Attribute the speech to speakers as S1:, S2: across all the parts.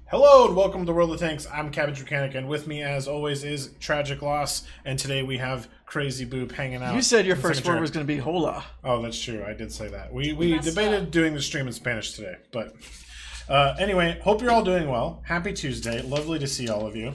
S1: Hello and welcome to the World of Tanks. I'm Cabbage Mechanic, and with me, as always, is Tragic Loss. And today we have KrazyBooP hanging out.
S2: You said your first word was going to be hola.
S1: Oh, that's true. I did say that. We debated doing the stream in Spanish today, but anyway, hope you're all doing well. Happy Tuesday. Lovely to see all of you.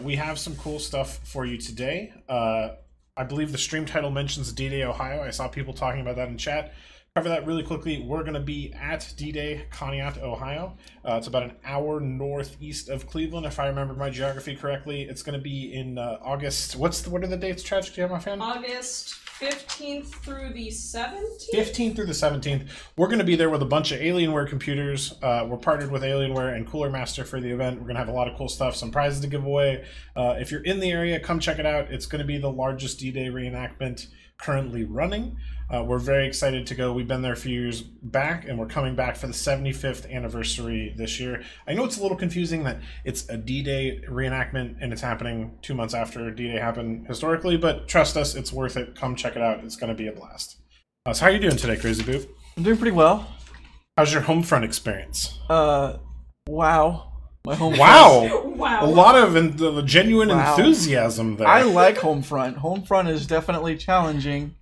S1: We have some cool stuff for you today. I believe the stream title mentions D-Day, Ohio. I saw people talking about that in chat. Cover that really quickly. We're going to be at D-Day, Conneaut, Ohio. It's about an hour northeast of Cleveland, if I remember my geography correctly. It's going to be in August. What are the dates, Tragic? Do you have my fan?
S3: August 15th through the 17th?
S1: 15th through the 17th. We're going to be there with a bunch of Alienware computers. We're partnered with Alienware and Cooler Master for the event. We're going to have a lot of cool stuff, some prizes to give away. If you're in the area, come check it out. It's going to be the largest D-Day reenactment currently running. We're very excited to go. We've been there a few years back, and we're coming back for the 75th anniversary this year. I know it's a little confusing that it's a D-Day reenactment and it's happening 2 months after D-Day happened historically, but trust us, it's worth it. Come check it out. It's going to be a blast. So how are you doing today, KrazyBooP?
S2: I'm doing pretty well.
S1: How's your Homefront experience?
S2: Wow. My Homefront.
S1: Wow!
S3: Wow.
S1: A lot of genuine enthusiasm there.
S2: I like Homefront. Homefront is definitely challenging.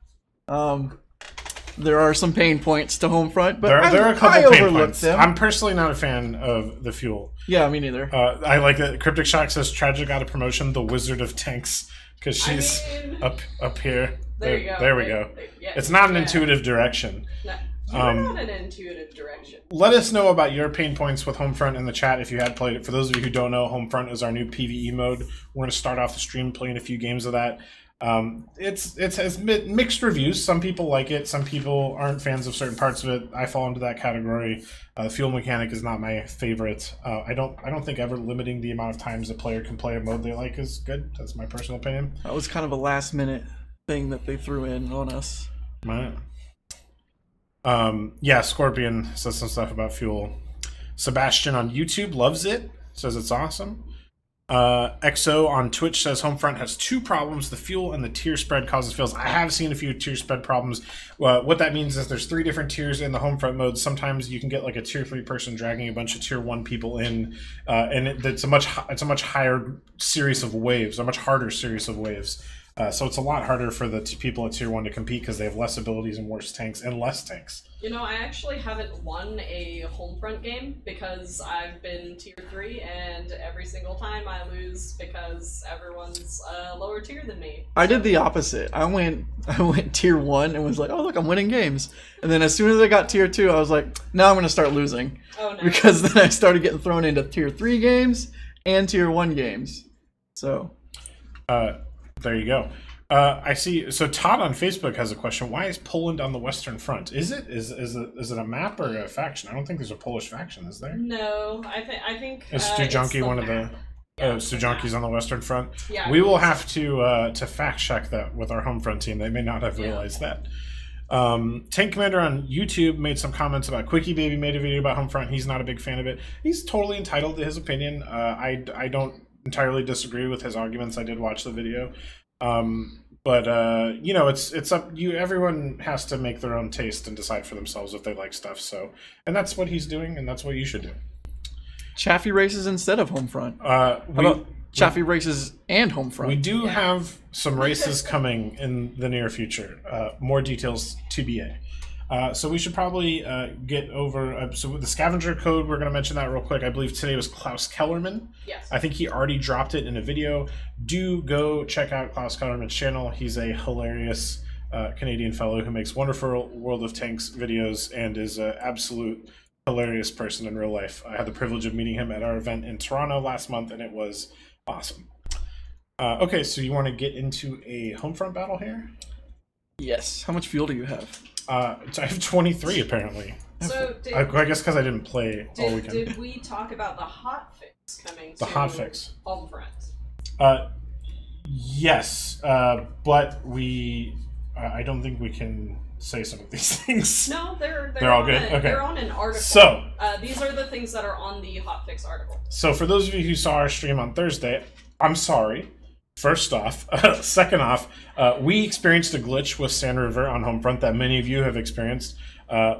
S2: There are some pain points to Homefront, but
S1: there are a couple pain points.
S2: Them.
S1: I'm personally not a fan of the fuel.
S2: Yeah, me neither.
S1: I like that Cryptic Shock says Tragic got a promotion, the Wizard of Tanks, because she's up here.
S3: There you go.
S1: There we go.
S3: Yeah,
S1: it's not an intuitive direction.
S3: No, you're not an intuitive direction.
S1: Let us know about your pain points with Homefront in the chat if you had played it. For those of you who don't know, Homefront is our new PvE mode. We're going to start off the stream playing a few games of that. It has mixed reviews. Some people like it. Some people aren't fans of certain parts of it. I fall into that category. The fuel mechanic is not my favorite. I don't think ever limiting the amount of times a player can play a mode they like is good. That's my personal opinion.
S2: That was kind of a last minute thing that they threw in on us.
S1: Right. Yeah, Scorpion says some stuff about fuel. Sebastian on YouTube loves it. Says it's awesome. XO on Twitch says Homefront has two problems: the fuel and the tier spread causes fails. I have seen a few tier spread problems. What that means is there's 3 different tiers in the Homefront mode. Sometimes you can get like a tier 3 person dragging a bunch of tier 1 people in, and it's a much higher series of waves, a much harder series of waves. So it's a lot harder for the people at tier 1 to compete because they have less abilities and worse tanks and less tanks.
S3: You know, I actually haven't won a Homefront game because I've been tier 3, and every single time I lose because everyone's lower tier than me.
S2: I did the opposite. I went tier 1 and was like, oh look, I'm winning games. And then as soon as I got tier 2, I was like, now I'm going to start losing.
S3: Oh no.
S2: Because then I started getting thrown into tier 3 games and tier 1 games. So
S1: there you go. I see. So Todd on Facebook has a question. Why is Poland on the Western Front? Is it a map or a faction? I don't think there's a Polish faction, is there?
S3: No, I think
S1: is Stujonki one of the Stujonki's on the Western Front? Yeah. We will have to fact check that with our Homefront team. They may not have realized that. Tank Commander on YouTube made some comments about Quickie Baby made a video about Homefront. He's not a big fan of it. He's totally entitled to his opinion. I don't entirely disagree with his arguments. I did watch the video. But you know, it's up you. Everyone has to make their own taste and decide for themselves if they like stuff. So, and that's what he's doing, and that's what you should do.
S2: Chaffee races instead of Homefront. Chaffee races and Homefront.
S1: We do have some races coming in the near future. More details TBA. So we should probably get over. So with the scavenger code, we're going to mention that real quick. I believe today was Klaus Kellerman.
S3: Yes.
S1: I think he already dropped it in a video. Do go check out Klaus Kellerman's channel. He's a hilarious Canadian fellow who makes wonderful World of Tanks videos and is an absolute hilarious person in real life. I had the privilege of meeting him at our event in Toronto last month, and it was awesome. Okay, so you want to get into a Homefront battle here?
S2: Yes. How much fuel do you have?
S1: I have 23 apparently.
S3: So
S1: I guess because I didn't play all weekend.
S3: Did we talk about the hotfix coming to Homefront?
S1: Yes, but I don't think we can say some of these things.
S3: No, they're
S1: all good. Okay,
S3: they're on an article.
S1: So
S3: these are the things that are on the hotfix article.
S1: So for those of you who saw our stream on Thursday, I'm sorry. First off. Second off, we experienced a glitch with Sand River on Homefront that many of you have experienced.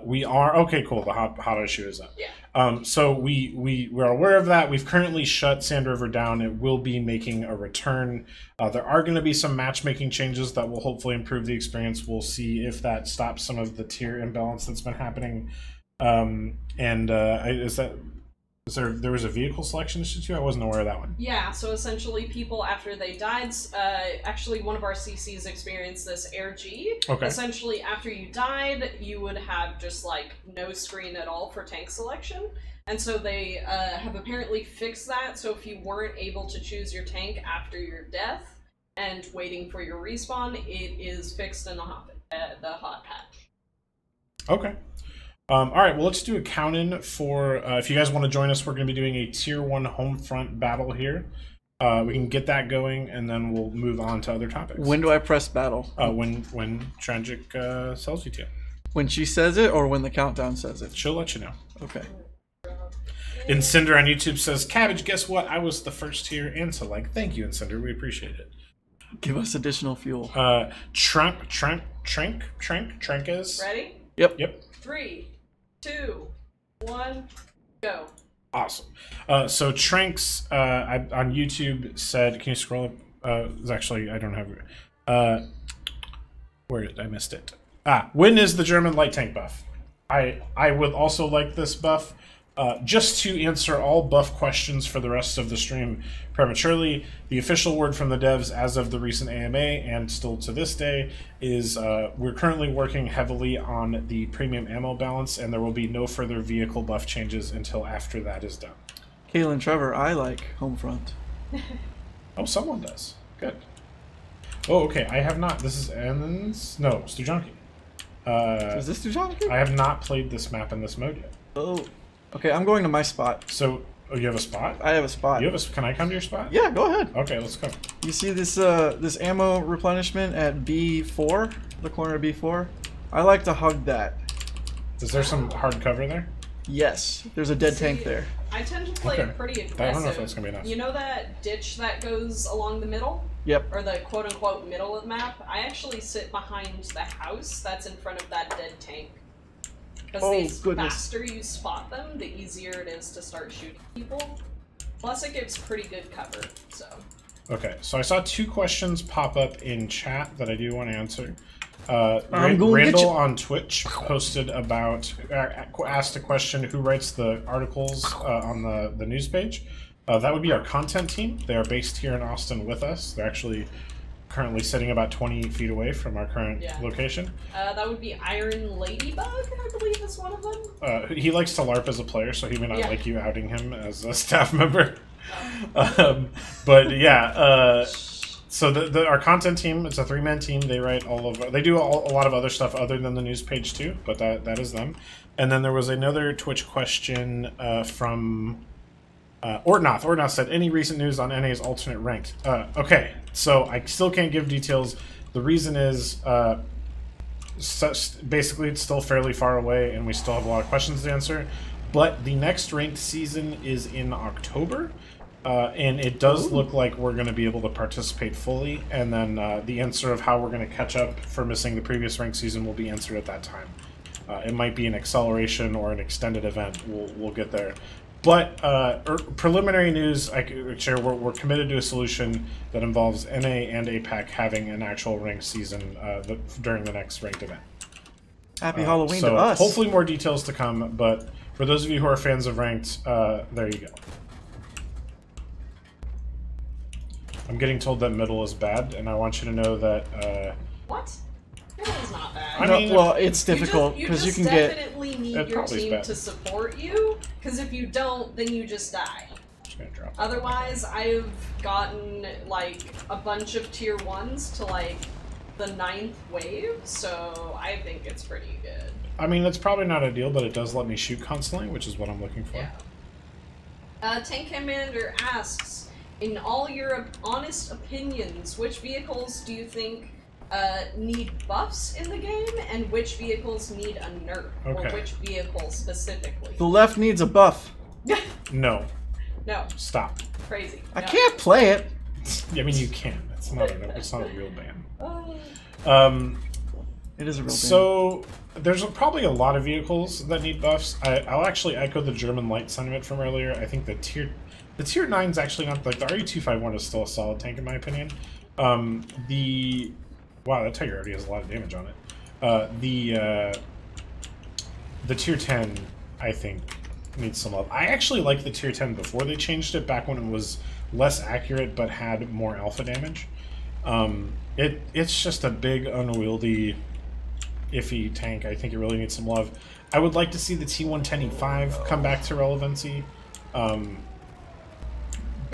S1: We are okay. Cool. The hot issue is up.
S3: Yeah.
S1: So we're aware of that. We've currently shut Sand River down. It will be making a return. There are going to be some matchmaking changes that will hopefully improve the experience. We'll see if that stops some of the tier imbalance that's been happening. There was a vehicle selection issue too? I wasn't aware of that one.
S3: Yeah, so essentially people after they died, actually one of our CCs experienced this Air G.
S1: Okay.
S3: Essentially after you died, you would have just like no screen at all for tank selection. And so they have apparently fixed that, so if you weren't able to choose your tank after your death and waiting for your respawn, it is fixed in the hot patch.
S1: Okay. All right, well, let's do a count-in for, if you guys want to join us, we're going to be doing a Tier 1 home front battle here. We can get that going, and then we'll move on to other topics.
S2: When do I press battle?
S1: When Tragic sells you to.
S2: When she says it, or when the countdown says it?
S1: She'll let you know.
S2: Okay.
S1: Incinder on YouTube says, Cabbage, guess what? I was the first here, and so, thank you, Incinder. We appreciate it.
S2: Give us additional fuel.
S1: Trank is.
S3: Ready?
S2: Yep.
S3: 3, 2, 1, go.
S1: Awesome. So Tranks on YouTube said, can you scroll up? Actually, I don't have it. Where did I missed it? When is the German light tank buff? I would also like this buff. Just to answer all buff questions for the rest of the stream prematurely, the official word from the devs as of the recent AMA and still to this day is we're currently working heavily on the premium ammo balance, and there will be no further vehicle buff changes until after that is done.
S2: Kaylin Trevor, I like Homefront.
S1: Oh, someone does. Good. Oh, okay. I have not. This is no, Stujonki.
S2: Is this Stujonki?
S1: I have not played this map in this mode yet.
S2: Oh. Okay, I'm going to my spot.
S1: So, you have a spot?
S2: I have a spot.
S1: Can I come to your spot?
S2: Yeah, go ahead.
S1: Okay, let's go.
S2: You see this this ammo replenishment at B4, the corner of B4? I like to hug that.
S1: Is there some hard cover there?
S2: Yes, there's a dead tank there.
S3: I tend to play pretty aggressive.
S1: I don't know if that's gonna be enough.
S3: You know that ditch that goes along the middle?
S2: Yep.
S3: Or the quote-unquote middle of the map? I actually sit behind the house that's in front of that dead tank. Because the faster you spot them, the easier it is to start shooting people. Plus, it gives pretty good cover, so.
S1: Okay, so I saw 2 questions pop up in chat that I do want to answer.
S2: Randall
S1: on Twitch posted about, asked a question, who writes the articles on the news page? That would be our content team. They are based here in Austin with us. They're actually currently sitting about 20 feet away from our current location.
S3: That would be Iron Ladybug, I believe is one of them.
S1: He likes to LARP as a player, so he may not like you outing him as a staff member. But yeah, so our content team, it's a 3-man team. They write they do a lot of other stuff other than the news page too, but that is them. And then there was another Twitch question from Ortnoth. Ortnoth said, any recent news on NA's alternate ranked? Okay, so I still can't give details. The reason is basically it's still fairly far away and we still have a lot of questions to answer. But the next ranked season is in October, and it does look like we're going to be able to participate fully. And then the answer of how we're going to catch up for missing the previous ranked season will be answered at that time. It might be an acceleration or an extended event. We'll get there. But preliminary news, I can share, we're committed to a solution that involves NA and APAC having an actual ranked season during the next ranked event.
S2: Happy Halloween to us.
S1: Hopefully more details to come, but for those of you who are fans of ranked, there you go. I'm getting told that middle is bad, and I want you to know that...
S3: What? Middle is not bad.
S1: I mean,
S2: well, it's difficult because you can get...
S3: You definitely need your team to support you, because if you don't, then you just die. Otherwise, I've gotten, like, a bunch of tier 1s to, like, the 9th wave, so I think it's pretty good.
S1: I mean, it's probably not ideal, but it does let me shoot constantly, which is what I'm looking for.
S3: Yeah. Tank Commander asks, in all your honest opinions, which vehicles do you think need buffs in the game, and which vehicles need a nerf? Or which vehicle specifically?
S2: The left needs a buff.
S1: No.
S3: No.
S1: Stop.
S3: Crazy.
S2: I can't play it.
S1: I mean, you can. It's not a real ban.
S2: It is a real ban.
S1: So, There's probably a lot of vehicles that need buffs. I'll actually echo the German light sentiment from earlier. I think the tier 9's actually not, like, the RE-251 is still a solid tank in my opinion. Wow, that Tiger already has a lot of damage on it. The tier 10, I think, needs some love. I actually liked the tier 10 before they changed it, back when it was less accurate but had more alpha damage. It's just a big, unwieldy, iffy tank. I think it really needs some love. I would like to see the T110E5 come back to relevancy.
S3: Get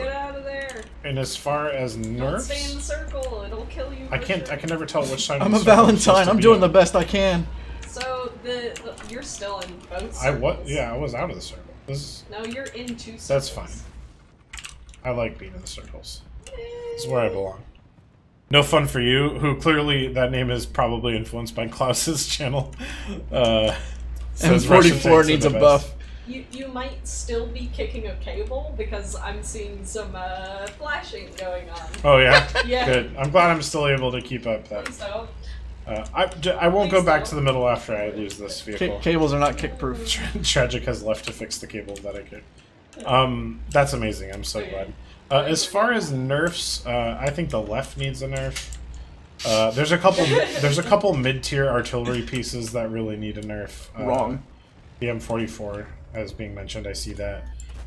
S3: out of there!
S1: And as far as nerfs,
S3: don't stay in the circle. It'll kill you.
S1: I can never tell which side.
S2: I'm a Valentine. I'm doing the best I can.
S3: So you're still in both circles.
S1: I was out of the circle.
S3: No, you're in 2 circles.
S1: That's fine. I like being in the circles. This is where I belong. No fun for you, who clearly that name is probably influenced by Klaus's channel.
S2: M44 needs a buff.
S3: You might still be kicking a cable because I'm seeing some flashing going on.
S1: Oh yeah?
S3: Yeah.
S1: Good. I'm glad I'm still able to keep up that.
S3: Please don't.
S1: I won't go back to the middle after I lose this vehicle.
S2: Cables are not kick-proof.
S1: Tragic has left to fix the cable that I kicked. That's amazing. I'm so glad. As far as nerfs, I think the left needs a nerf. There's a couple mid-tier artillery pieces that really need a nerf.
S2: Wrong.
S1: The M44, as being mentioned, I see that.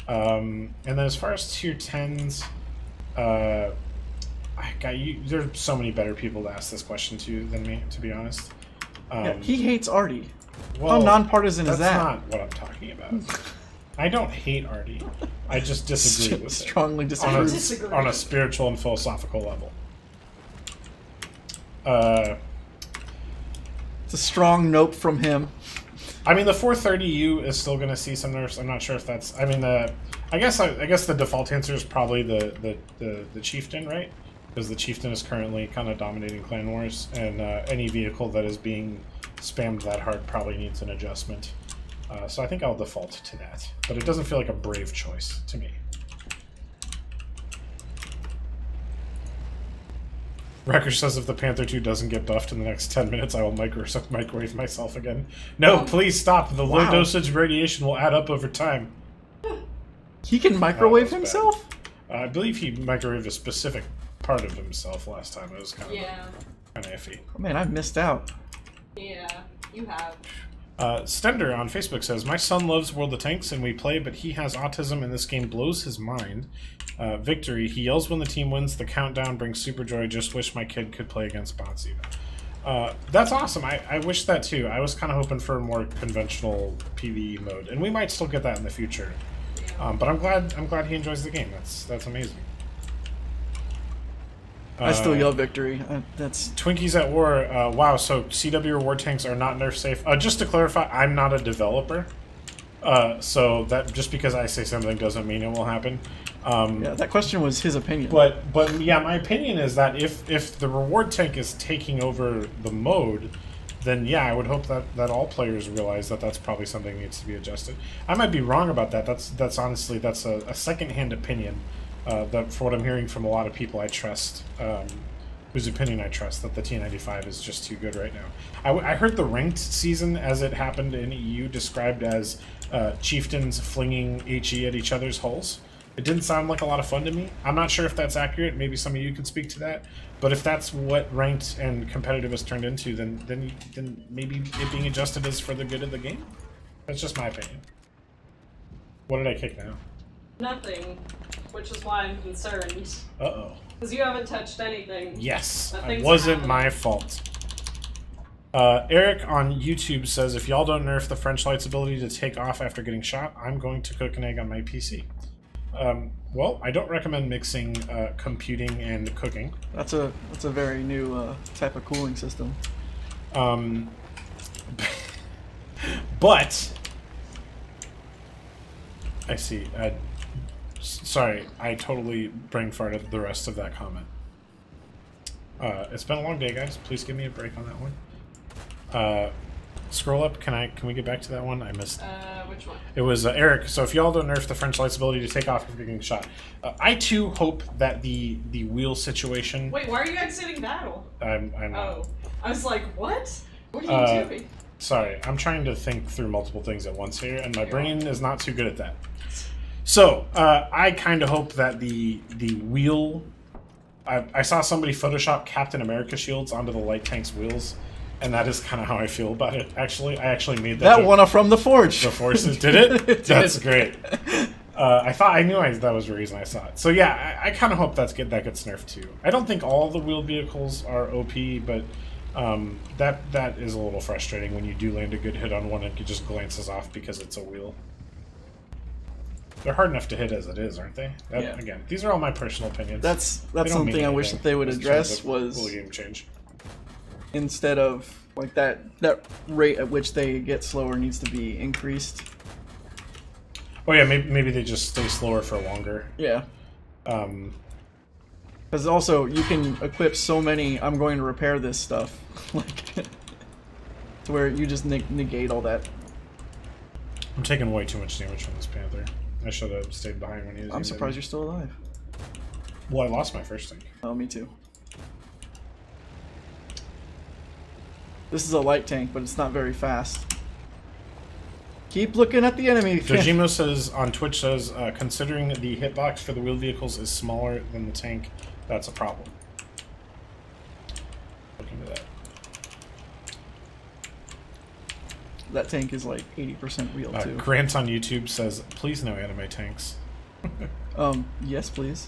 S1: And then as far as tier 10s, there's so many better people to ask this question to than me, to be honest.
S2: Yeah, he hates Artie.
S1: Well,
S2: how nonpartisan is that?
S1: That's not what I'm talking about. I don't hate Artie. I just disagree with it.
S2: Strongly disagree.
S1: On a spiritual and philosophical level.
S2: It's a strong nope from him.
S1: I mean, the 430U is still going to see some nerfs. I'm not sure if that's. I mean, I guess the default answer is probably the Chieftain, right? Because the Chieftain is currently kind of dominating Clan Wars, and any vehicle that is being spammed that hard probably needs an adjustment. So I think I'll default to that. But it doesn't feel like a brave choice to me. Wrecker says if the Panther 2 doesn't get buffed in the next 10 minutes, I will microwave myself again. No, please stop. The low dosage radiation will add up over time.
S2: He can microwave himself?
S1: I believe he microwaved a specific part of himself last time. It was kind of iffy.
S2: Oh man, I missed out.
S3: Yeah, you have.
S1: Stender on Facebook says, my son loves World of Tanks and we play, but he has autism and this game blows his mind. Victory. He yells when the team wins. The countdown brings super joy. Just wish my kid could play against bots even. That's awesome. I wish that too. I was kind of hoping for a more conventional PvE mode, and we might still get that in the future. But I'm glad he enjoys the game. That's amazing.
S2: I still yell victory. That's
S1: Twinkies at War. Wow, so CW reward tanks are not nerf safe. Just to clarify, I'm not a developer. So that just because I say something doesn't mean it will happen.
S2: Yeah, that question was his opinion.
S1: But yeah, my opinion is that if the reward tank is taking over the mode, then yeah, I would hope that all players realize that that's probably something that needs to be adjusted. I might be wrong about that. That's honestly a secondhand opinion. That for what I'm hearing from a lot of people I trust, whose opinion I trust, that the T95 is just too good right now. I heard the ranked season as it happened in EU described as chieftains flinging HE at each other's hulls. It didn't sound like a lot of fun to me. I'm not sure if that's accurate. Maybe some of you could speak to that. But if that's what ranked and competitive has turned into, then maybe it being adjusted is for the good of the game. That's just my opinion. What did I kick now?
S3: Nothing, which is why I'm concerned.
S1: Uh-oh.
S3: Because you haven't touched anything.
S1: Yes, it wasn't my fault. Eric on YouTube says, if y'all don't nerf the French Light's ability to take off after getting shot, I'm going to cook an egg on my PC. Well, I don't recommend mixing computing and cooking.
S2: That's a very new type of cooling system.
S1: But I see. Sorry, I totally brain farted the rest of that comment. It's been a long day, guys. Please give me a break on that one. Scroll up. Can we get back to that one? I missed.
S3: Which one?
S1: It was Eric. So if y'all don't nerf the French Light's ability to take off after getting shot, I too hope that the wheel situation.
S3: Wait, why are you exiting battle?
S1: I'm.
S3: Oh, I was like, what? What are you doing?
S1: Sorry, I'm trying to think through multiple things at once here, and my brain is not too good at that. So, I kind of hope that the wheel... I saw somebody Photoshop Captain America shields onto the light tank's wheels, and that is kind of how I feel about it, actually. I actually made that
S2: That one from the Forge.
S1: The Forces did it?
S2: It
S1: That's
S2: did.
S1: great. I knew that was the reason I saw it. So yeah, I kind of hope that gets nerfed too. I don't think all the wheeled vehicles are OP, but that is a little frustrating when you do land a good hit on one and it just glances off because it's a wheel. They're hard enough to hit as it is, aren't they?
S2: Yeah.
S1: Again, these are all my personal opinions.
S2: That's
S1: They don't
S2: something
S1: mean
S2: I wish
S1: anything
S2: that they would
S1: in terms
S2: address
S1: of
S2: was
S1: full game change.
S2: instead of like that rate at which they get slower needs to be increased.
S1: Oh yeah, maybe they just stay slower for longer.
S2: Yeah. Because also you can equip so many I'm going to repair this stuff like to where you just negate all that.
S1: I'm taking way too much damage from this Panther. I should have stayed behind when he was.
S2: I'm surprised you're still alive.
S1: Well, I lost my first tank.
S2: Oh, me too. This is a light tank, but it's not very fast. Keep looking at the enemy.
S1: Dojimo says on Twitch considering the hitbox for the wheeled vehicles is smaller than the tank, that's a problem. Look into that.
S2: That tank is like 80% wheel too.
S1: Grant on YouTube says, please no anime tanks.
S2: Yes, please.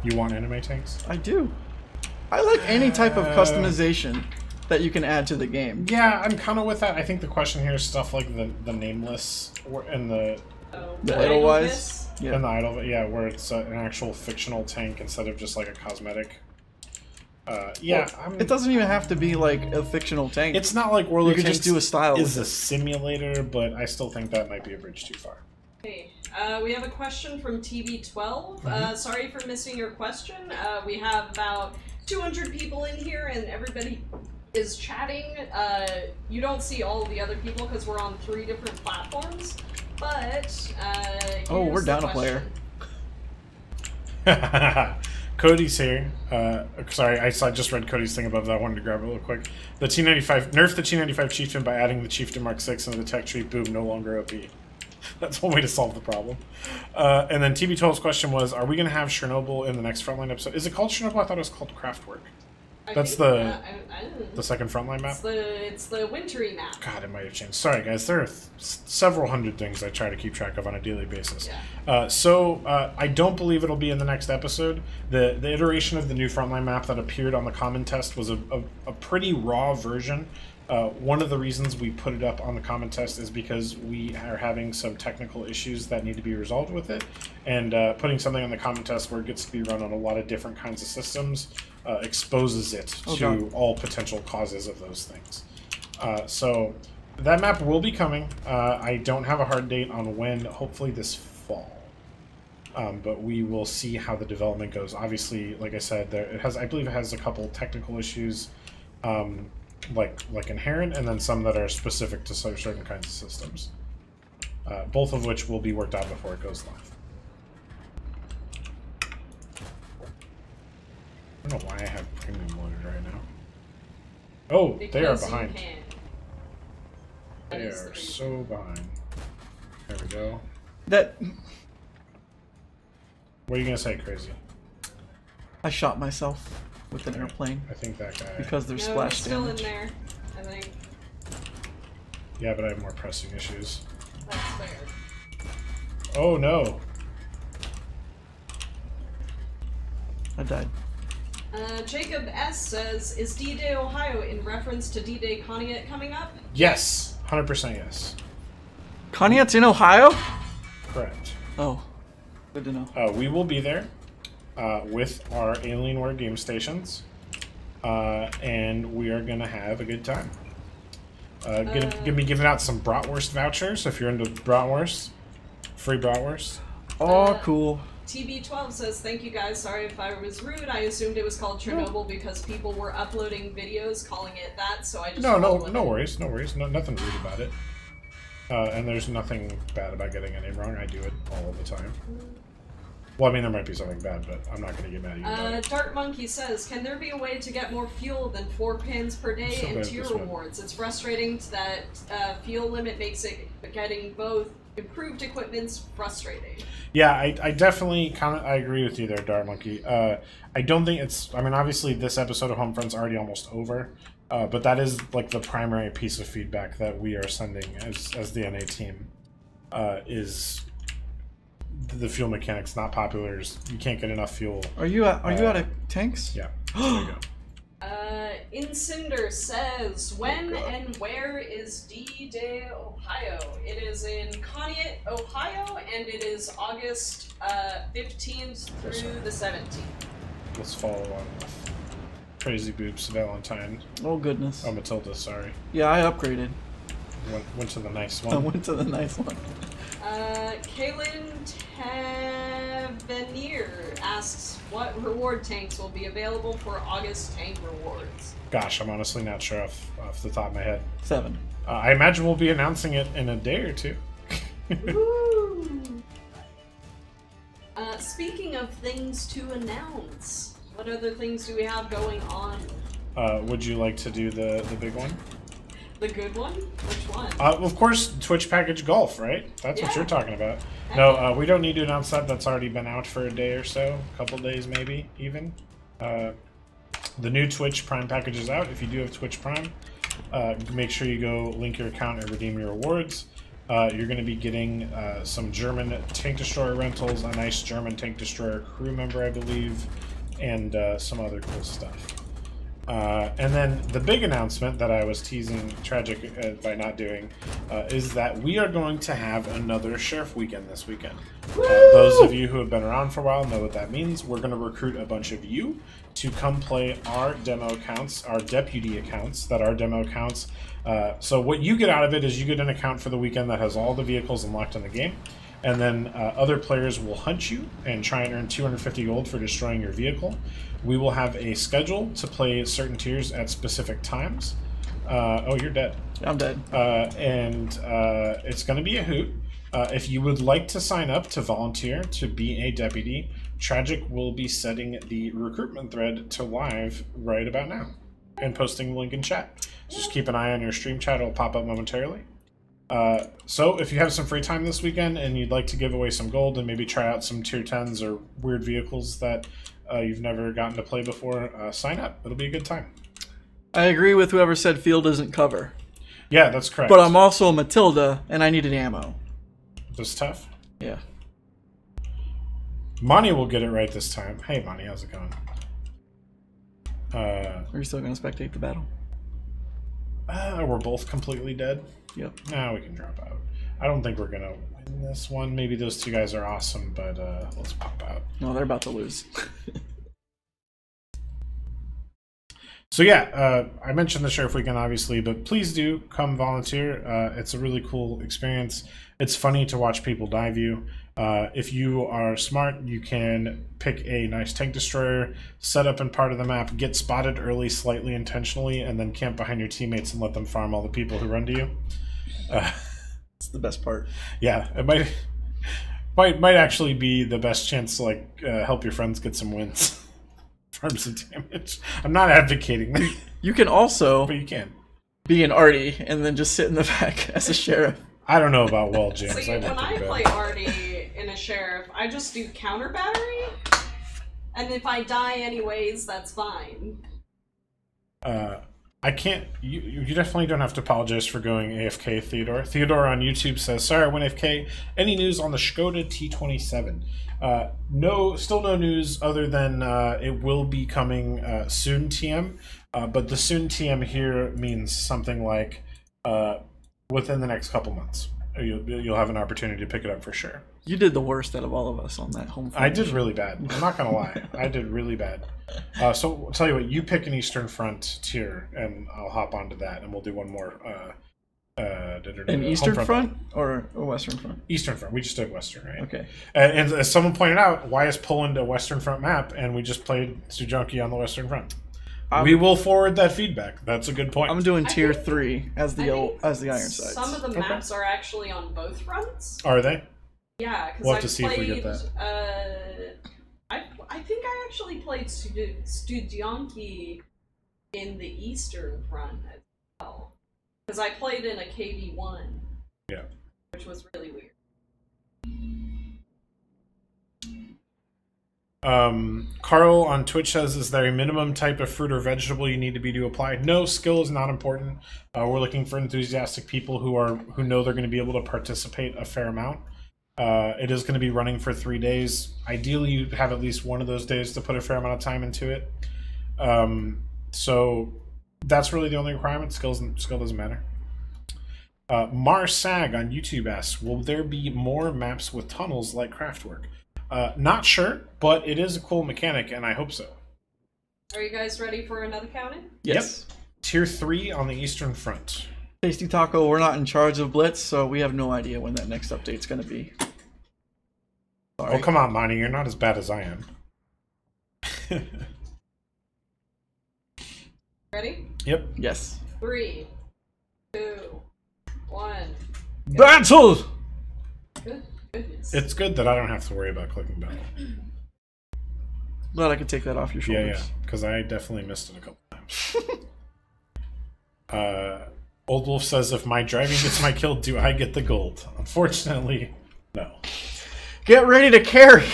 S1: You want anime tanks?
S2: I do. I like any type of customization that you can add to the game.
S1: Yeah, I'm kind of with that. I think the question here is stuff like the nameless and the
S2: Idlewise. Yeah.
S1: and the idle, yeah, where it's an actual fictional tank instead of just like a cosmetic. Yeah,
S2: well, it doesn't even have to be like a fictional tank.
S1: It's not like World
S2: you
S1: of
S2: could
S1: Tanks
S2: just do a style
S1: is
S2: with
S1: a simulator, but I still think that might be a bridge too far.
S3: Okay, we have a question from TB12. Sorry for missing your question. We have about 200 people in here, and everybody is chatting. You don't see all the other people because we're on 3 different platforms, but
S2: oh, we're
S3: here's
S2: down
S3: the
S2: a player.
S1: Cody's here. Sorry, I just read Cody's thing above that. I wanted to grab it real quick. The T95 nerf the T95 Chieftain by adding the Chieftain Mark 6 into the tech tree. Boom, no longer OP. That's one way to solve the problem. And then TB12's question was, are we going to have Chernobyl in the next Frontline episode? Is it called Chernobyl? I thought it was called Craftwork. That's the second Frontline map?
S3: It's the wintry map.
S1: God, it might have changed. Sorry, guys. There are several hundred things I try to keep track of on a daily basis.
S3: Yeah.
S1: I don't believe it'll be in the next episode. The iteration of the new Frontline map that appeared on the common test was a pretty raw version. One of the reasons we put it up on the common test is because we are having some technical issues that need to be resolved with it. And putting something on the common test where it gets to be run on a lot of different kinds of systems exposes it to all potential causes of those things. So that map will be coming. I don't have a hard date on when, hopefully this fall. But we will see how the development goes. Obviously, like I said, I believe it has a couple technical issues, like inherent, and then some that are specific to certain kinds of systems. Both of which will be worked out before it goes live. I don't know why I have premium loaded right now. Oh,
S3: Because
S1: they are
S3: you
S1: behind.
S3: can.
S1: They are so behind. There we go.
S2: That
S1: What are you gonna say, Crazy?
S2: I shot myself with an airplane
S1: I think that guy.
S2: because there's
S3: No,
S2: splash
S3: he's still
S2: damage.
S3: in there, I think.
S1: Yeah, but I have more pressing issues.
S3: That's fair.
S1: Oh no!
S2: I died.
S3: Jacob S. says, is D-Day Ohio in reference to D-Day Conneaut coming up?
S1: Yes, 100% yes.
S2: Conneaut's in Ohio?
S1: Correct.
S2: Oh, good to know.
S1: We will be there with our Alienware game stations, and we are gonna have a good time. Gonna be giving out some bratwurst vouchers if you're into bratwurst. Free bratwurst.
S2: Oh, cool.
S3: TB12 says, thank you guys, sorry if I was rude, I assumed it was called Chernobyl because people were uploading videos calling it that, so I just
S1: No
S3: rolled with it.
S1: worries, no worries, nothing rude about it. And there's nothing bad about getting a name wrong. I do it all the time. Well, I mean, there might be something bad, but I'm not going to get mad at you.
S3: Dark Monkey says, can there be a way to get more fuel than 4 pins per day
S1: So
S3: into your rewards? It's frustrating that fuel limit makes it getting both improved equipment's frustrating.
S1: Yeah, I definitely I agree with you there, Dark Monkey. I don't think it's... I mean, obviously, this episode of Homefront's already almost over, but that is, like, the primary piece of feedback that we are sending as the NA team, is... the fuel mechanics not popular. You can't get enough fuel.
S2: Are you out of tanks?
S1: Yeah. There you go.
S3: Incinder says, when and where is D-Day, Ohio? It is in Conneaut, Ohio, and it is August 15th through the 17th.
S1: Let's follow along with KrazyBooP's Valentine.
S2: Oh goodness.
S1: Oh, Matilda, sorry.
S2: Yeah, I upgraded.
S1: Went to the nice one.
S2: I went to the nice one.
S3: Kaylin Tavernier asks, what reward tanks will be available for August tank rewards?
S1: Gosh, I'm honestly not sure off the top of my head.
S2: 7.
S1: I imagine we'll be announcing it in a day or two.
S3: Woo! Speaking of things to announce, what other things do we have going on?
S1: Would you like to do the big one?
S3: The good one? Which one?
S1: Of course, Twitch package golf, right? That's what you're talking about. No, we don't need to announce that. That's already been out for a day or so, a couple days maybe, even. The new Twitch Prime package is out. If you do have Twitch Prime, make sure you go link your account and redeem your rewards. You're going to be getting some German tank destroyer rentals, a nice German tank destroyer crew member, I believe, and some other cool stuff. And then the big announcement that I was teasing Tragic by not doing is that we are going to have another Sheriff Weekend this weekend. Those of you who have been around for a while know what that means. We're going to recruit a bunch of you to come play our demo accounts, our deputy accounts, that are demo accounts. So what you get out of it is you get an account for the weekend that has all the vehicles unlocked in the game. And then other players will hunt you and try and earn 250 gold for destroying your vehicle. We will have a schedule to play certain tiers at specific times. Oh, you're dead.
S2: I'm dead.
S1: And it's going to be a hoot. If you would like to sign up to volunteer to be a deputy, Tragic will be setting the recruitment thread to live right about now and posting the link in chat. So just keep an eye on your stream chat. It'll pop up momentarily. So if you have some free time this weekend and you'd like to give away some gold and maybe try out some tier 10s or weird vehicles that you've never gotten to play before, sign up. It'll be a good time.
S2: I agree with whoever said field doesn't cover.
S1: Yeah, that's correct.
S2: But I'm also a Matilda, and I needed ammo.
S1: That's tough.
S2: Yeah.
S1: Monty will get it right this time. Hey, Monty, how's it going?
S2: Are you still going to spectate the battle?
S1: We're both completely dead.
S2: Yep.
S1: Nah, we can drop out. I don't think we're going to win this one. Maybe those two guys are awesome, but let's pop out.
S2: No, they're about to lose.
S1: So yeah, I mentioned the Sheriff Weekend, obviously, but please do come volunteer. It's a really cool experience. It's funny to watch people dive you. If you are smart, you can pick a nice tank destroyer, set up in part of the map, get spotted early slightly intentionally, and then camp behind your teammates and let them farm all the people who run to you.
S2: It's the best part.
S1: Yeah, it might actually be the best chance to like help your friends get some wins. Farm some damage. I'm not advocating that.
S2: You can also
S1: but you can
S2: be an arty and then just sit in the back as a sheriff.
S1: I don't know about wall jams.
S3: See, when I play arty in a sheriff, I just do counter battery, and if I die anyways, that's fine.
S1: I can't. You definitely don't have to apologize for going AFK, Theodore. Theodore on YouTube says, "Sorry, I went AFK. Any news on the Skoda T27?" No, still no news other than it will be coming soon, TM. But the soon TM here means something like within the next couple months. You'll have an opportunity to pick it up for sure.
S2: You did the worst out of all of us on that home front.
S1: I did really bad. I'm not gonna lie. I did really bad. So I'll tell you what. You pick an Eastern Front tier, and I'll hop onto that, and we'll do one more.
S2: An Eastern front or a Western front?
S1: Eastern Front. We just did Western, right?
S2: Okay.
S1: And as someone pointed out, why is Poland a Western Front map? And we just played Sujonki on the Western Front. We will forward that feedback. That's a good point.
S2: I'm doing tier 3 as the Ironside.
S3: Some of the maps are actually on both fronts.
S1: Are they?
S3: Yeah, because
S1: We'll have to see if we get that.
S3: I think I actually played Studyanki in the Eastern Front as well. Because I played in a KV1.
S1: Yeah.
S3: Which was really weird.
S1: Carl on Twitch says, is there a minimum type of fruit or vegetable you need to be to apply? No, skill is not important. We're looking for enthusiastic people who know they're going to be able to participate a fair amount. It is going to be running for 3 days. Ideally, you have at least one of those days to put a fair amount of time into it. So that's really the only requirement. Skill doesn't matter. Mars Sag on YouTube asks, will there be more maps with tunnels like Craftwork? Not sure, but it is a cool mechanic, and I hope so.
S3: Are you guys ready for another count-in?
S2: Yes.
S1: Yep. Tier 3 on the Eastern Front.
S2: Tasty Taco, we're not in charge of Blitz, so we have no idea when that next update's going to be. Sorry.
S1: Oh, come on, Monty. You're not as bad as I am.
S3: Ready?
S1: Yep.
S2: Yes.
S3: 3, 2, 1.
S2: Battle!
S3: Good. Goodness.
S1: It's good that I don't have to worry about clicking battle.
S2: Glad I could take that off your shoulders.
S1: Yeah, because I definitely missed it a couple times. Old Wolf says, if my driving gets my kill, do I get the gold? Unfortunately, no.
S2: Get ready to carry!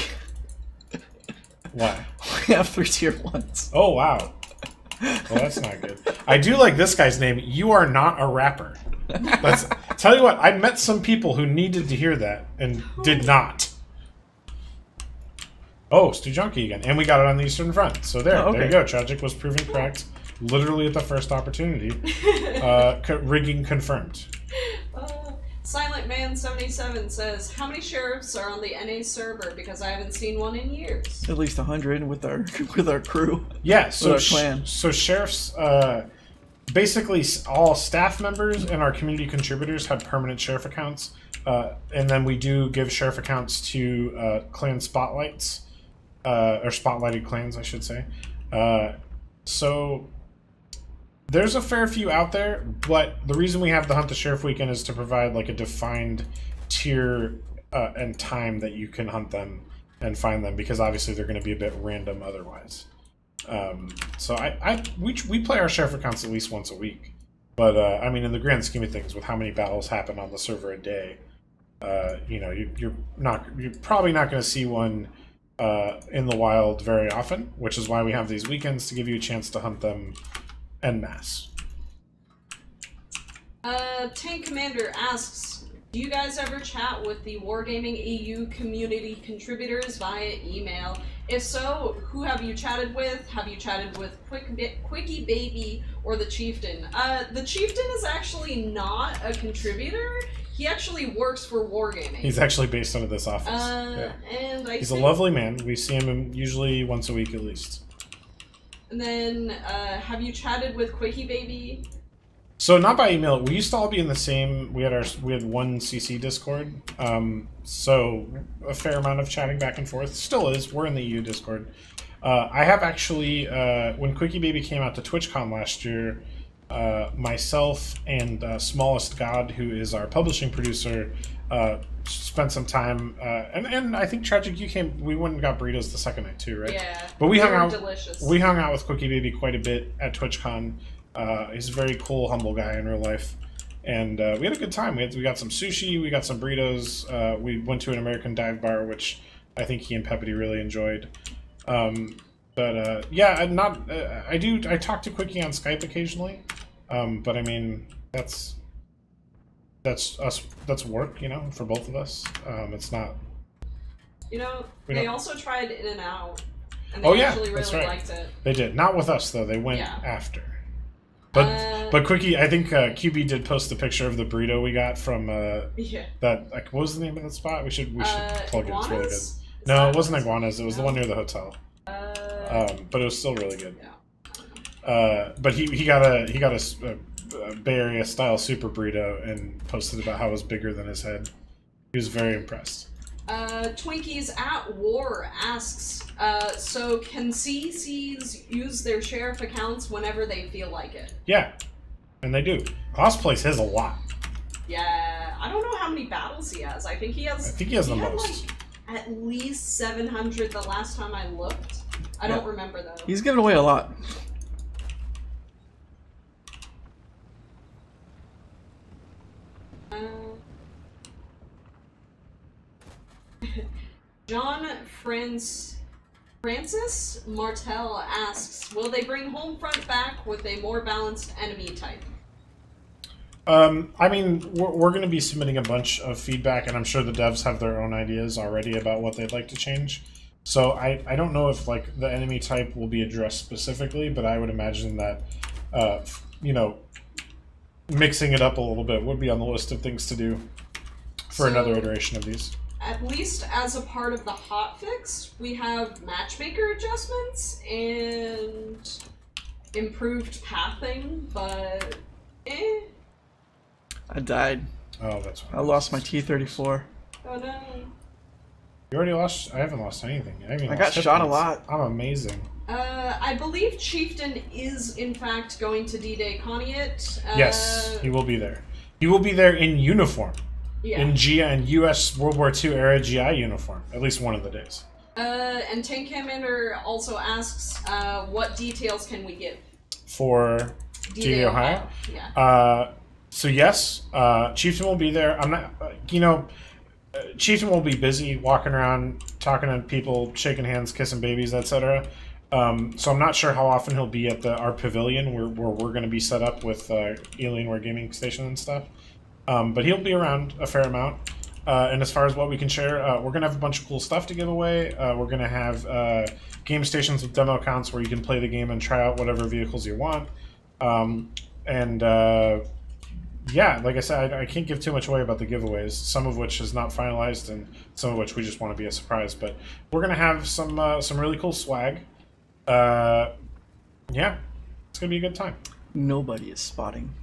S1: Why?
S2: We have 3 tier 1s.
S1: Oh, wow. Well, that's not good. I do like this guy's name. You are not a rapper. Tell you what, I met some people who needed to hear that and did not. Oh, Studyanki again. And we got it on the Eastern Front. So there you go. Tragic was proven correct. Literally at the first opportunity. Rigging confirmed.
S3: Silent Man 77 says, how many sheriffs are on the NA server? Because I haven't seen one in years.
S2: At least 100 with our crew.
S1: Yeah, so
S2: our clan.
S1: So sheriffs, basically all staff members and our community contributors have permanent sheriff accounts, and then we do give sheriff accounts to clan spotlights, or spotlighted clans, I should say. So there's a fair few out there, but the reason we have the Hunt the Sheriff weekend is to provide like a defined tier and time that you can hunt them and find them, because obviously they're going to be a bit random otherwise. So we play our sheriff accounts at least once a week, but I mean, in the grand scheme of things, with how many battles happen on the server a day, you know, you're probably not going to see one in the wild very often, which is why we have these weekends to give you a chance to hunt them en masse.
S3: Tank Commander asks, do you guys ever chat with the Wargaming EU community contributors via email? If so, who have you chatted with? Have you chatted with Quickie Baby or the Chieftain? The Chieftain is actually not a contributor. He actually works for Wargaming.
S1: He's actually based out of this office. Yeah.
S3: And
S1: he's a lovely man. We see him usually once a week at least.
S3: And then, have you chatted with Quickie Baby?
S1: So not by email. We used to all be in the same. We had one CC Discord. So a fair amount of chatting back and forth. Still is. We're in the EU Discord. I have actually, when Quickie Baby came out to TwitchCon last year, myself and Smallest God, who is our publishing producer, spent some time. And I think Tragic, you came. We went and got burritos the second night too, right?
S3: Yeah.
S1: But we hung out.
S3: Delicious.
S1: We hung out with Quickie Baby quite a bit at TwitchCon. He's a very cool, humble guy in real life, and we had a good time. We got some sushi, we got some burritos. We went to an American dive bar, which I think he and Peppity really enjoyed. Yeah, I talk to Quickie on Skype occasionally, but I mean that's work, you know, for both of us. It's not. You know,
S3: they also tried In and Out, and they actually really liked it.
S1: They did. Not with us though. They went after. But Quickie, I think QB did post the picture of the burrito we got from that. Like, what was the name of that spot? We should plug it. It's really good. No, it wasn't Iguanas. It was the one near the hotel. But it was still really good. But he got a Bay Area style super burrito and posted about how it was bigger than his head. He was very impressed.
S3: Twinkies at War asks, so can CCs use their sheriff accounts whenever they feel like it?
S1: Yeah, and they do. Haas plays his a lot.
S3: Yeah, I don't know how many battles he has. I think he has
S1: the most.
S3: Like, at least 700 the last time I looked. I don't remember though.
S2: He's giving away a lot.
S3: John Francis Martel asks, will they bring Homefront back with a more balanced enemy type?
S1: I mean, we're going to be submitting a bunch of feedback, and I'm sure the devs have their own ideas already about what they'd like to change. So I don't know if like the enemy type will be addressed specifically, but I would imagine that, you know, mixing it up a little bit would be on the list of things to do for another iteration of these.
S3: At least as a part of the hotfix, we have matchmaker adjustments and improved pathing, but
S2: I died.
S1: Oh, that's
S2: I lost my T-34.
S3: Oh no.
S1: You already lost? I haven't lost anything.
S2: I got shot a lot.
S1: I'm amazing.
S3: I believe Chieftain is in fact going to D-Day Conneaut.
S1: Yes, he will be there. He will be there in uniform.
S3: Yeah.
S1: In U.S. World War II era GI uniform, at least one of the days.
S3: And Tank Commander also asks, what details can we give?
S1: For D-Day Ohio?
S3: Yeah.
S1: So yes, Chieftain will be there. I'm not, you know, Chieftain will be busy walking around, talking to people, shaking hands, kissing babies, etc. So I'm not sure how often he'll be at our pavilion where we're going to be set up with Alienware Gaming Station and stuff. But he'll be around a fair amount. And as far as what we can share, we're going to have a bunch of cool stuff to give away. We're going to have game stations with demo accounts where you can play the game and try out whatever vehicles you want. Yeah, like I said, I can't give too much away about the giveaways, some of which is not finalized and some of which we just want to be a surprise. But we're going to have some really cool swag. Yeah, it's going to be a good time.
S2: Nobody is spotting.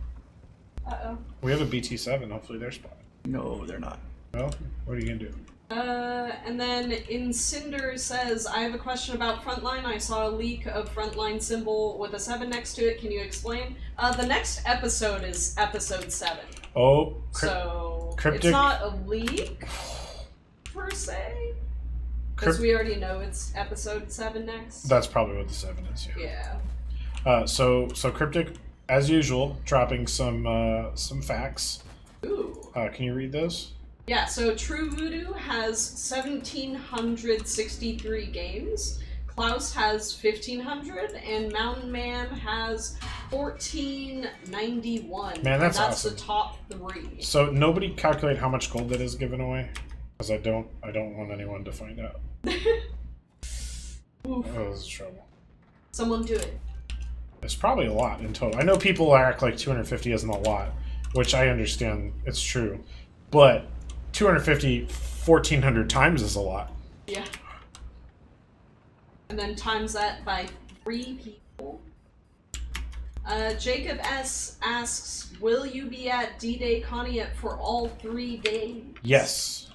S3: Uh-oh.
S1: We have a BT7. Hopefully they're spotting.
S2: No, they're not.
S1: Well, what are you going to do?
S3: And then Incinder says, I have a question about Frontline. I saw a leak of Frontline symbol with a 7 next to it. Can you explain? The next episode is episode 7.
S1: Oh,
S3: so
S1: cryptic.
S3: It's not a leak, per se. Because we already know it's episode 7 next.
S1: That's probably what the 7 is,
S3: Yeah.
S1: So Cryptic, as usual, dropping some facts.
S3: Ooh.
S1: Can you read those?
S3: Yeah, so True Voodoo has 1,763 games, Klaus has 1,500, and Mountain Man has 1,491.
S1: Man, that's
S3: awesome.
S1: awesome.
S3: The top 3.
S1: So nobody calculate how much gold that is given away, because I don't want anyone to find out. Oh, this is trouble.
S3: Someone do it.
S1: It's probably a lot in total. I know people act like 250 isn't a lot, which I understand. It's true, but 250 1,400 times is a lot.
S3: Yeah. And then times that by 3 people. Jacob S. asks, will you be at D-Day Conneaut for all 3 days?
S1: Yes.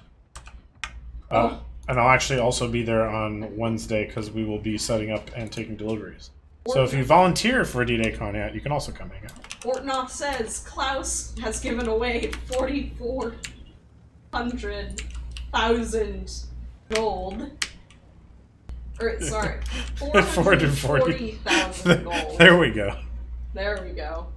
S1: And I'll actually also be there on Wednesday because we will be setting up and taking deliveries. So if you volunteer for D-Day Conneaut, you can also come hang out.
S3: Fortnoff says, Klaus has given away 4,400,000 gold. Or, sorry, 440,000 gold.
S1: There we go.
S3: There we go.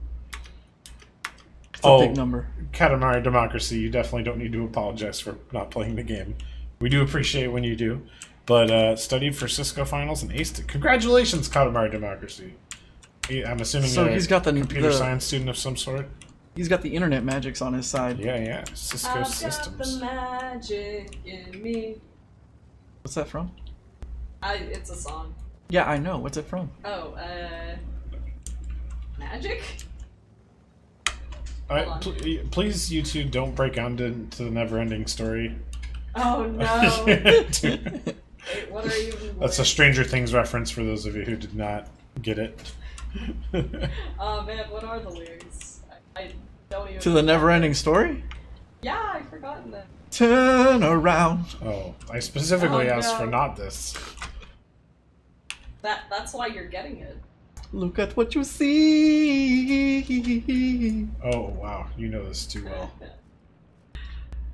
S2: It's a big number.
S1: Katamari Democracy, you definitely don't need to apologize for not playing the game. We do appreciate when you do. But studied for Cisco finals and aced it. Congratulations, Katamari Democracy. I'm assuming
S2: so he's got the
S1: computer science student of some sort.
S2: He's got the internet magics on his side.
S1: Yeah. Cisco
S3: I've
S1: Systems.
S3: got the magic in me.
S2: What's that from?
S3: It's a song.
S2: Yeah, I know. What's it from?
S3: Oh, magic?
S1: Please, you two, don't break on to the never-ending story.
S3: Oh no! Wait, what are you?
S1: That's a Stranger Things reference for those of you who did not get it.
S3: Oh man, what are the lyrics? I don't even.
S2: To the never-ending story?
S3: Yeah, I've forgotten that.
S2: Turn around.
S1: Oh, I specifically asked for not this.
S3: That's why you're getting it.
S2: Look at what you see.
S1: Oh wow, you know this too well.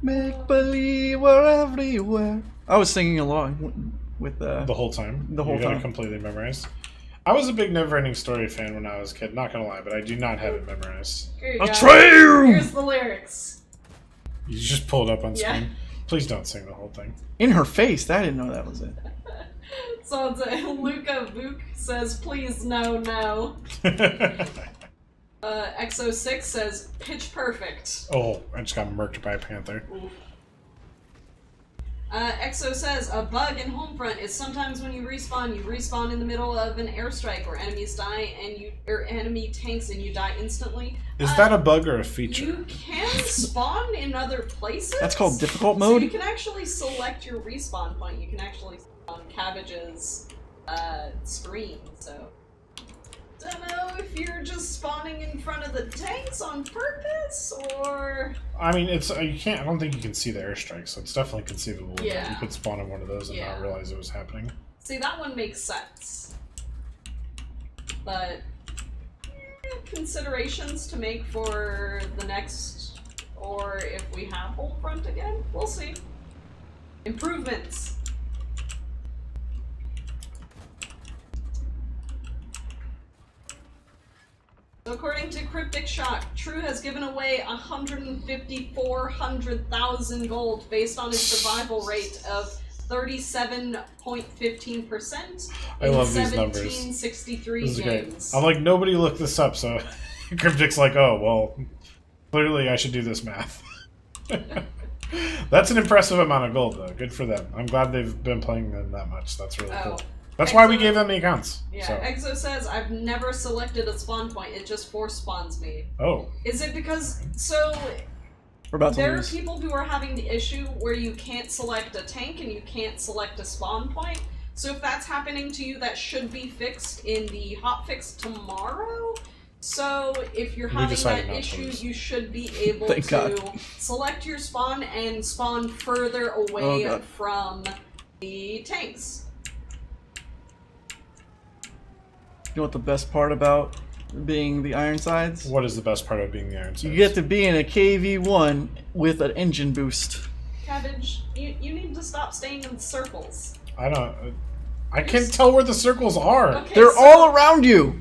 S2: Make believe we're everywhere. I was singing along with
S1: The whole time.
S2: The whole
S1: you got
S2: time.
S1: it completely memorized. I was a big Neverending Story fan when I was a kid, not gonna lie, but I do not have it memorized.
S3: Here you
S2: I'll
S3: go.
S2: try you!
S3: Here's the lyrics.
S1: You just pull it up on
S3: Yeah.
S1: screen. Please don't sing the whole thing.
S2: In her face. I didn't know that was it.
S3: So it's Luca Vuk says, please, no, no. XO6 says, pitch perfect.
S1: Oh, I just got murked by a panther.
S3: Oof. XO says, a bug in Homefront is sometimes when you respawn in the middle of an airstrike or enemies die and enemy tanks and you die instantly.
S1: Is that a bug or a feature?
S3: You can spawn in other places.
S2: That's called difficult
S3: So
S2: mode?
S3: you can actually select your respawn point. You can actually on Cabbage's screen, so don't know if you're just spawning in front of the tanks on purpose or
S1: I mean, it's you can't. I don't think you can see the airstrike, so it's definitely conceivable that
S3: Yeah.
S1: you could spawn in one of those and
S3: Yeah.
S1: not realize it was happening.
S3: see that one makes sense. But considerations to make for the next, or if we have Homefront again, we'll see. Improvements. So according to Cryptic Shock, True has given away 154,000 gold based on its survival rate of 37.15%
S1: I
S3: in
S1: love these numbers.
S3: 1763
S1: This is great.
S3: games.
S1: I'm like, nobody looked this up, so Cryptic's like, oh, well, clearly I should do this math. That's an impressive amount of gold, though. Good for them. I'm glad they've been playing them that much. That's really cool. That's why we gave them the accounts.
S3: Yeah,
S1: So.
S3: Exo says, I've never selected a spawn point, it just force spawns me.
S1: Oh.
S3: Is it because, so,
S2: We're about to
S3: there are
S2: lose.
S3: people who are having the issue where you can't select a tank and you can't select a spawn point. So if that's happening to you, that should be fixed in the hotfix tomorrow. So if you're having
S1: decided
S3: that
S1: not to
S3: issue,
S1: lose.
S3: you should be able
S2: Thank
S3: to
S2: God.
S3: select your spawn and spawn further away
S2: Oh, God.
S3: from the tanks.
S2: You know what the best part about being the Ironsides?
S1: What is the best part of being the Iron
S2: You get to be in a KV-1 with an engine boost.
S3: Cabbage, you need to stop staying in circles.
S1: I don't. I can't tell where the circles are.
S3: Okay,
S2: They're
S3: so-
S2: all around you!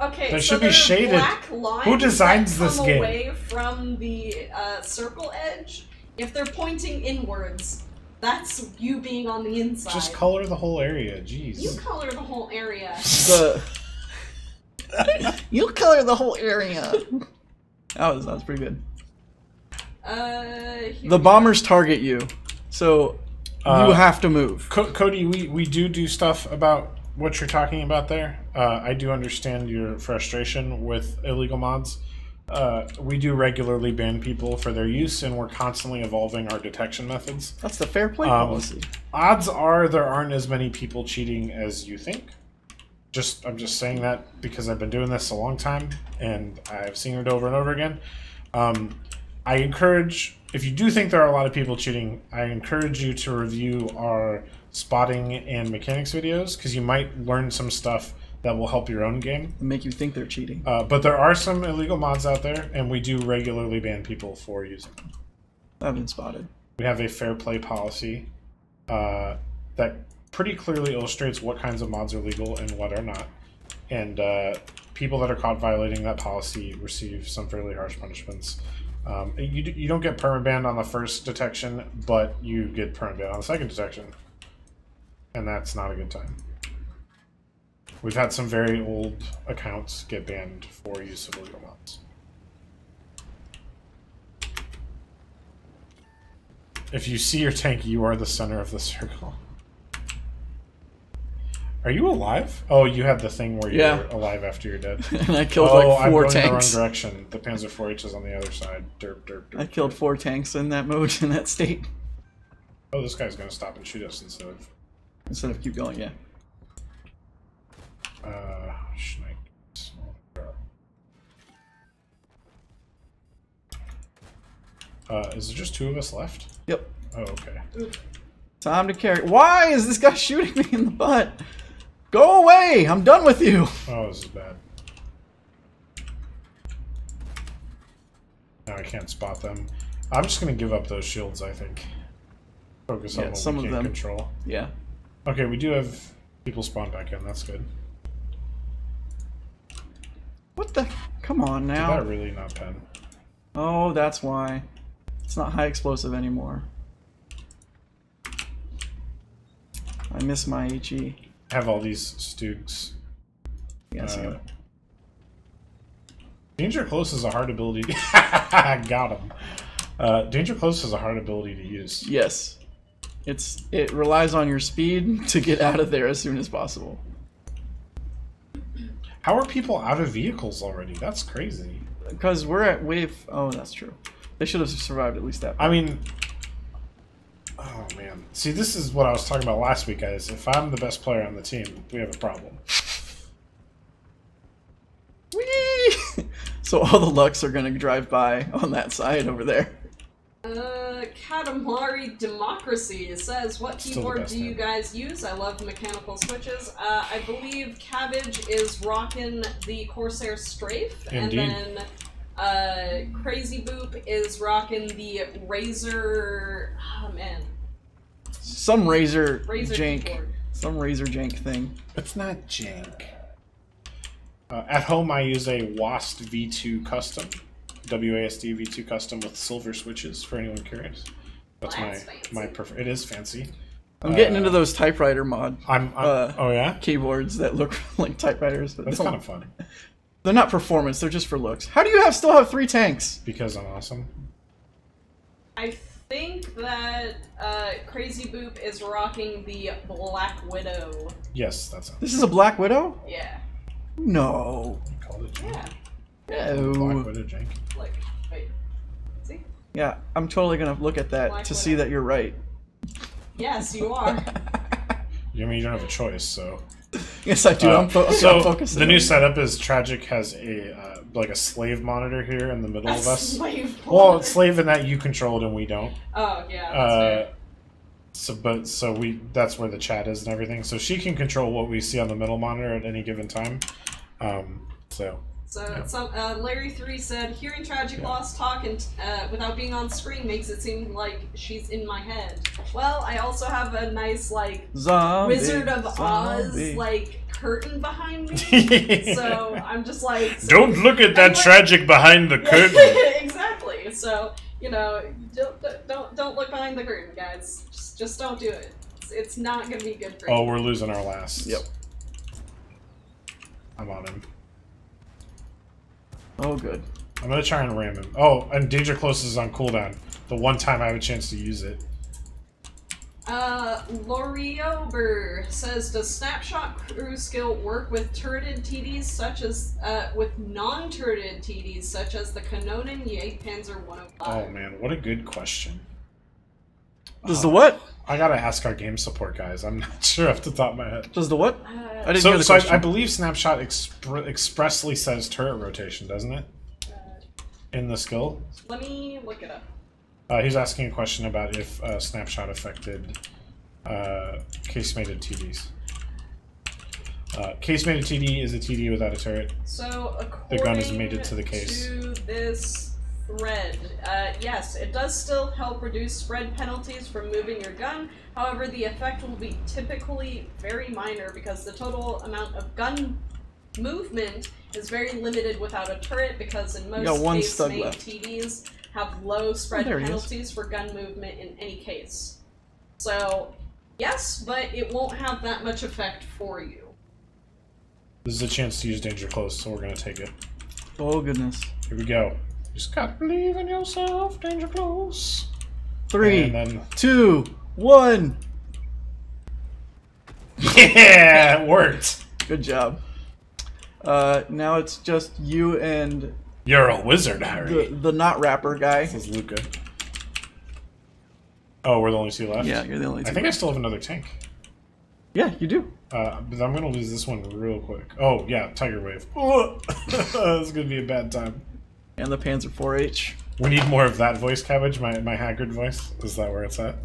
S3: Okay,
S1: They
S3: so
S1: should be
S3: there are
S1: shaded.
S3: black lines
S1: Who designs
S3: that
S1: this
S3: come
S1: game?
S3: away from the circle edge. If they're pointing inwards, that's you being on the inside.
S1: Just color the whole area. Jeez.
S3: You color the whole area.
S2: You color the whole area! That was pretty good.
S3: Here
S2: The
S3: we
S2: bombers target you, so you have to move.
S1: Cody, we do stuff about what you're talking about there. I do understand your frustration with illegal mods. We do regularly ban people for their use, and we're constantly evolving our detection methods.
S2: That's the fair play policy.
S1: Odds are there aren't as many people cheating as you think. I'm just saying that because I've been doing this a long time, and I've seen it over and over again. I encourage, if you do think there are a lot of people cheating, I encourage you to review our spotting and mechanics videos, because you might learn some stuff that will help your own game.
S2: Make you think they're cheating.
S1: But there are some illegal mods out there, and we do regularly ban people for using them.
S2: I've been spotted.
S1: We have a fair play policy that pretty clearly illustrates what kinds of mods are legal and what are not. And people that are caught violating that policy receive some fairly harsh punishments. You don't get permabanned on the first detection, but you get permabanned on the second detection. And that's not a good time. We've had some very old accounts get banned for use of illegal mods. If you see your tank, you are the center of the circle. Are you alive? Oh, you had the thing where you're alive after you're dead.
S2: And I killed
S1: I'm
S2: like 4
S1: going
S2: tanks.
S1: the wrong direction. The Panzer 4H is on the other side. Derp, derp, derp.
S2: I killed 4 tanks in that mode, in that state.
S1: Oh, this guy's going to stop and shoot us instead of...
S2: Instead of keep going, yeah.
S1: Schneid. Is there just 2 of us left?
S2: Yep.
S1: Oh, okay.
S2: Time to carry. Why is this guy shooting me in the butt? Go away! I'm done with you!
S1: Oh, this is bad. Now I can't spot them. I'm just gonna give up those shields, I think. Focus on what
S2: some
S1: we
S2: of
S1: can
S2: them.
S1: control.
S2: Yeah.
S1: Okay, we do have people spawn back in, that's good.
S2: What the? Come on
S1: Did
S2: now.
S1: that really not pen?
S2: Oh, that's why. It's not high explosive anymore. I miss my HE.
S1: I have all these Stooks.
S2: Yes.
S1: Danger Close is a hard ability. Got him. Danger Close is a hard ability to use.
S2: Yes. It relies on your speed to get out of there as soon as possible.
S1: How are people out of vehicles already? That's crazy.
S2: Because we're at wave... Oh, that's true. They should have survived at least that.
S1: I mean... Oh, man. See, this is what I was talking about last week, guys. If I'm the best player on the team, we have a problem.
S2: Whee! So all the Lux are going to drive by on that side over there.
S3: Katamari Democracy says, what
S1: Still the
S3: keyboard
S1: best
S3: do you
S1: name.
S3: guys use? I love mechanical switches. I believe Cabbage is rocking the Corsair Strafe,
S1: Indeed.
S3: and then KrazyBooP is rocking the Razer. Oh man,
S2: Some Razer jank.
S3: keyboard.
S2: Some Razer jank thing.
S1: It's not jank. At home, I use a WASD V2 custom. WASD V2 custom with silver switches, for anyone curious. That's
S3: fancy.
S1: my prefer. It is fancy.
S2: I'm getting into those typewriter mod
S1: Oh yeah?
S2: keyboards that look like typewriters. But
S1: That's
S2: don't-
S1: kind of fun.
S2: They're not performance, they're just for looks. How do you still have 3 tanks?
S1: Because I'm awesome.
S3: I think that KrazyBooP is rocking the Black Widow.
S1: Yes, that's
S2: This is a Black Widow?
S3: Yeah.
S2: No.
S1: You called it jank.
S3: Yeah.
S2: No.
S1: Black Widow jank.
S3: Like, wait. See?
S2: Yeah, I'm totally gonna look at that
S3: Black
S2: to
S3: Widow.
S2: see that you're right.
S3: Yes, you are.
S1: I mean, you don't have a choice, so.
S2: Yes, I do. I'm
S1: So
S2: focusing.
S1: the new setup is Tragic has a like a slave monitor here in the middle of us.
S3: Slave
S1: Well,
S3: monitor.
S1: slave in that you control it and we don't.
S3: Oh yeah. That's fair.
S1: So that's where the chat is and everything. So she can control what we see on the middle monitor at any given time. So
S3: Larry 3 said, hearing Tragic Loss talk and without being on screen makes it seem like she's in my head. Well, I also have a nice like
S2: Zombie,
S3: Wizard of Oz
S2: zombie.
S3: like curtain behind me. So I'm just like
S1: don't look at that Tragic behind the curtain.
S3: Exactly. So you know, don't look behind the curtain, guys. Just don't do it. It's not gonna be good for you.
S1: Oh, we're losing our last.
S2: Yep.
S1: I'm on him.
S2: Oh, good.
S1: I'm gonna try and ram him. Oh, and Danger Close is on cooldown. The one time I have a chance to use it.
S3: Loriober says, does Snapshot Crew skill work with turreted TDs such as, with non-turreted TDs such as the Kanonen Jagdpanzer 105?
S1: Oh man, what a good question.
S2: Does the what?
S1: I gotta ask our game support guys. I'm not sure off the top of my head.
S2: Does the what? I didn't
S1: So,
S2: hear the
S1: so
S2: question.
S1: I believe Snapshot expressly says turret rotation, doesn't it? In the skill?
S3: Let me look it up.
S1: He's asking a question about if Snapshot affected case-mated TDs. Case-mated TD is a TD without a turret.
S3: So, according
S1: The gun is mated to the case.
S3: to this thread, yes, it does still help reduce spread penalties from moving your gun. However, the effect will be typically very minor because the total amount of gun movement is very limited without a turret because in most
S2: got one
S3: case
S2: stug
S3: made
S2: left.
S3: TDs have low spread
S2: there he is.
S3: penalties for gun movement in any case. So, yes, but it won't have that much effect for you.
S1: This is a chance to use Danger Close, so we're gonna take it.
S2: Oh, goodness.
S1: Here we go. You just gotta believe in yourself, Danger Close.
S2: 3,
S1: And then...
S2: 2, 1.
S1: Yeah, it worked.
S2: Good job. Now it's just you and
S1: You're a wizard, Harry.
S2: the not rapper guy.
S1: This is Luca. Oh, we're the only 2 left?
S2: Yeah, you're the only two.
S1: I think I still have another tank.
S2: Yeah, you do.
S1: But I'm gonna lose this one real quick. Oh, yeah, Tiger Wave. This is gonna be a bad time.
S2: And the Panzer 4H.
S1: We need more of that voice, Cabbage, my Haggard voice. Is that where it's at?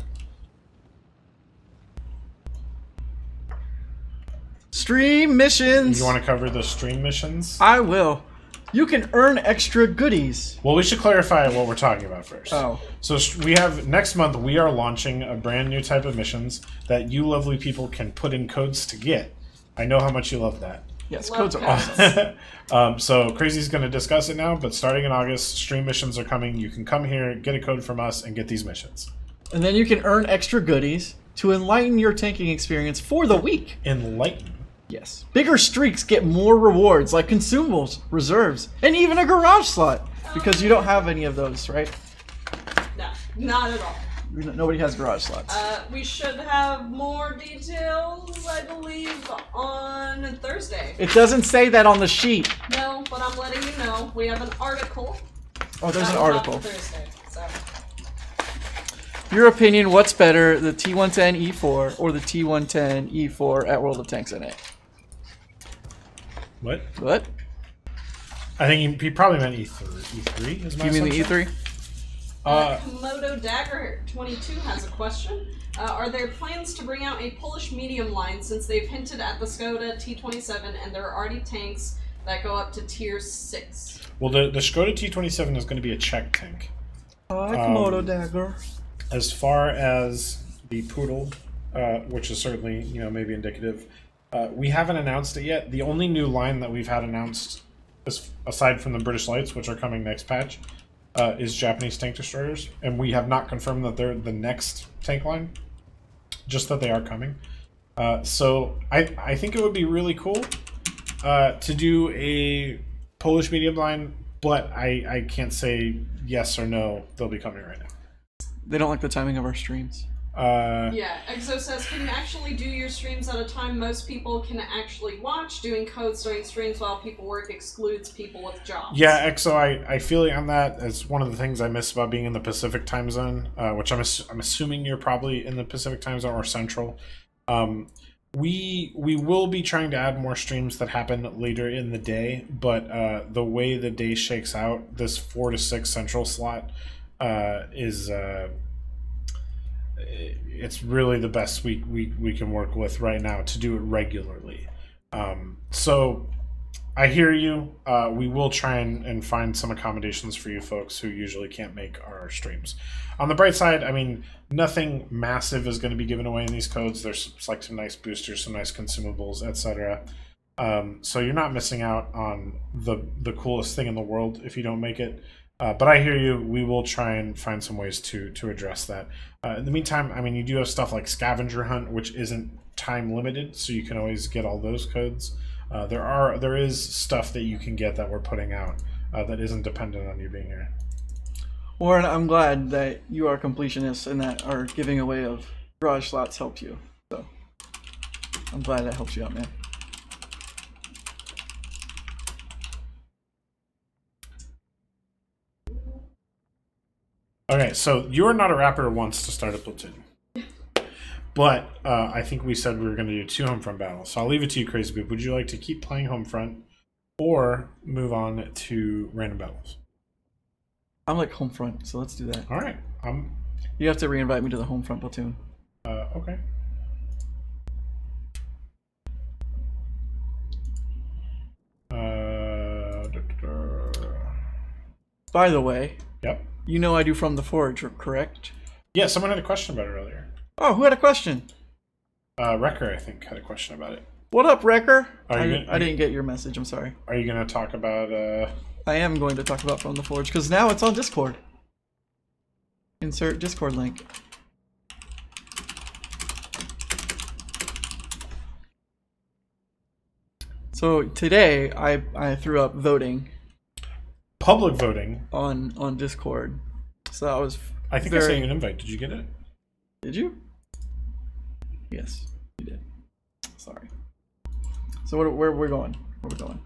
S2: Stream missions.
S1: You want to cover the stream missions?
S2: I will. You can earn extra goodies.
S1: Well, we should clarify what we're talking about first.
S2: Oh.
S1: So we have, next month, we are launching a brand new type of missions that you lovely people can put in codes to get. I know how much you love that.
S2: Yes,
S3: Love
S2: codes are awesome.
S1: So Crazy's going to discuss it now, but starting in August, stream missions are coming. You can come here, get a code from us, and get these missions.
S2: And then you can earn extra goodies to enlighten your tanking experience for the week.
S1: Enlighten.
S2: Yes. Bigger streaks get more rewards like consumables, reserves, and even a garage slot. Because you don't have any of those, right?
S3: No, not at all.
S2: Nobody has garage slots.
S3: We should have more details, I believe, on Thursday.
S2: It doesn't say that on the sheet.
S3: No, but I'm letting you know. We have an article.
S2: Oh, there's an
S3: that will drop
S2: article.
S3: on Thursday, so.
S2: Your opinion, what's better, the T110E4 or the T110E4 at World of Tanks NA?
S1: What?
S2: What?
S1: I think he probably meant E3. E3 is my
S2: You mean the
S1: assumption.
S2: E3?
S3: Komodo Dagger 22 has a question. Are there plans to bring out a Polish medium line since they've hinted at the Skoda T27 and there are already tanks that go up to tier 6?
S1: Well, the Skoda T27 is going to be a Czech tank.
S2: Komodo Dagger.
S1: As far as the Poodle, which is certainly, maybe indicative, we haven't announced it yet. The only new line that we've had announced, aside from the British Lights, which are coming next patch, is Japanese tank destroyers, and we have not confirmed that they're the next tank line, just that they are coming. So I think it would be really cool to do a Polish medium line, but I can't say yes or no they'll be coming right now.
S2: They don't like the timing of our streams.
S3: Yeah, Exo says, can you actually do your streams at a time most people can actually watch? Doing codes during streams while people work excludes people with jobs.
S1: Yeah, Exo, I feel you on that. It's one of the things I miss about being in the Pacific time zone, which I'm assuming you're probably in the Pacific time zone or Central. We will be trying to add more streams that happen later in the day, but the way the day shakes out, this 4 to 6 Central slot is... it's really the best we can work with right now to do it regularly. So I hear you. We will try and find some accommodations for you folks who usually can't make our streams. On the bright side, I mean, nothing massive is going to be given away in these codes. There's like some nice boosters, some nice consumables, etc. So you're not missing out on the coolest thing in the world if you don't make it. But I hear you. We will try and find some ways to address that. In the meantime, I mean, you do have stuff like Scavenger Hunt, which isn't time limited, so you can always get all those codes. There is stuff that you can get that we're putting out that isn't dependent on you being here.
S2: Warren, I'm glad that you are completionists and that our giving away of garage slots helped you. So I'm glad that helps you out, man.
S1: Okay, so You're Not a Rapper wants to start a platoon. But I think we said we were going to do 2 Homefront battles. So I'll leave it to you, KrazyBooP. Would you like to keep playing Homefront or move on to random battles?
S2: I'm like Homefront, so let's do that.
S1: All right.
S2: You have to reinvite me to the Homefront platoon.
S1: Okay.
S2: By the way,
S1: Yep.
S2: you know I do From the Forge, correct?
S1: Yeah, someone had a question about it earlier.
S2: Oh, who had a question?
S1: Wrecker, I think, had a question about it.
S2: What up, Wrecker? I
S1: gonna-
S2: didn't get your message, I'm sorry.
S1: Are you going to talk about...
S2: I am going to talk about From the Forge, because now it's on Discord. Insert Discord link. So today, I threw up voting
S1: public voting
S2: on Discord. So that was
S1: I think I sent you an invite. Did you get it?
S2: Did you? Yes, you did. Sorry. So where we're going? Where we going?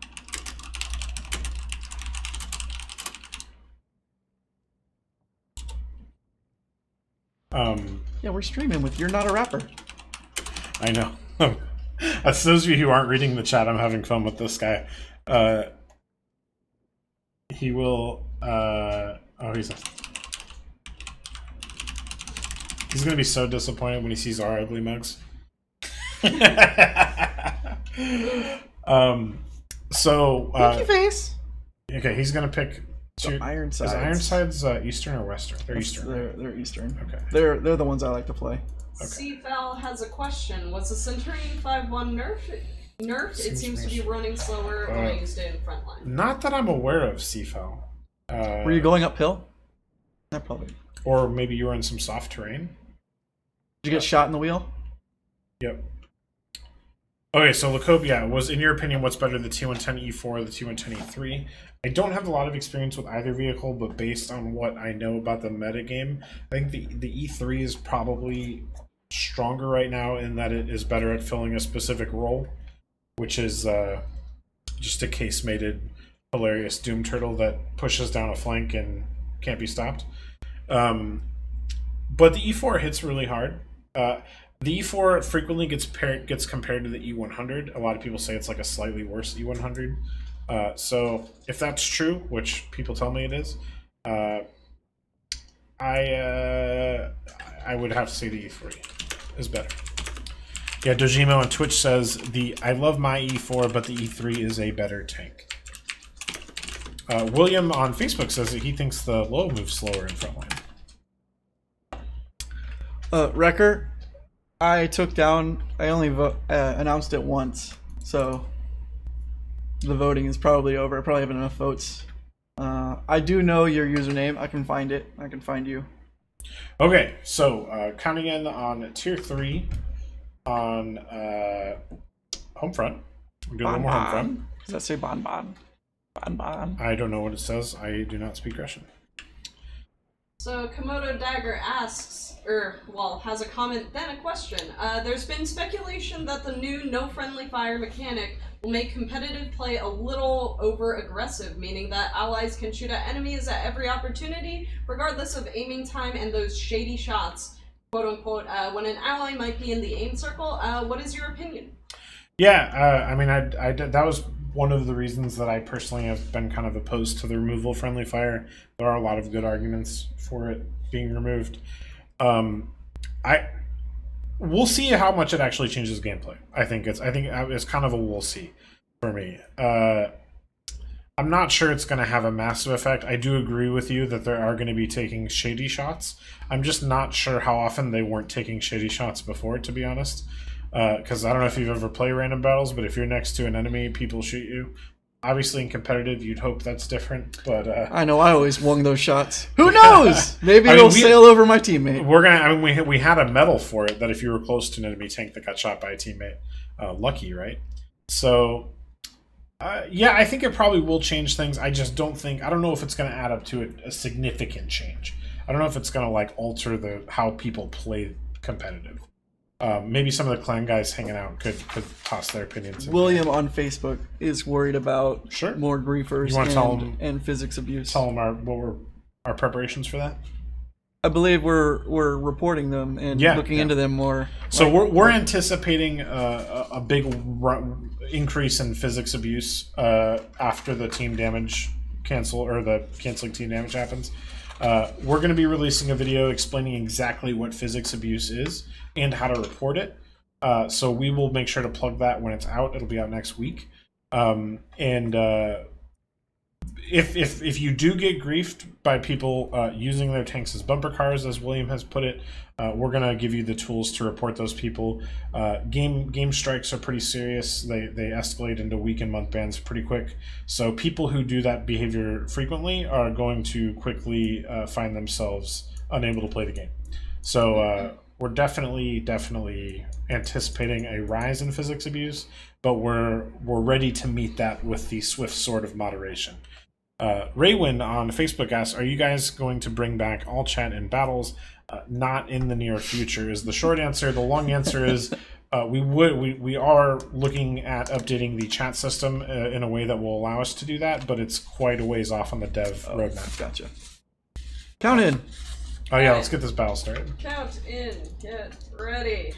S2: Yeah, we're streaming with You're Not a Rapper.
S1: I know. That's those of you who aren't reading the chat. I'm having fun with this guy. He will. Oh, he's gonna be so disappointed when he sees our ugly mugs.
S2: Pinky face.
S1: Okay, he's gonna pick.
S2: So Ironsides.
S1: Is Ironsides Eastern or Western? They're Eastern.
S2: They're Eastern.
S1: Okay.
S2: They're the ones I like to play.
S3: Okay. CFAL has a question. Was the Centurion 5-1 nerfed? It seems to be running slower when I used it in frontline.
S1: Not that I'm aware of, CFAL.
S2: Were you going uphill? Not probably.
S1: Or maybe you were in some soft terrain.
S2: Did you get shot in the wheel?
S1: Yep. Okay, so Lacobia, was, in your opinion, what's better, the T110E4 or the T110 E3? I don't have a lot of experience with either vehicle, but based on what I know about the metagame, I think the E3 is probably stronger right now in that it is better at filling a specific role, which is just a case-mated, hilarious Doom Turtle that pushes down a flank and can't be stopped. But the E4 hits really hard. The E4 frequently gets compared to the E100. A lot of people say it's like a slightly worse E100. So if that's true, which people tell me it is, I would have to say the E3 is better. Yeah, Dojimo on Twitch says I love my E4, but the E3 is a better tank. William on Facebook says that he thinks the low moves slower in frontline.
S2: Wrecker, I only announced it once, so the voting is probably over. I probably have enough votes. I do know your username. I can find it. I can find you.
S1: Okay, so counting in on tier 3 on Homefront. We're doing a little more Homefront.
S2: Does that say Bon Bon? Bon Bon.
S1: I don't know what it says. I do not speak Russian.
S3: So Komodo Dagger asks, has a comment, then a question. There's been speculation that the new no friendly fire mechanic will make competitive play a little over-aggressive, meaning that allies can shoot at enemies at every opportunity, regardless of aiming time and those shady shots, quote-unquote, when an ally might be in the aim circle. What is your opinion?
S1: Yeah, I mean, that was one of the reasons that I personally have been kind of opposed to the removal of friendly fire. There are a lot of good arguments for it being removed. We'll see how much it actually changes gameplay. I think it's kind of a we'll see for me. I'm not sure it's going to have a massive effect. I do agree with you that there are going to be taking shady shots. I'm just not sure how often they weren't taking shady shots before, to be honest. Because I don't know if you've ever played random battles, but if you're next to an enemy, people shoot you. Obviously, in competitive, you'd hope that's different, but
S2: I know I always won those shots. Who knows? Maybe it'll sail over my teammate.
S1: We had a medal for it that if you were close to an enemy tank that got shot by a teammate, lucky, right? So, yeah, I think it probably will change things. I don't know if it's going to add up to a significant change. I don't know if it's going to like alter how people play competitive. Maybe some of the clan guys hanging out could toss their opinions.
S2: William on Facebook is worried about more griefers and physics abuse.
S1: Tell him what were our preparations for that?
S2: I believe we're reporting them and looking into them more.
S1: So we're anticipating a big increase in physics abuse after the team damage the canceling team damage happens. We're going to be releasing a video explaining exactly what physics abuse is and how to report it. So we will make sure to plug that when it's out. It'll be out next week. If you do get griefed by people using their tanks as bumper cars, as William has put it, we're going to give you the tools to report those people. Game strikes are pretty serious. They escalate into week and month bans pretty quick. So people who do that behavior frequently are going to quickly find themselves unable to play the game. So we're definitely anticipating a rise in physics abuse, but we're ready to meet that with the swift sword of moderation. Raywin on Facebook asks, are you guys going to bring back all chat in battles? Not in the near future is the short answer. The long answer is we are looking at updating the chat system in a way that will allow us to do that, but it's quite a ways off on the dev roadmap.
S2: Gotcha. Count in.
S1: Oh yeah, let's get this battle started.
S3: Count in. Get ready.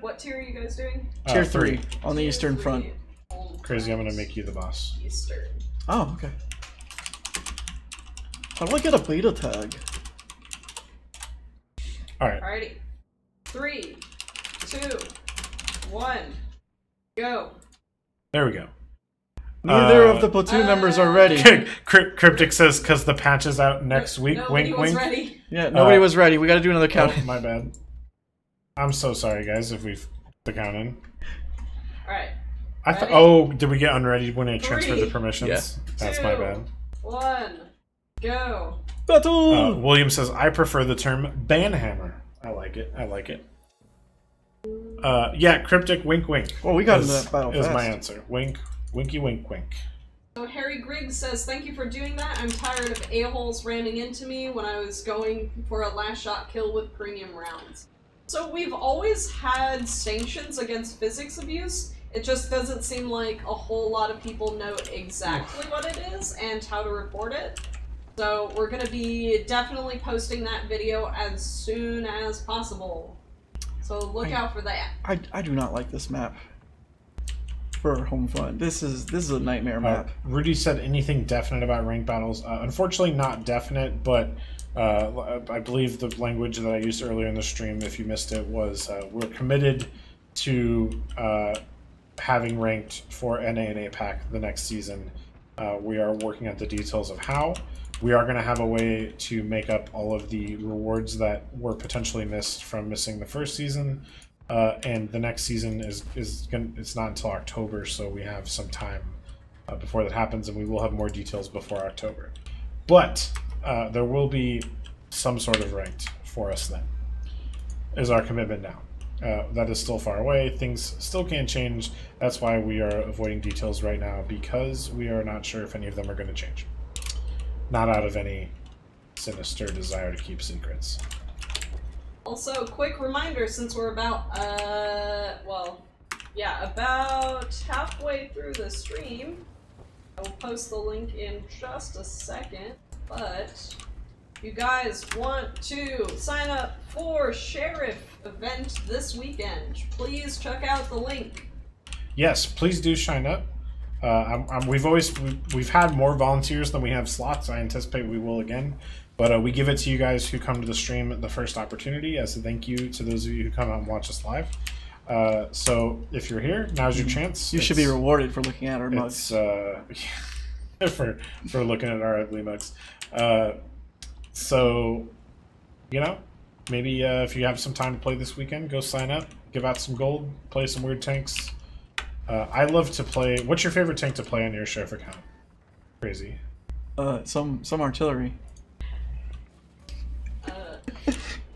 S3: What tier are you guys doing?
S2: Tier 3 on the Eastern Front.
S1: Crazy, I'm gonna make you the boss.
S3: Eastern.
S2: Oh, okay. How do I get a beta tag?
S1: Alright.
S3: Alrighty. 3, 2, 1, go.
S1: There we go.
S2: Neither of the platoon members are ready.
S1: Cryptic says, because the patch is out next week.
S3: Nobody
S1: Wink,
S3: was
S1: wink.
S3: ready.
S2: Yeah, nobody was ready. We got to do another count.
S1: Oh, my bad. I'm so sorry, guys, if we've the count in.
S3: Alright.
S1: Oh, did we get unready when it transferred the
S3: 3,
S1: permissions?
S2: Yeah.
S1: That's
S3: 2,
S1: my bad.
S3: 1, go.
S2: Battle!
S1: William says, I prefer the term banhammer. I like it. I like it. Yeah, Cryptic, wink, wink.
S2: Well, we got into that battle
S1: is
S2: fast.
S1: my answer. Wink, winky, wink, wink.
S3: So Harry Griggs says, thank you for doing that. I'm tired of a-holes ramming into me when I was going for a last shot kill with premium rounds. So we've always had sanctions against physics abuse. It just doesn't seem like a whole lot of people know exactly what it is and how to report it. So we're going to be definitely posting that video as soon as possible. So look out for that.
S2: I do not like this map for home fun. This is a nightmare map.
S1: Rudy said anything definite about ranked battles. Unfortunately, not definite, but I believe the language that I used earlier in the stream, if you missed it, was we're committed to having ranked for NA and APAC the next season. We are working at the details of how. We are going to have a way to make up all of the rewards that were potentially missed from missing the first season. And the next season it's not until October, so we have some time before that happens, and we will have more details before October. But there will be some sort of ranked for us then, is our commitment now. That is still far away. Things still can change. That's why we are avoiding details right now, because we are not sure if any of them are going to change. Not out of any sinister desire to keep secrets.
S3: Also, quick reminder, since we're about, about halfway through the stream, I will post the link in just a second, but if you guys want to sign up for Sheriff event this weekend, please check out the link.
S1: Yes, please do sign up. We've had more volunteers than we have slots. I anticipate we will again, but we give it to you guys who come to the stream at the first opportunity as a thank you to those of you who come out and watch us live. So if you're here, now's your chance.
S2: You should be rewarded for looking at our mugs.
S1: For looking at our ugly mugs. So, you know, maybe if you have some time to play this weekend, go sign up, give out some gold, play some weird tanks. I love to play. What's your favorite tank to play on your Sheriff account? Crazy.
S2: Some artillery.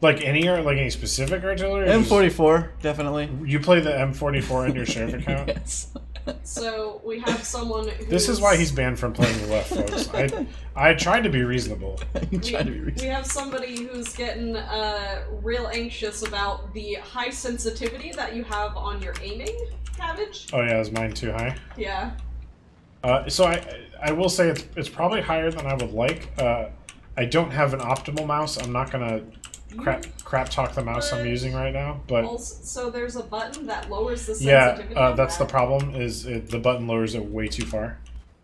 S1: Like any specific artillery?
S2: M44, definitely.
S1: You play the M44 on your Sheriff account?
S2: Yes.
S3: So we have someone who's...
S1: This is why he's banned from playing the left, folks. I tried to be reasonable.
S3: We have somebody who's getting real anxious about the high sensitivity that you have on your aiming, Cabbage.
S1: Oh yeah, is mine too high?
S3: Yeah.
S1: So I will say it's probably higher than I would like. I don't have an optimal mouse. I'm not gonna crap talk the mouse I'm using right now, but
S3: also, so there's a button that lowers the sensitivity.
S1: Yeah, that's the problem. Is the button lowers it way too far.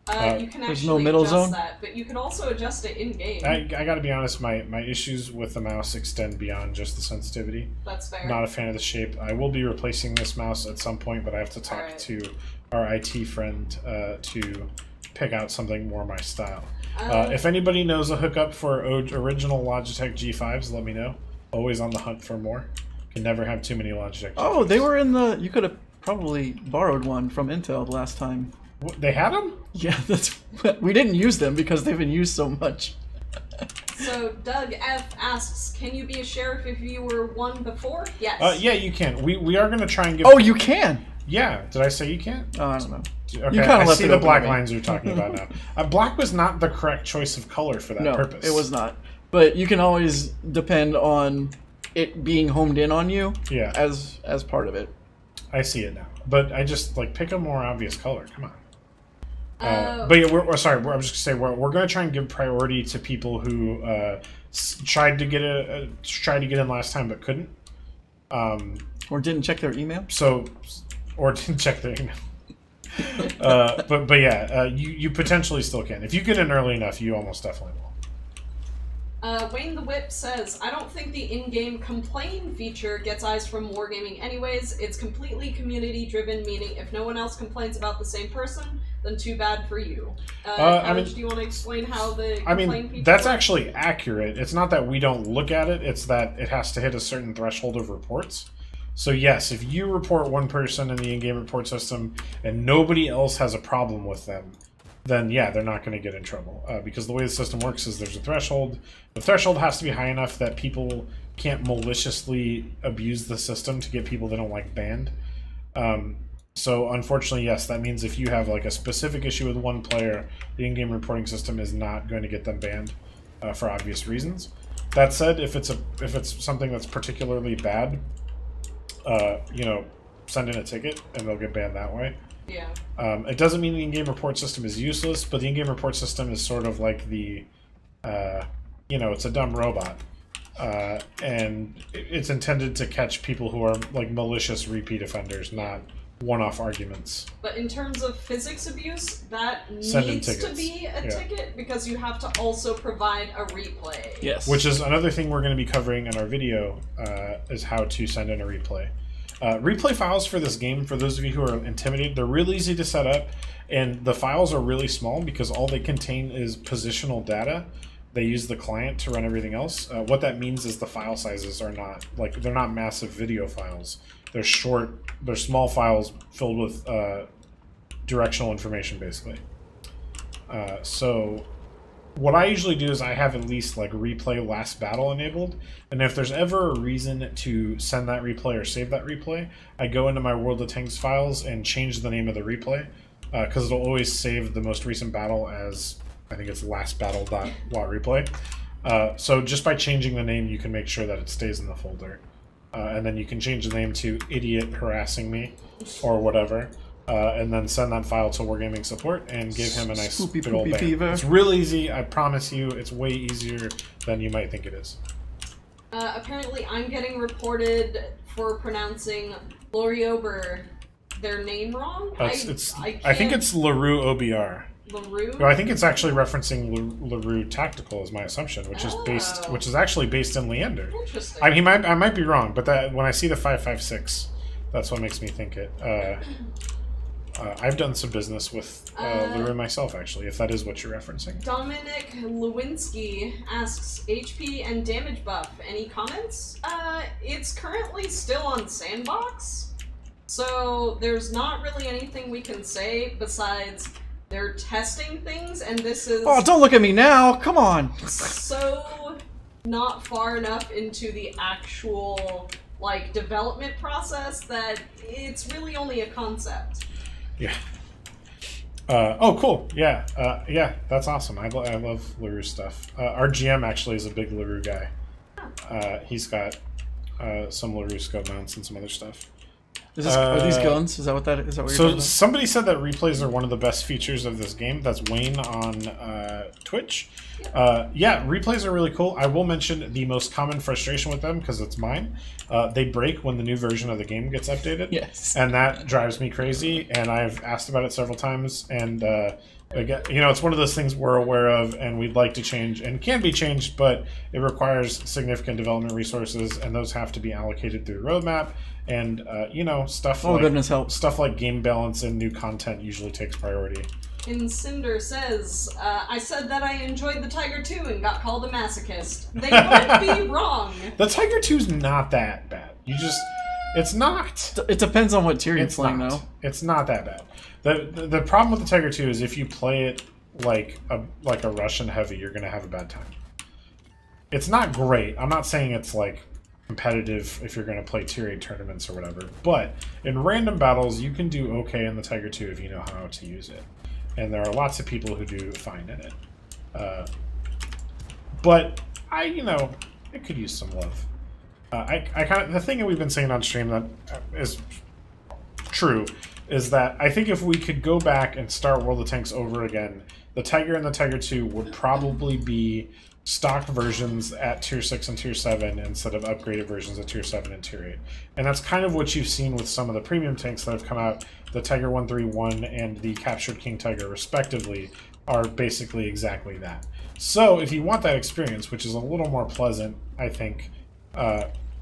S3: You can
S2: there's
S3: actually
S2: no middle
S3: adjust
S2: zone?
S3: that, but you can also adjust it in game.
S1: I gotta be honest, my issues with the mouse extend beyond just the sensitivity.
S3: That's fair.
S1: Not a fan of the shape. I will be replacing this mouse at some point, but I have to talk to our IT friend to pick out something more my style. If anybody knows a hookup for original Logitech G5s, let me know. Always on the hunt for more. Can never have too many Logitech G5s.
S2: Oh, they were in the... You could have probably borrowed one from Intel the last time.
S1: What, they had them?
S2: Yeah, that's... We didn't use them because they've been used so much.
S3: So Doug F asks, can you be a sheriff if you were one before? Yes.
S1: Yeah, you can. We are going to try and give...
S2: Oh, you can?
S1: Yeah. Did I say you can't?
S2: Oh, I don't know.
S1: Okay, I see the black lines you're talking about now. Black was not the correct choice of color for that purpose.
S2: No, it was not. But you can always depend on it being homed in on you as part of it.
S1: I see it now. But I just, like, pick a more obvious color. Come on. But yeah, we're sorry. I'm just gonna say we're gonna try and give priority to people who tried to get in last time but couldn't,
S2: or didn't check their email.
S1: Or didn't check their email. But yeah, you potentially still can if you get in early enough. You almost definitely will.
S3: Wayne the Whip says, I don't think the in-game complain feature gets eyes from Wargaming anyways. It's completely community-driven, meaning if no one else complains about the same person, then too bad for you.
S1: Cabbage,
S3: do you want to explain how the
S1: people that's actually accurate. It's not that we don't look at it, it's that it has to hit a certain threshold of reports. So yes, if you report one person in the in-game report system and nobody else has a problem with them, then yeah, they're not going to get in trouble. Because the way the system works is there's a threshold. The threshold has to be high enough that people can't maliciously abuse the system to get people they don't like banned. So unfortunately, yes, that means if you have like a specific issue with one player, the in-game reporting system is not going to get them banned for obvious reasons. That said, if it's something that's particularly bad, you know, send in a ticket and they'll get banned that way.
S3: Yeah.
S1: It doesn't mean the in-game report system is useless, but the in-game report system is sort of like the, you know, it's a dumb robot. And it's intended to catch people who are like malicious repeat offenders, not one-off arguments.
S3: But in terms of physics abuse, that needs to be a ticket because you have to also provide a replay.
S2: Yes.
S1: Which is another thing we're going to be covering in our video, is how to send in a replay. Replay files for this game, for those of you who are intimidated, they're really easy to set up, and the files are really small because all they contain is positional data. They use the client to run everything else. What that means is the file sizes are not, like, they're not massive video files. They're short, they're small files filled with directional information, basically. So what I usually do is I have at least like replay last battle enabled, and if there's ever a reason to send that replay or save that replay, I go into my World of Tanks files and change the name of the replay, because it'll always save the most recent battle as, I think it's lastbattle.replay. So just by changing the name, you can make sure that it stays in the folder. And then you can change the name to idiot harassing me or whatever, and then send that file to Wargaming support and give him a nice big old ban.
S2: Fever.
S1: It's real easy, I promise you. It's way easier than you might think it is.
S3: Apparently I'm getting reported for pronouncing Loriober, their name wrong.
S1: I think it's LaRue OBR.
S3: LaRue?
S1: No, I think it's actually referencing LaRue Tactical is my assumption, which is actually based in Leander.
S3: Interesting.
S1: I mean, I might be wrong, but that when I see the 556, that's what makes me think it. I've done some business with LaRue myself, actually, if that is what you're referencing.
S3: Dominic Lewinsky asks, HP and damage buff, any comments? It's currently still on Sandbox, so there's not really anything we can say besides they're testing things, and this is...
S2: Oh, don't look at me now! Come on!
S3: So not far enough into the actual, like, development process that it's really only a concept.
S1: Yeah. Oh, cool. Yeah. Yeah, that's awesome. I love LaRue stuff. Our GM actually is a big LaRue guy. He's got some LaRue scope mounts and some other stuff.
S2: Are these guns? Is that what that is? That what you're
S1: so
S2: talking about?
S1: somebody said that replays are one of the best features of this game. That's Wayne on Twitch. Yeah, replays are really cool. I will mention the most common frustration with them, because it's mine. They break when the new version of the game gets updated.
S2: Yes.
S1: And that drives me crazy, and I've asked about it several times, and again, you know, it's one of those things we're aware of and we'd like to change, and can be changed, but it requires significant development resources, and those have to be allocated through the roadmap. And you know, stuff like game balance and new content usually takes priority.
S3: Cinder says, I said that I enjoyed the Tiger 2 and got called a masochist. They wouldn't be wrong.
S1: The Tiger 2's not that bad. It's not.
S2: It depends on what tier you're playing, though.
S1: It's not that bad. The problem with the Tiger 2 is if you play it like a Russian heavy, you're gonna have a bad time. It's not great. I'm not saying it's like competitive if you're going to play tier 8 tournaments or whatever, but in random battles you can do okay in the Tiger 2 if you know how to use it, and there are lots of people who do fine in it. But it could use some love. The thing that we've been saying on stream that is true is that I think if we could go back and start World of Tanks over again, the Tiger and the Tiger 2 would probably be stock versions at tier 6 and tier 7 instead of upgraded versions at tier 7 and tier 8. And that's kind of what you've seen with some of the premium tanks that have come out. The Tiger 131 and the Captured King Tiger respectively are basically exactly that. So if you want that experience, which is a little more pleasant, I think,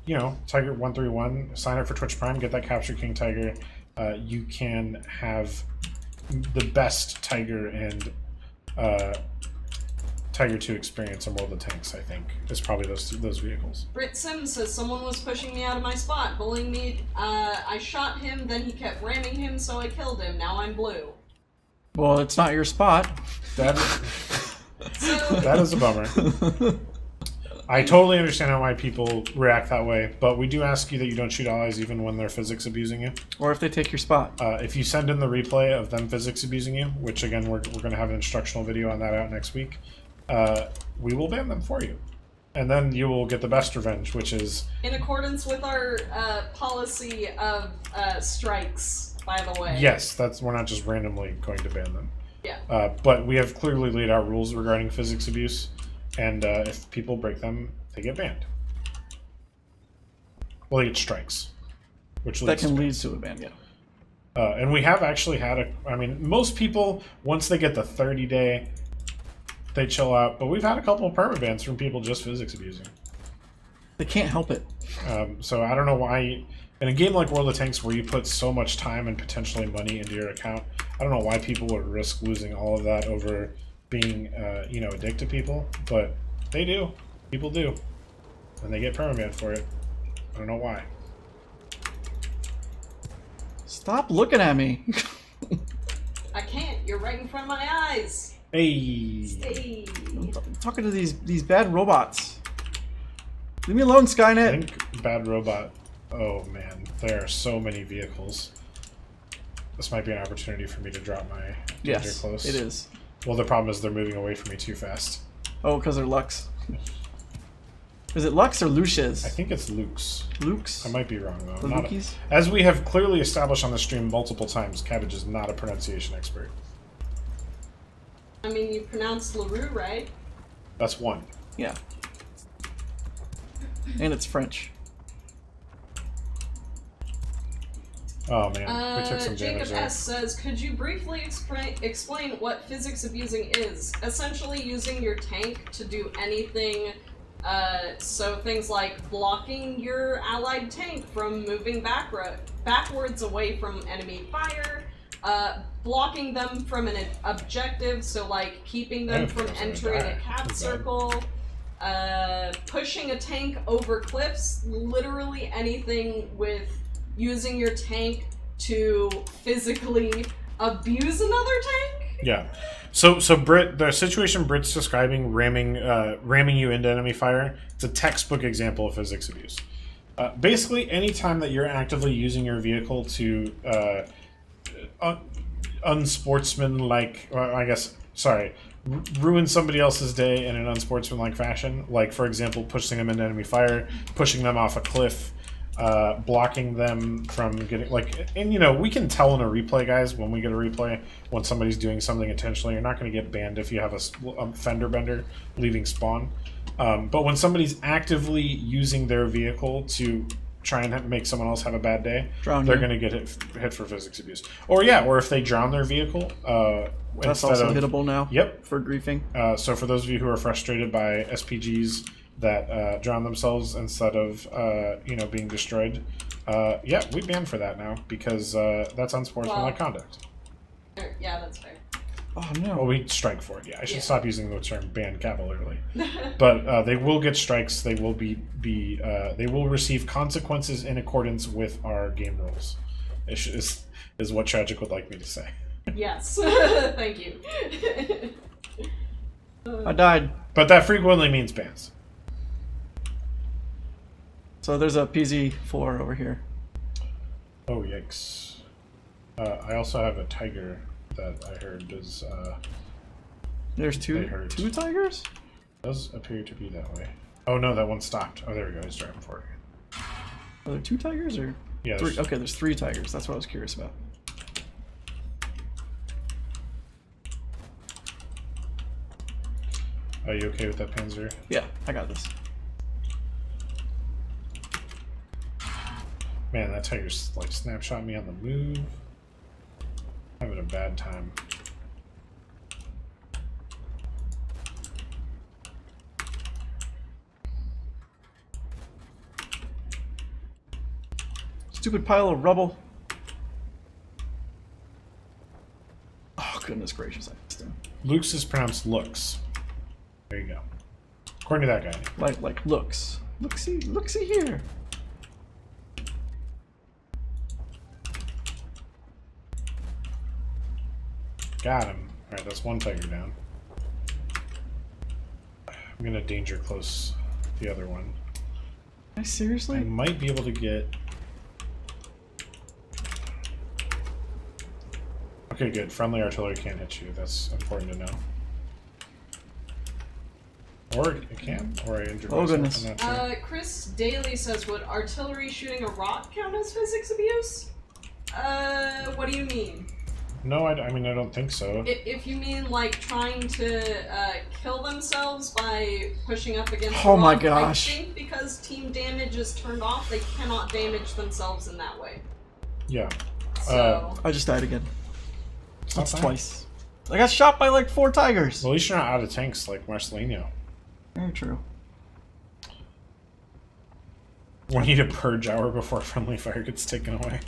S1: you know, Tiger 131, sign up for Twitch Prime, get that Captured King Tiger. You can have the best Tiger and Tiger 2 experience in World of Tanks, I think, is probably those vehicles.
S3: Brit Sims says someone was pushing me out of my spot, bullying me. I shot him, then he kept ramming him, so I killed him. Now I'm blue.
S2: Well, it's not your spot.
S1: That is a bummer. I totally understand why people react that way, but we do ask you that you don't shoot allies even when they're physics abusing you.
S2: Or if they take your spot.
S1: If you send in the replay of them physics abusing you, which again we're going to have an instructional video on that out next week, we will ban them for you. And then you will get the best revenge, which is...
S3: in accordance with our policy of strikes, by the way.
S1: Yes, we're not just randomly going to ban them.
S3: Yeah.
S1: But we have clearly laid out rules regarding physics abuse. And if people break them, they get banned. Well, they get strikes, which
S2: that can lead to a ban, yeah.
S1: And we have actually had I mean, most people, once they get the 30-day, they chill out. But we've had a couple of permabans from people just physics abusing.
S2: They can't help it.
S1: So I don't know why, in a game like World of Tanks where you put so much time and potentially money into your account, I don't know why people would risk losing all of that over being, you know, a dick to people, but they do. People do. And they get permabanned for it. I don't know why.
S2: Stop looking at me.
S3: I can't. You're right in front of my eyes.
S1: Hey.
S3: Stay.
S2: I'm talking to these bad robots. Leave me alone, Skynet.
S1: I think bad robot. Oh man, there are so many vehicles. This might be an opportunity for me to drop my danger close.
S2: It is.
S1: Well, the problem is they're moving away from me too fast.
S2: Oh, because they're Lux. Is it Lux or Lucius?
S1: I think it's Luke's.
S2: Luke's?
S1: I might be wrong though.
S2: Lukey's?
S1: As we have clearly established on the stream multiple times, Cabbage is not a pronunciation expert.
S3: I mean, you pronounced LaRue right.
S1: That's one.
S2: Yeah. And it's French.
S1: Oh man, we took some damage
S3: Jacob
S1: there.
S3: S says, could you briefly explain what physics abusing is? Essentially using your tank to do anything, so things like blocking your allied tank from moving backwards away from enemy fire, blocking them from an objective, so like keeping them from entering a cap circle, pushing a tank over cliffs, literally anything with using your tank to physically abuse another tank?
S1: Yeah. So Brit, the situation Brit's describing, ramming you into enemy fire, it's a textbook example of physics abuse. Basically, anytime that you're actively using your vehicle to unsportsmanlike, ruin somebody else's day in an unsportsmanlike fashion, like for example, pushing them into enemy fire, pushing them off a cliff, blocking them from getting, like, and you know, we can tell in a replay, guys, when we get a replay, when somebody's doing something intentionally. You're not going to get banned if you have a fender bender leaving spawn. But when somebody's actively using their vehicle to try and make someone else have a bad day, they're going to get hit for physics abuse. Or yeah, or if they drown their vehicle,
S2: that's also hittable now.
S1: Yep.
S2: For griefing.
S1: So for those of you who are frustrated by SPGs that drown themselves instead of you know, being destroyed, yeah, we ban for that now because that's unsportsmanlike conduct.
S3: Yeah, that's fair.
S2: Oh no.
S1: Well, we strike for it. Yeah, I should stop using the term ban cavalierly. But they will get strikes. They will they will receive consequences in accordance with our game rules. Is what Tragic would like me to say.
S3: Yes. Thank you.
S2: I died.
S1: But that frequently means bans.
S2: So there's a PZ4 over here.
S1: Oh yikes! I also have a tiger that I heard is.
S2: There's two tigers?
S1: Does appear to be that way. Oh no, that one stopped. Oh, there we go. He's driving for it.
S2: Are there two tigers or?
S1: Yeah.
S2: Three? Okay, there's three tigers. That's what I was curious about.
S1: Are you okay with that, Panzer?
S2: Yeah, I got this.
S1: Man, that tiger's like snapshot me on the move. Having a bad time.
S2: Stupid pile of rubble. Goodness gracious, I missed him.
S1: Luke's is pronounced looks. There you go. According to that guy.
S2: Like looks. Look-see here.
S1: Got him. Alright, that's one tiger down. I'm gonna danger close the other one.
S2: Seriously?
S1: I might be able to get... Okay, good. Friendly artillery can't hit you. That's important to know. Or it can, or I injured myself.
S2: Goodness.
S1: I'm not sure.
S3: Chris Daly says, would artillery shooting a rock count as physics abuse? What do you mean?
S1: No, I mean, I don't think so.
S3: If you mean, like, trying to kill themselves by pushing up against
S2: Oh
S3: the
S2: my
S3: rock,
S2: gosh.
S3: I think because team damage is turned off, they cannot damage themselves in that way.
S1: Yeah.
S3: So...
S2: I just died again.
S1: It's not
S2: That's
S1: bad.
S2: twice. I got shot by like 4 tigers.
S1: Well, at least you're not out of tanks like Marcelino.
S2: Very true.
S1: We need a purge hour before friendly fire gets taken away.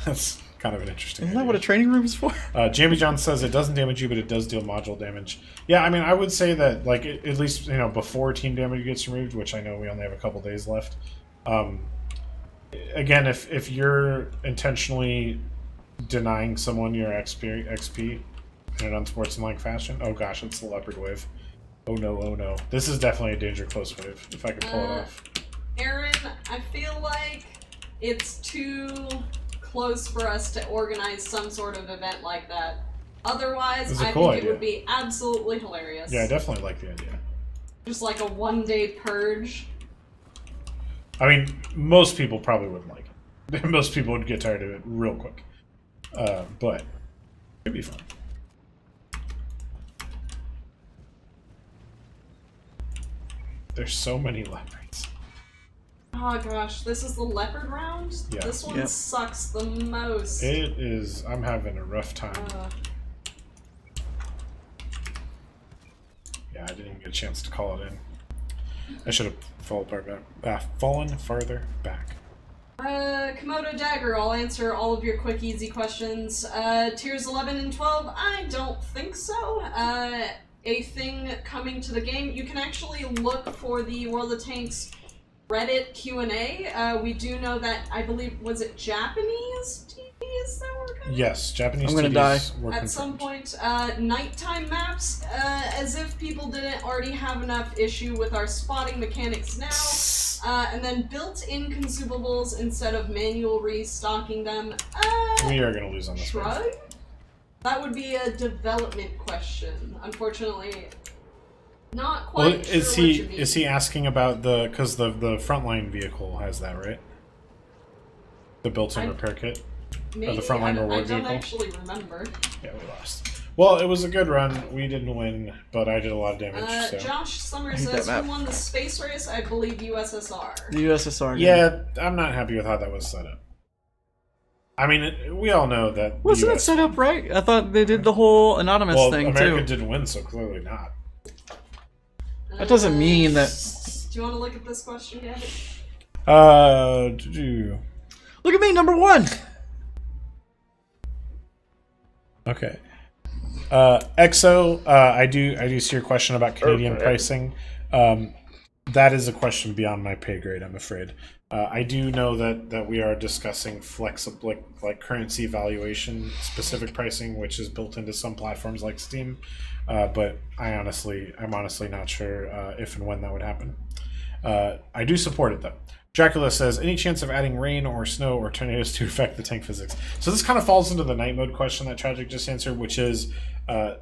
S1: That's kind of an interesting
S2: Isn't that
S1: idea.
S2: what a training room is for?
S1: Jamie John says it doesn't damage you, but it does deal module damage. Yeah, I mean, I would say that, like, at least, you know, before team damage gets removed, which I know we only have a couple days left. Again, if you're intentionally denying someone your XP in an unsportsmanlike fashion, oh gosh, it's the leopard wave. Oh no, oh no. This is definitely a danger close wave, if I can pull it off.
S3: Aaron, I feel like it's too close for us to organize some sort of event like that. Otherwise, I think it would be absolutely hilarious.
S1: Yeah, I definitely like the idea.
S3: Just like a one-day purge.
S1: I mean, most people probably wouldn't like it. Most people would get tired of it real quick. But it'd be fun. There's so many leopards.
S3: Oh gosh, this is the leopard round?
S1: Yeah.
S3: This one sucks the most.
S1: It is. I'm having a rough time. Yeah, I didn't even get a chance to call it in. I should have fallen farther back.
S3: Komodo Dagger, I'll answer all of your quick, easy questions. Tiers 11 and 12, I don't think so. A thing coming to the game, you can actually look for the World of Tanks Reddit Q&A. We do know that, I believe, was it Japanese TVs that were coming?
S1: Yes, Japanese
S2: I'm gonna
S1: TVs
S2: die.
S1: were
S3: At
S1: confirmed.
S3: some point, nighttime maps, as if people didn't already have enough issue with our spotting mechanics now, and then built-in consumables instead of manual restocking them.
S1: We are going to lose on this
S3: Shrug?
S1: one.
S3: That would be a development question. Unfortunately, not quite
S1: Well,
S3: sure
S1: is
S3: what you
S1: he
S3: mean.
S1: is he asking about the because the frontline vehicle has that, right? The built-in repair kit.
S3: Maybe,
S1: the frontline
S3: I
S1: reward
S3: don't
S1: vehicle?
S3: actually remember.
S1: Yeah, we lost. Well, it was a good run. We didn't win, but I did a lot of damage. So.
S3: Josh Summers
S2: hate that
S3: says,
S2: map.
S3: who won the space race? I believe USSR.
S2: The USSR.
S1: Yeah, I'm not happy with how that was set up. I mean, we all know that.
S2: Wasn't it set up right? I thought they did the whole anonymous thing
S1: America
S2: too.
S1: didn't win, so clearly not.
S2: That doesn't mean that.
S3: Do you want to look at this question, Gabby?
S2: Look at me, #1.
S1: Okay. EXO, I do see your question about Canadian pricing. That is a question beyond my pay grade, I'm afraid. I do know that we are discussing flexible, like currency valuation specific pricing, which is built into some platforms like Steam. But I'm honestly not sure if and when that would happen. I do support it though. Dracula says, any chance of adding rain or snow or tornadoes to affect the tank physics? So this kind of falls into the night mode question that Tragic just answered, which is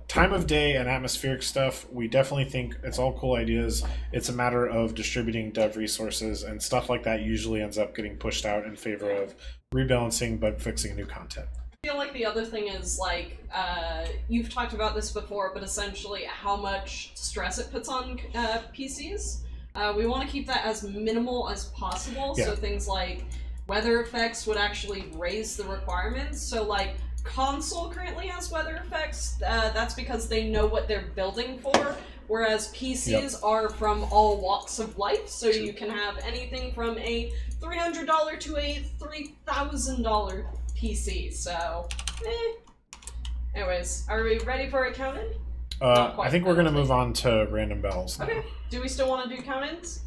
S1: time of day and atmospheric stuff. We definitely think it's all cool ideas. It's a matter of distributing dev resources, and stuff like that usually ends up getting pushed out in favor of rebalancing but fixing new content.
S3: I feel like the other thing is, like, you've talked about this before, but essentially how much stress it puts on PCs. We want to keep that as minimal as possible, so things like weather effects would actually raise the requirements. So, like, console currently has weather effects, that's because they know what they're building for, whereas PCs are from all walks of life, so you can have anything from a $300 to a $3,000 PC, so, Anyways, are we ready for a count-in?
S1: I think we're going to move on to random bells now.
S3: Okay. Do we still want to do count-ins?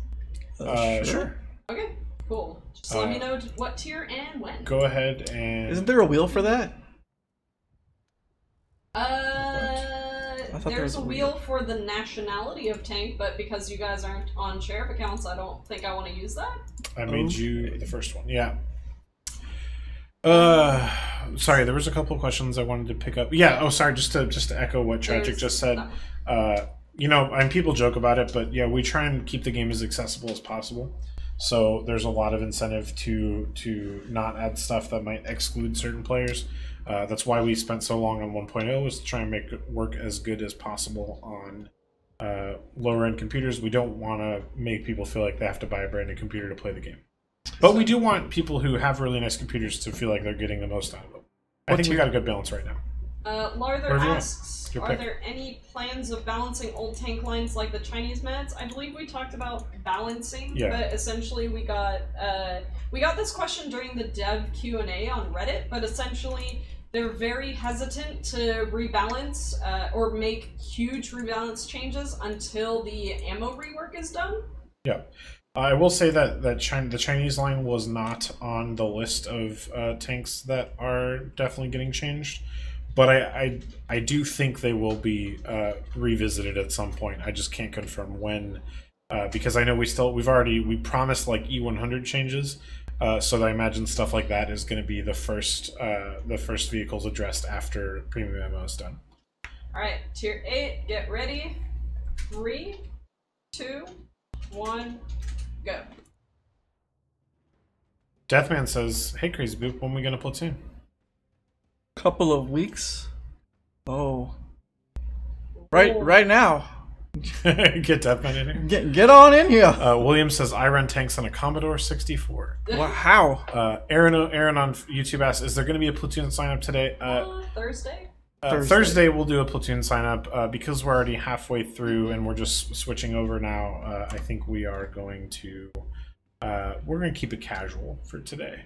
S1: Sure.
S3: Okay, cool. Just let me know what tier and when.
S1: Go ahead and...
S2: Isn't there a wheel for that?
S3: There's a wheel for the nationality of tank, but because you guys aren't on sheriff accounts, I don't think I want to use that.
S1: I made you the first one, yeah. Sorry, there was a couple of questions I wanted to pick up. Yeah, oh, sorry, just to echo what Tragic just said. You know, and people joke about it, but yeah, we try and keep the game as accessible as possible. So there's a lot of incentive to not add stuff that might exclude certain players. That's why we spent so long on 1.0, was to try and make it work as good as possible on lower end computers. We don't want to make people feel like they have to buy a brand new computer to play the game. But we do want people who have really nice computers to feel like they're getting the most out of them. I think we got a good balance right now.
S3: Larther asks, are there any plans of balancing old tank lines like the Chinese mats? I believe we talked about balancing, but essentially we got this question during the dev Q&A on Reddit, but essentially they're very hesitant to rebalance or make huge rebalance changes until the ammo rework is done. Yeah.
S1: I will say that the Chinese line was not on the list of tanks that are definitely getting changed, but I do think they will be revisited at some point. I just can't confirm when, because I know we promised like E100 changes, so I imagine stuff like that is going to be the first vehicles addressed after premium ammo is done.
S3: All right, tier 8, get ready. 3, 2, 1. Go.
S1: Deathman says, "Hey, KrazyBooP, when are we gonna platoon?"
S2: Couple of weeks. Oh, right now.
S1: Get Deathman in here.
S2: Get on in here.
S1: William says, "I run tanks on a Commodore 64."
S2: Wow. How?
S1: Aaron on YouTube asks, "Is there going to be a platoon sign up today?"
S3: Thursday.
S1: Thursday we'll do a platoon sign up because we're already halfway through and we're just switching over now. I think we are going to keep it casual for today,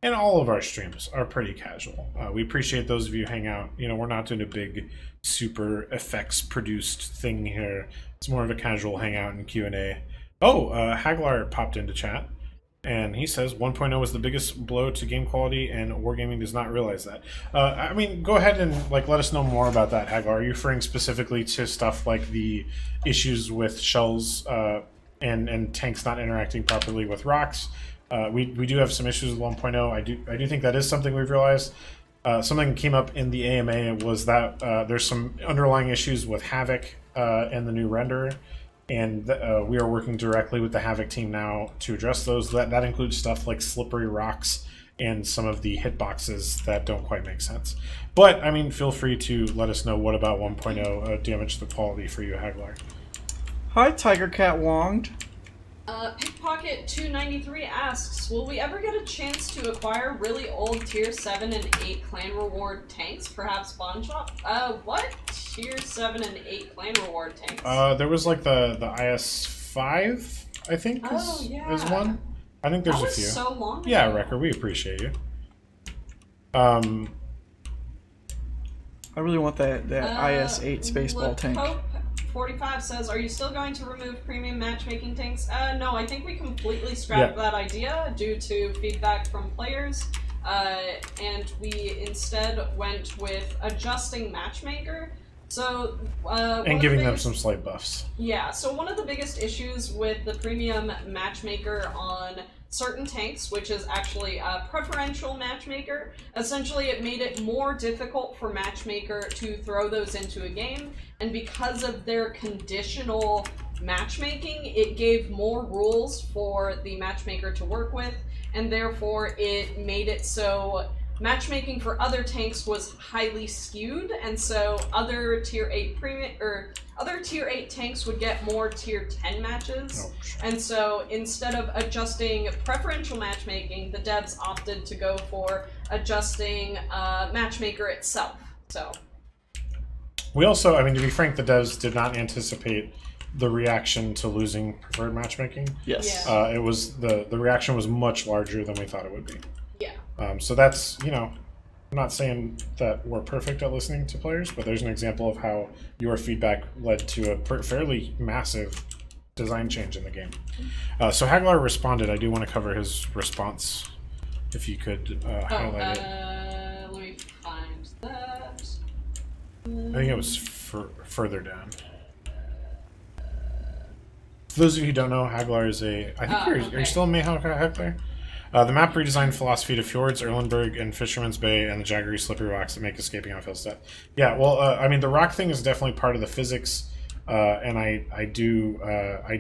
S1: and all of our streams are pretty casual. We appreciate those of you who hang out. You know, we're not doing a big super effects produced thing here. It's more of a casual hangout and Q&A. Haglar popped into chat. And he says 1.0 was the biggest blow to game quality, and Wargaming does not realize that. I mean, go ahead and let us know more about that, Hagar. Are you referring specifically to stuff like the issues with shells and tanks not interacting properly with rocks? We do have some issues with 1.0. I do think that is something we've realized. Something came up in the AMA was that there's some underlying issues with Havoc and the new renderer. And we are working directly with the Havoc team now to address those. That includes stuff like slippery rocks and some of the hitboxes that don't quite make sense. But, I mean, feel free to let us know what about 1.0 damaged the quality for you, Haglar.
S2: Hi, Tiger Cat Wonged.
S3: Pickpocket 293 asks, will we ever get a chance to acquire really old tier 7 and 8 clan reward tanks, perhaps Bond Shop? What? Tier 7 and 8 clan reward tanks?
S1: There was like the IS-5, I think, is one. I think there's a few.
S3: So long ago.
S1: Yeah, Wrecker, we appreciate you.
S2: I really want that IS-8 Spaceball tank.
S3: 45 says, are you still going to remove premium matchmaking tanks? No, I think we completely scrapped that idea due to feedback from players. And we instead went with adjusting matchmaker. So,
S1: and giving them some slight buffs.
S3: Yeah, so one of the biggest issues with the premium matchmaker on certain tanks, which is actually a preferential matchmaker, essentially it made it more difficult for matchmaker to throw those into a game, and because of their conditional matchmaking, it gave more rules for the matchmaker to work with, and therefore it made it so matchmaking for other tanks was highly skewed, and so other tier 8 premium or other tier 8 tanks would get more tier 10 matches. And so instead of adjusting preferential matchmaking, the devs opted to go for adjusting matchmaker itself. So
S1: we also, I mean, to be frank, the devs did not anticipate the reaction to losing preferred matchmaking.
S2: Yes.
S3: Yeah.
S1: It was the reaction was much larger than we thought it would be.
S3: Yeah.
S1: So that's, you know, I'm not saying that we're perfect at listening to players, but there's an example of how your feedback led to a fairly massive design change in the game. So Haglar responded. I do want to cover his response, if you could highlight it.
S3: Let me find that.
S1: I think it was further down. For those of you who don't know, Haglar is a... I think are you still in Mayhawk, Haglar? The map redesigned philosophy to fjords, Erlenberg, and Fisherman's Bay, and the jaggery, slippery rocks that make escaping off hills tough. Yeah, well, I mean, the rock thing is definitely part of the physics, and I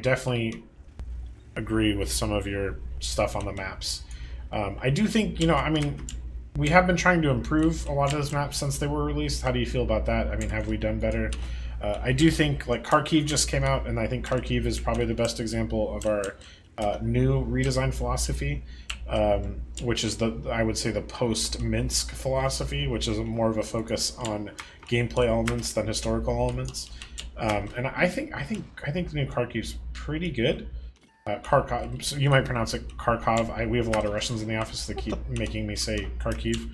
S1: definitely agree with some of your stuff on the maps. I do think, you know, I mean, we have been trying to improve a lot of those maps since they were released. How do you feel about that? I mean, have we done better? I do think, like, Kharkiv just came out, and I think Kharkiv is probably the best example of our new redesign philosophy, which is I would say the post-Minsk philosophy, which is more of a focus on gameplay elements than historical elements. And I think the new Kharkiv's pretty good. Kharkov, so you might pronounce it Kharkov. We have a lot of Russians in the office that keep making me say Kharkiv.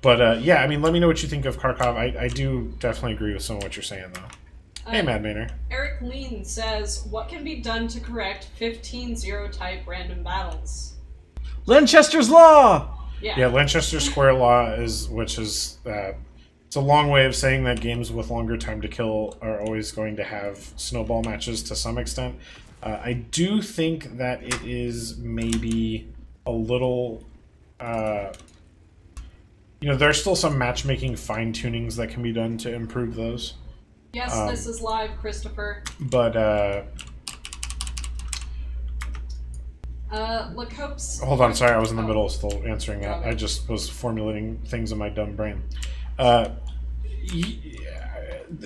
S1: But yeah, I mean, let me know what you think of Kharkov. I do definitely agree with some of what you're saying, though. Hey, Mad Maynor.
S3: Eric Lean says, what can be done to correct 15 zero-type random battles?
S2: Lanchester's Law!
S3: Yeah,
S1: Lanchester Square Law which is it's a long way of saying that games with longer time to kill are always going to have snowball matches to some extent. I do think that it is maybe a little... you know, there's still some matchmaking fine-tunings that can be done to improve those.
S3: Yes, this is live, Christopher.
S1: But,
S3: Lacope's...
S1: hold on, sorry, I was in the middle of still answering that. I just was formulating things in my dumb brain.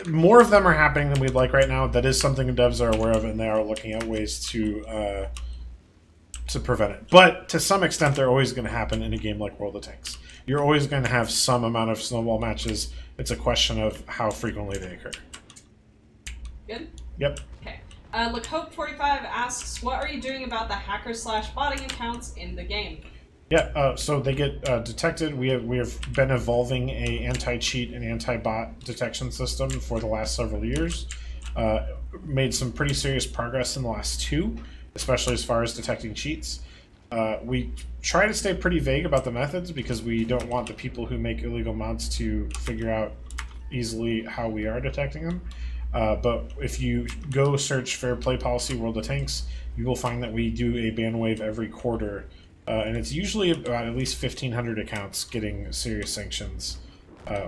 S1: More of them are happening than we'd like right now. That is something the devs are aware of, and they are looking at ways to prevent it. But to some extent, they're always going to happen in a game like World of Tanks. You're always going to have some amount of snowball matches. It's a question of how frequently they occur.
S3: Good?
S1: Yep.
S3: Okay. Lacope45 asks, what are you doing about the hacker/botting accounts in the game?
S1: Yeah, so they get detected. We have been evolving a anti-cheat and anti-bot detection system for the last several years. Made some pretty serious progress in the last 2, especially as far as detecting cheats. We try to stay pretty vague about the methods because we don't want the people who make illegal mods to figure out easily how we are detecting them. But if you go search Fair Play Policy World of Tanks, you will find that we do a ban wave every quarter. And it's usually about at least 1,500 accounts getting serious sanctions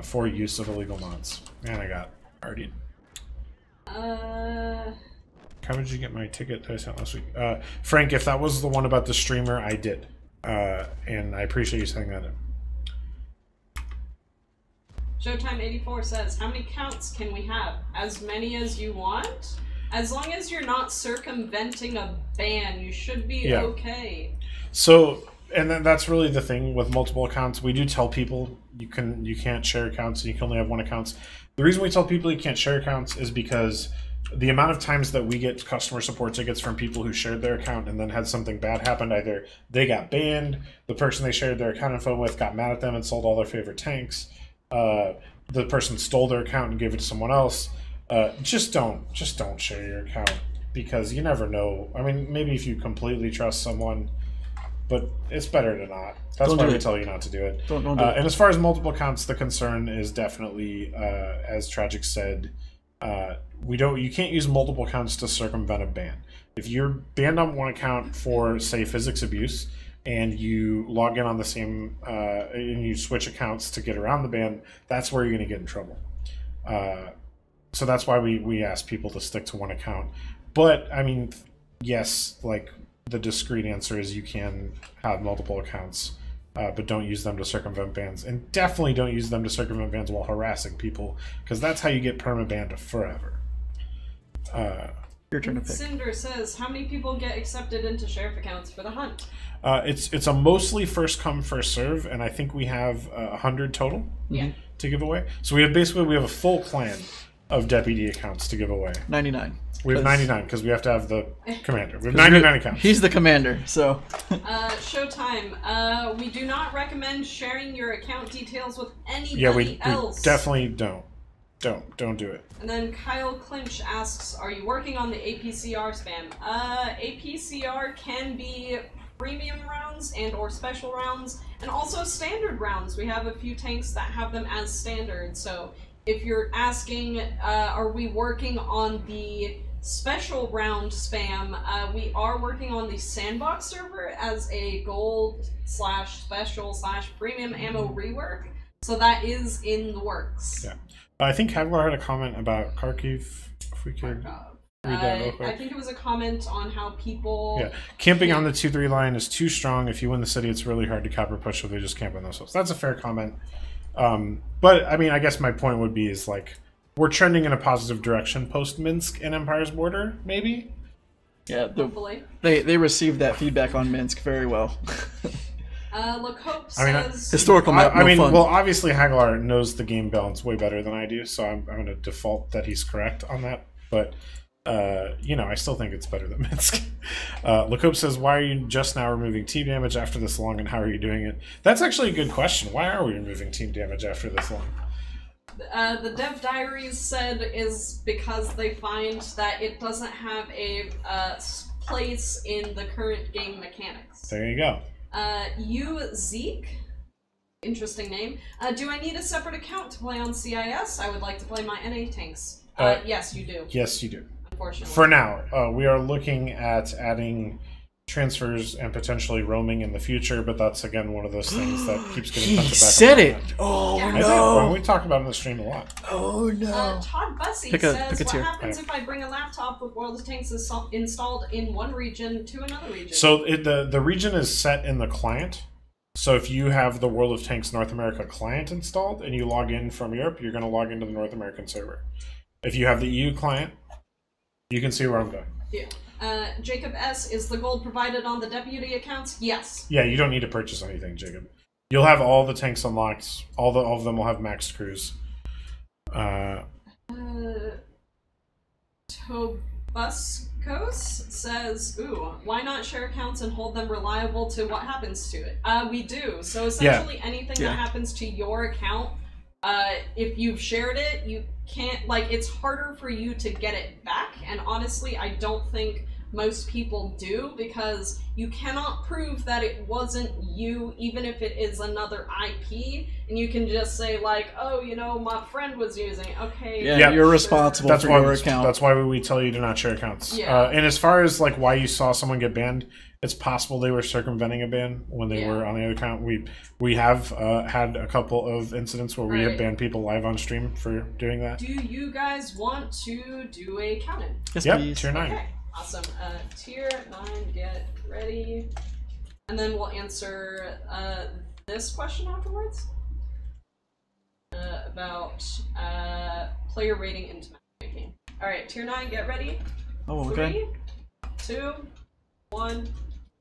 S1: for use of illegal mods. And I got already. How did you get my ticket that I sent last week? Frank, if that was the one about the streamer, I did. And I appreciate you saying that in.
S3: Showtime84 says, how many counts can we have? As many as you want? As long as you're not circumventing a ban, you should be okay.
S1: So, and then that's really the thing with multiple accounts. We do tell people you can't share accounts and you can only have one account. The reason we tell people you can't share accounts is because the amount of times that we get customer support tickets from people who shared their account and then had something bad happen, either they got banned, the person they shared their account info with got mad at them and sold all their favorite tanks, the person stole their account and gave it to someone else. Just don't share your account because you never know. I mean, maybe if you completely trust someone, but it's better to not. That's why we tell you not to do it.
S2: Don't do it.
S1: And as far as multiple accounts, the concern is definitely, as Tragic said, you can't use multiple accounts to circumvent a ban. If you're banned on one account for, say, physics abuse, and you log in on the same, and you switch accounts to get around the ban, that's where you're going to get in trouble. So that's why we ask people to stick to one account. But, I mean, yes, like, the discreet answer is you can have multiple accounts, but don't use them to circumvent bans. And definitely don't use them to circumvent bans while harassing people, because that's how you get permabanned forever.
S2: Your turn to pick.
S3: Cinder says, how many people get accepted into sheriff accounts for the hunt?
S1: It's a mostly first come first serve, and I think we have 100 total to give away. So we have a full clan of deputy accounts to give away.
S2: 99.
S1: We have 99 because we have to have the commander. We have 99 accounts.
S2: He's the commander, so.
S3: Showtime. We do not recommend sharing your account details with anybody else.
S1: We definitely don't. Don't do it.
S3: And then Kyle Clinch asks, are you working on the APCR spam? APCR can be premium rounds and or special rounds, and also standard rounds. We have a few tanks that have them as standard, so if you're asking, are we working on the special round spam, we are working on the sandbox server as a gold/special/premium ammo rework, so that is in the works.
S1: Yeah. I think Haglar had a comment about Kharkiv, if we could read that real quick.
S3: I think it was a comment on how people...
S1: Yeah, camping on the 2-3 line is too strong. If you win the city, it's really hard to cap or push if they just camp on those hills. That's a fair comment. But, I mean, I guess my point would be is, like, we're trending in a positive direction post-Minsk and Empire's border, maybe?
S2: Yeah,
S3: hopefully.
S2: They received that feedback on Minsk very well.
S3: Look, Hope says...
S2: historical map, fun.
S1: Well, obviously Haglar knows the game balance way better than I do, so I'm going to default that he's correct on that. But, you know, I still think it's better than Minsk. Hope says, why are you just now removing team damage after this long, and how are you doing it? That's actually a good question. Why are we removing team damage after this long?
S3: The Dev Diaries said is because they find that it doesn't have a place in the current game mechanics.
S1: There you go.
S3: Zeke, interesting name. Do I need a separate account to play on CIS? I would like to play my NA tanks. Yes, you do.
S1: Yes, you do.
S3: Unfortunately.
S1: For now, we are looking at adding transfers and potentially roaming in the future, but that's again one of those things that keeps getting
S2: He said it! Oh
S3: Yeah.
S2: no!
S1: We talk about it in the stream a lot.
S2: Oh no!
S3: Todd Bussey
S2: Pick a
S3: says, what
S2: tier.
S3: happens if I bring a laptop with World of Tanks installed in one region to another region?
S1: So the region is set in the client. So if you have the World of Tanks North America client installed and you log in from Europe, you're going to log into the North American server. If you have the EU client, you can see where I'm going.
S3: Yeah. Jacob S, is the gold provided on the deputy accounts? Yes.
S1: Yeah, you don't need to purchase anything, Jacob. You'll have all the tanks unlocked. All of them will have maxed crews.
S3: Tobuskos says, ooh, why not share accounts and hold them reliable to what happens to it? We do. So essentially anything that happens to your account, if you've shared it, you can't, like, it's harder for you to get it back, and honestly, I don't think most people do, because you cannot prove that it wasn't you, even if it is another IP, and you can just say, like, oh, you know, my friend was using it, okay.
S2: Yeah, you're responsible for your account.
S1: That's why we tell you to not share accounts.
S3: Yeah.
S1: And as far as, like, why you saw someone get banned, it's possible they were circumventing a ban when they were on the other account. We have had a couple of incidents where we have banned people live on stream for doing that.
S3: Do you guys want to do a count-in?
S2: Yes,
S1: yep,
S2: please.
S1: tier 9.
S3: Okay, awesome. Tier 9, get ready. And then we'll answer this question afterwards. About player rating into matchmaking. Alright, tier 9, get ready.
S2: Oh, okay.
S3: 3, 2, 1,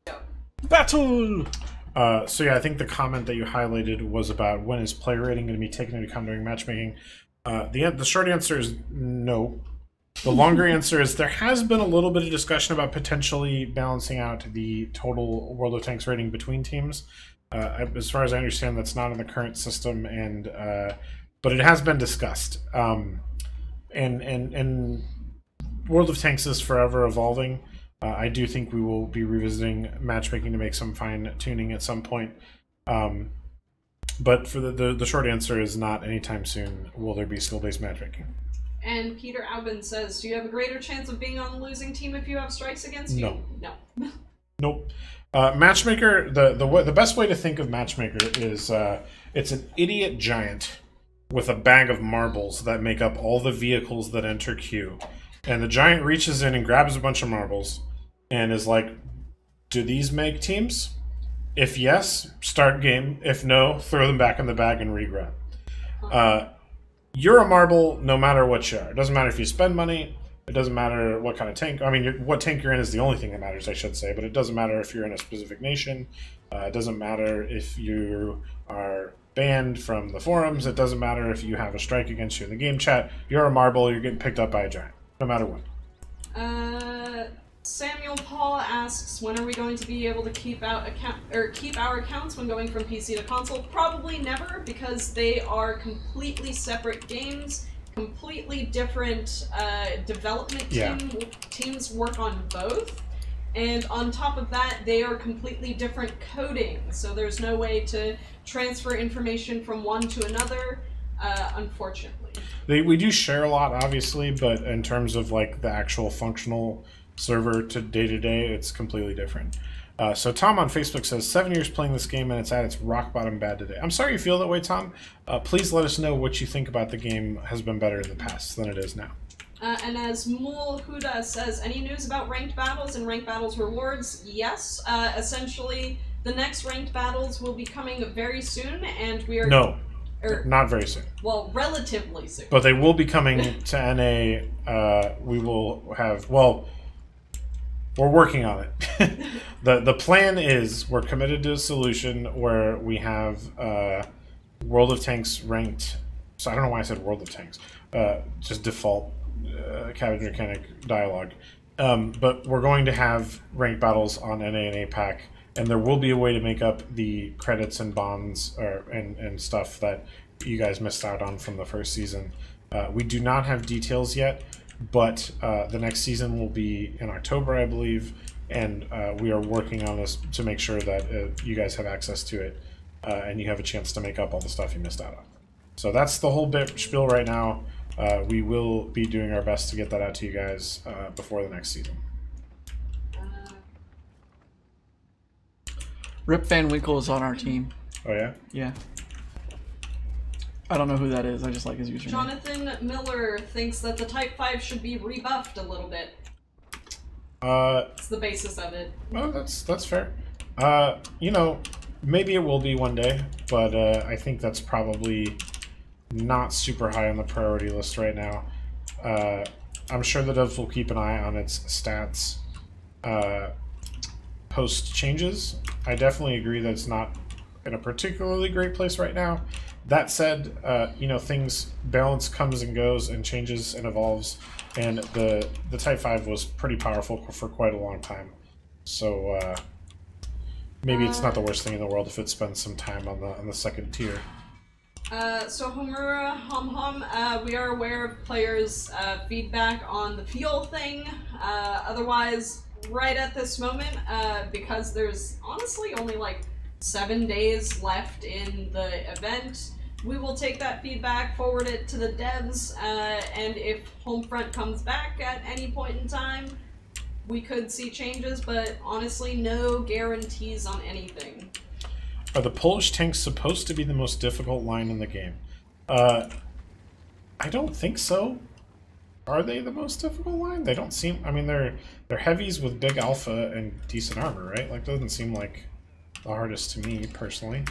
S3: go.
S2: Battle!
S1: So yeah, I think the comment that you highlighted was about when is player rating going to be taken into account during matchmaking. The short answer is no. The longer answer is there has been a little bit of discussion about potentially balancing out the total World of Tanks rating between teams. As far as I understand, that's not in the current system, and but it has been discussed. And World of Tanks is forever evolving. I do think we will be revisiting matchmaking to make some fine tuning at some point. But for the short answer is not anytime soon will there be skill-based matchmaking.
S3: And Peter Albin says, do you have a greater chance of being on the losing team if you have strikes against you?
S1: No.
S3: No.
S1: Nope. Matchmaker, the best way to think of Matchmaker is it's an idiot giant with a bag of marbles that make up all the vehicles that enter queue. And the giant reaches in and grabs a bunch of marbles and is like, do these make teams? If yes, start game. If no, throw them back in the bag and regrab. You're a marble no matter what you are. It doesn't matter if you spend money. It doesn't matter what kind of tank. I mean, what tank you're in is the only thing that matters, I should say. But it doesn't matter if you're in a specific nation. It doesn't matter if you are banned from the forums. It doesn't matter if you have a strike against you in the game chat. You're a marble. You're getting picked up by a giant, no matter what.
S3: Samuel Paul asks, when are we going to be able to keep our accounts when going from PC to console? Probably never, because they are completely separate games, completely different development teams work on both, and on top of that, they are completely different coding, so there's no way to transfer information from one to another, unfortunately.
S1: We do share a lot, obviously, but in terms of like the actual functional server to day, it's completely different. So Tom on Facebook says, 7 years playing this game and it's at its rock bottom bad today. I'm sorry you feel that way, Tom. Please let us know what you think about the game has been better in the past than it is now.
S3: And as Mul Huda says, any news about ranked battles and ranked battles rewards? Yes. Essentially, the next ranked battles will be coming very soon, and we are...
S1: No, not very soon.
S3: Well, relatively soon.
S1: But they will be coming to NA. We will have... Well... We're working on it. The plan is we're committed to a solution where we have World of Tanks ranked. So I don't know why I said World of Tanks. Just default Cabbage mechanic dialogue. But we're going to have ranked battles on NA and APAC, and there will be a way to make up the credits and bonds and stuff that you guys missed out on from the first season. We do not have details yet. But the next season will be in October, I believe, and we are working on this to make sure that you guys have access to it and you have a chance to make up all the stuff you missed out on. So that's the whole spiel right now. We will be doing our best to get that out to you guys before the next season.
S2: Rip Van Winkle is on our team.
S1: Oh, yeah?
S2: Yeah. I don't know who that is. I just like his username.
S3: Jonathan Miller thinks that the Type 5 should be rebuffed a little bit. It's the basis of it.
S1: Oh, that's fair. You know, maybe it will be one day, but I think that's probably not super high on the priority list right now. I'm sure the devs will keep an eye on its stats post changes. I definitely agree that it's not in a particularly great place right now. That said, you know, things balance comes and goes and changes and evolves, and the Type 5 was pretty powerful for quite a long time. So maybe it's not the worst thing in the world if it spends some time on the second tier.
S3: So Homura we are aware of players' feedback on the fuel thing. Otherwise, right at this moment, because there's honestly only like 7 days left in the event, we will take that feedback, forward it to the devs, and if Homefront comes back at any point in time, we could see changes, but honestly, no guarantees on anything.
S1: Are the Polish tanks supposed to be the most difficult line in the game? I don't think so. Are they the most difficult line? They don't seem... I mean, they're heavies with big alpha and decent armor, right? Like, doesn't seem like the hardest to me, personally.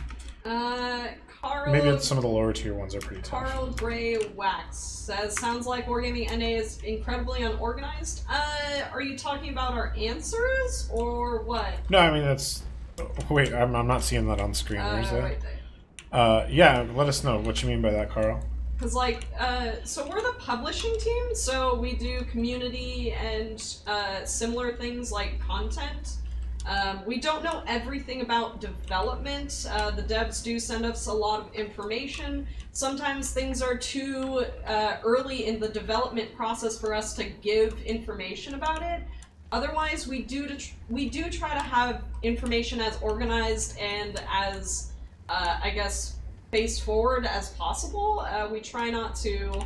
S3: Carl...
S1: Maybe some of the lower tier ones are pretty tough.
S3: Carl Gray Wax says, sounds like Wargaming NA is incredibly unorganized. Are you talking about our answers, or what?
S1: No, I mean, that's... Wait, I'm not seeing that on screen. Where's that?
S3: Right there.
S1: Yeah, let us know what you mean by that, Carl.
S3: Because, like, so we're the publishing team, so we do community and similar things like content. We don't know everything about development. The devs do send us a lot of information. Sometimes things are too early in the development process for us to give information about it. Otherwise, we do try to have information as organized and as, I guess, face forward as possible. We try not to,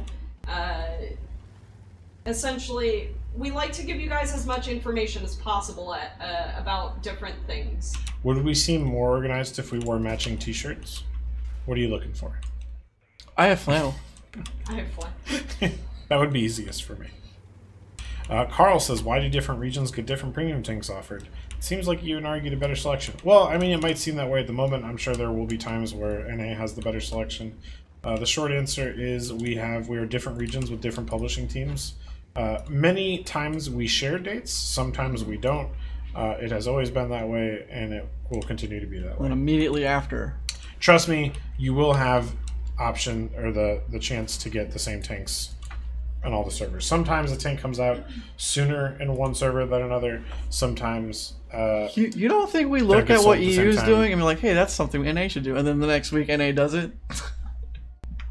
S3: essentially, we like to give you guys as much information as possible about different things.
S1: Would we seem more organized if we wore matching t-shirts? What are you looking for?
S2: I have flannel.
S3: I have fun.
S1: That would be easiest for me. Carl says, why do different regions get different premium tanks offered? It seems like you would argue a better selection. Well, I mean, it might seem that way at the moment. I'm sure there will be times where NA has the better selection. The short answer is we are different regions with different publishing teams. Many times we share dates, sometimes we don't. It has always been that way, and it will continue to be that way.
S2: And immediately after.
S1: trust me, you will have option or the chance to get the same tanks on all the servers. Sometimes a tank comes out sooner in one server than another. Sometimes
S2: you don't think we look at what EU is doing and be like, hey, that's something NA should do, and then the next week NA does it?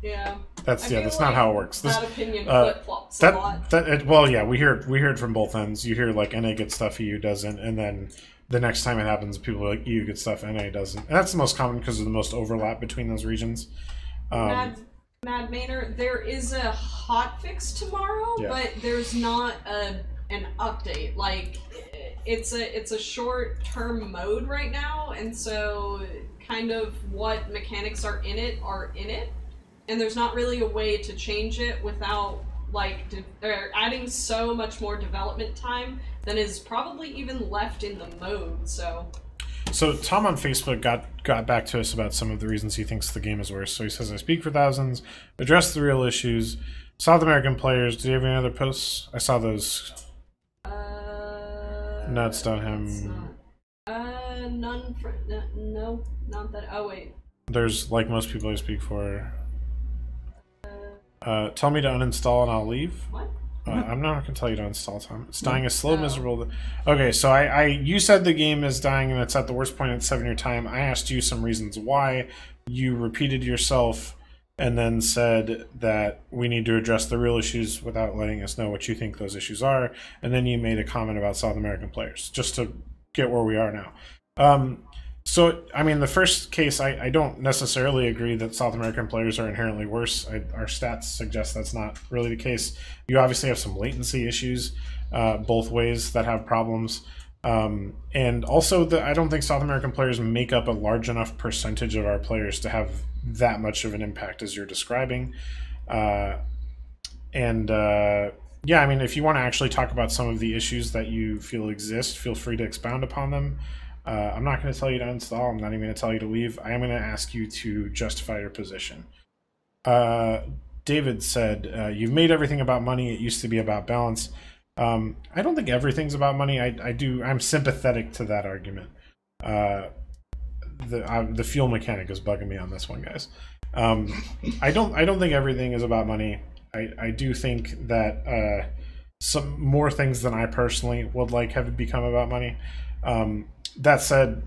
S3: Yeah.
S1: That's not how it works.
S3: That opinion flip-flops a lot.
S1: Well, yeah, we hear it from both ends. You hear like NA gets stuff, EU doesn't, and then the next time it happens, people are like EU gets stuff, NA doesn't. And that's the most common because of the most overlap between those regions.
S3: Mad Manor, there is a hotfix tomorrow, but there's not an update. Like, it's a short-term mode right now, and so kind of what mechanics are in it, and there's not really a way to change it without, like, they're adding so much more development time than is probably even left in the mode, so...
S1: So Tom on Facebook got back to us about some of the reasons he thinks the game is worse. So he says, I speak for thousands, address the real issues, South American players. Do you have any other posts? I saw those. Nuts on him.
S3: None for... No, not that... Oh, wait.
S1: There's, like most people I speak for. Tell me to uninstall and I'll leave.
S3: What?
S1: I'm not going to tell you to install, Tom. It's dying a slow, miserable... Okay, so you said the game is dying and it's at the worst point at 7-year time. I asked you some reasons why. You repeated yourself and then said that we need to address the real issues without letting us know what you think those issues are. And then you made a comment about South American players, just to get where we are now. So, I mean, the first case, I don't necessarily agree that South American players are inherently worse. Our stats suggest that's not really the case. You obviously have some latency issues both ways that have problems. And also, I don't think South American players make up a large enough percentage of our players to have that much of an impact as you're describing. Yeah, I mean, if you want to actually talk about some of the issues that you feel exist, feel free to expound upon them. I'm not going to tell you to install. I'm not even going to tell you to leave. I am going to ask you to justify your position. David said, you've made everything about money. It used to be about balance. I don't think everything's about money. I'm sympathetic to that argument. The fuel mechanic is bugging me on this one, guys. I don't think everything is about money. I do think that some more things than I personally would like have become about money. That said,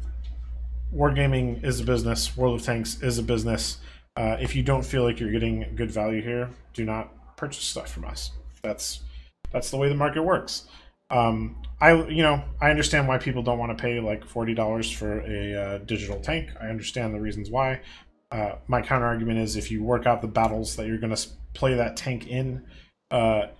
S1: wargaming is a business. World of Tanks is a business. If you don't feel like you're getting good value here, do not purchase stuff from us. That's the way the market works. I understand why people don't want to pay like $40 for a digital tank. I understand the reasons why. My counter argument is if you work out the battles that you're going to play that tank in,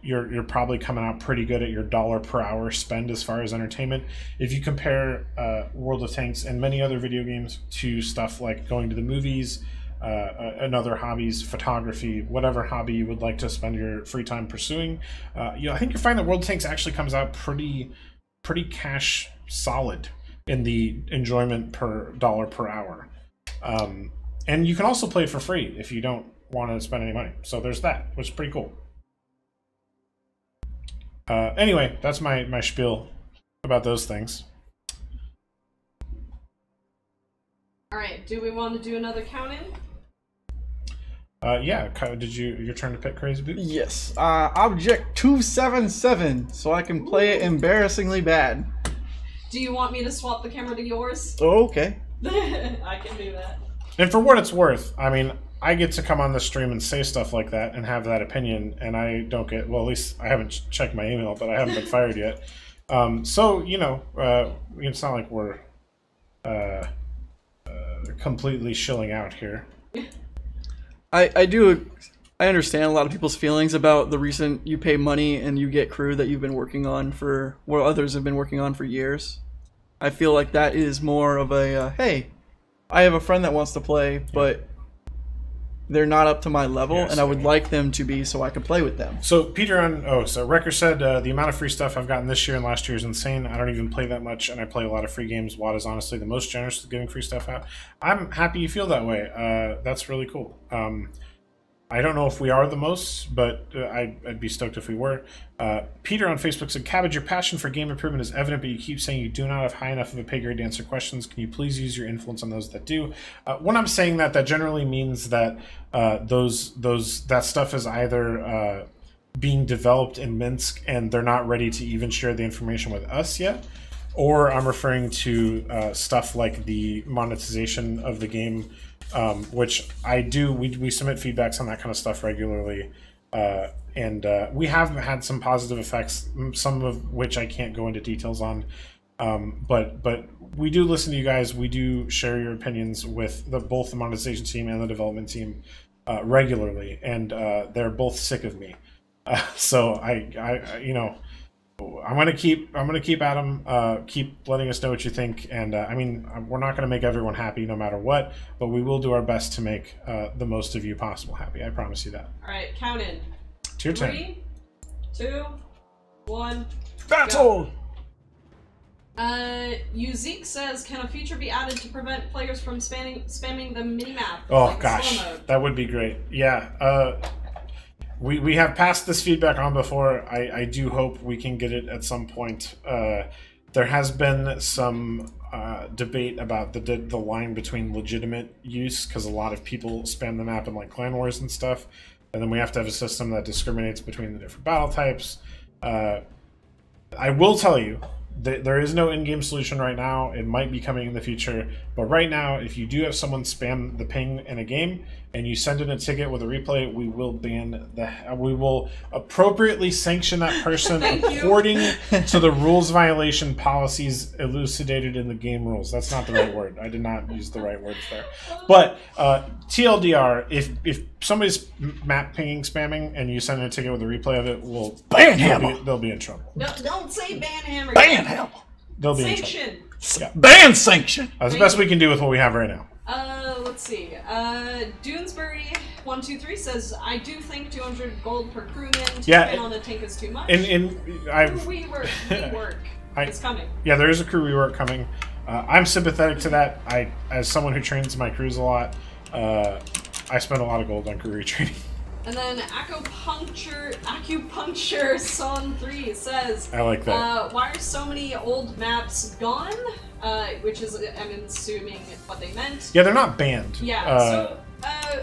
S1: you're probably coming out pretty good at your dollar per hour spend as far as entertainment. If you compare World of Tanks and many other video games to stuff like going to the movies and other hobbies, photography, whatever hobby you would like to spend your free time pursuing, I think you'll find that World of Tanks actually comes out pretty cash solid in the enjoyment per dollar per hour. And you can also play it for free if you don't want to spend any money. So there's that, which is pretty cool. Anyway, that's my spiel about those things.
S3: Alright, do we want to do another count-in?
S1: Yeah, did your turn to pick KrazyBooP?
S2: Yes. Object 277, so I can play it embarrassingly bad.
S3: Do you want me to swap the camera to yours?
S2: Oh, okay.
S3: I can do that.
S1: And for what it's worth, I mean, I get to come on the stream and say stuff like that and have that opinion, and I don't get, well, at least I haven't checked my email, but I haven't been fired yet. So, it's not like we're completely shilling out here.
S2: I understand a lot of people's feelings about the recent you pay money and you get crew that you've been working on for, what others have been working on for years. I feel like that is more of a, hey, I have a friend that wants to play, but they're not up to my level, yes, and I would like them to be so I can play with them.
S1: So Peter so Wrecker said, the amount of free stuff I've gotten this year and last year is insane. I don't even play that much, and I play a lot of free games. WAD is honestly the most generous with giving free stuff out. I'm happy you feel that way. That's really cool. I don't know if we are the most, but I'd be stoked if we were. Peter on Facebook said, Cabbage, your passion for game improvement is evident, but you keep saying you do not have high enough of a pay grade to answer questions. Can you please use your influence on those that do? When I'm saying that, that generally means that that stuff is either being developed in Minsk and they're not ready to even share the information with us yet, or I'm referring to stuff like the monetization of the game, which I do. We submit feedbacks on that kind of stuff regularly, and we have had some positive effects, some of which I can't go into details on. But we do listen to you guys. We do share your opinions with both the monetization team and the development team regularly, and they're both sick of me. So I you know, I'm gonna keep at them. Keep letting us know what you think, and I mean, we're not gonna make everyone happy no matter what, but we will do our best to make the most of you possible happy. I promise you that.
S3: All right, count in.
S1: To your
S3: 3, 2, 1.
S2: Battle.
S3: Uzeke says, can a feature be added to prevent players from spamming the minimap?
S1: Oh
S3: like
S1: gosh, that would be great. Yeah. We have passed this feedback on before. I do hope we can get it at some point. There has been some debate about the line between legitimate use, because a lot of people spam the map in like clan wars and stuff, and then we have to have a system that discriminates between the different battle types. I will tell you, there is no in-game solution right now. It might be coming in the future, but right now, if you do have someone spam the ping in a game and you send in a ticket with a replay, we will we will appropriately sanction that person according to the rules violation policies elucidated in the game rules. That's not the right word. I did not use the right words there. But TLDR, if somebody's map pinging spamming and you send in a ticket with a replay of it, they'll be in trouble.
S3: No, don't say banhammer.
S2: Banhammer.
S1: They'll be
S3: sanction.
S1: in trouble. Yeah.
S2: Ban sanction.
S1: That's the best we can do with what we have right now.
S3: Let's see. Doonesbury123 says, I do think 200 gold per crewman to spend on a tank is too much. We work. It's coming.
S1: Yeah, there is a crew rework coming. I'm sympathetic to that. As someone who trains my crews a lot, I spend a lot of gold on crew retraining.
S3: And then Acupuncture Son 3 says,
S1: I like that.
S3: Why are so many old maps gone? Which is, I'm assuming, what they meant.
S1: Yeah, they're not banned.
S3: Yeah,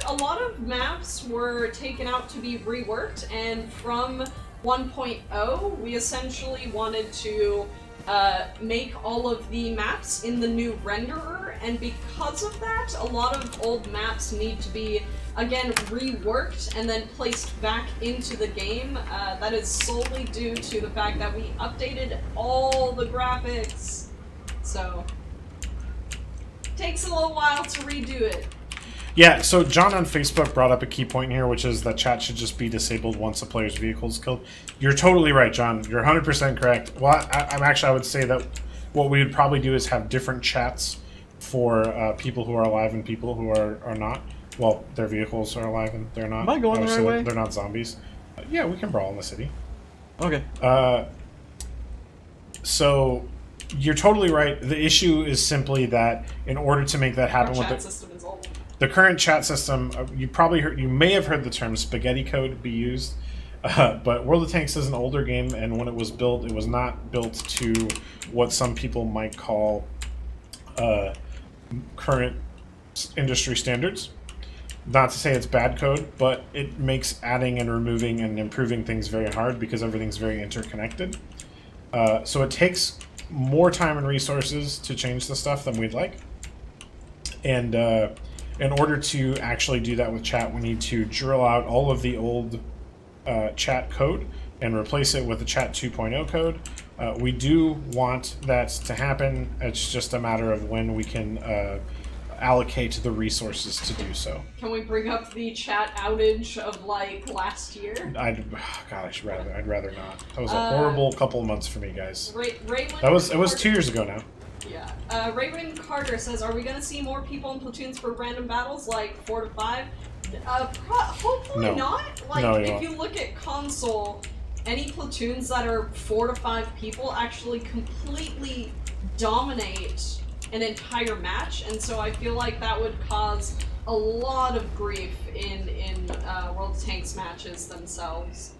S3: a lot of maps were taken out to be reworked, and from 1.0, we essentially wanted to make all of the maps in the new renderer, and because of that, a lot of old maps need to be, again, reworked and then placed back into the game. That is solely due to the fact that we updated all the graphics. So, takes a little while to redo it.
S1: Yeah, so John on Facebook brought up a key point here, which is that chat should just be disabled once a player's vehicle is killed. You're totally right, John. You're 100% correct. Well, I would say that what we would probably do is have different chats for people who are alive and people who are not. Well, their vehicles are alive and they're not.
S2: Am I going the right way?
S1: They're not zombies. Yeah, we can brawl in the city.
S2: Okay.
S1: So you're totally right. The issue is simply that in order to make that happen with the current chat system, you may have heard the term spaghetti code be used, but World of Tanks is an older game, and when it was built, it was not built to what some people might call current industry standards. Not to say it's bad code, but it makes adding and removing and improving things very hard because everything's very interconnected. So it takes more time and resources to change the stuff than we'd like. And in order to actually do that with chat, we need to drill out all of the old chat code and replace it with the chat 2.0 code. We do want that to happen. It's just a matter of when we can allocate the resources to do so.
S3: Can we bring up the chat outage of like last year?
S1: I'd rather not. That was a horrible couple of months for me, guys. It was 2 years ago now.
S3: Yeah. Raymond Carter says, are we going to see more people in platoons for random battles like 4 to 5? Hopefully not. Like,
S1: no,
S3: if you look at console, any platoons that are 4 to 5 people actually completely dominate an entire match, and so I feel like that would cause a lot of grief in World of Tanks matches themselves.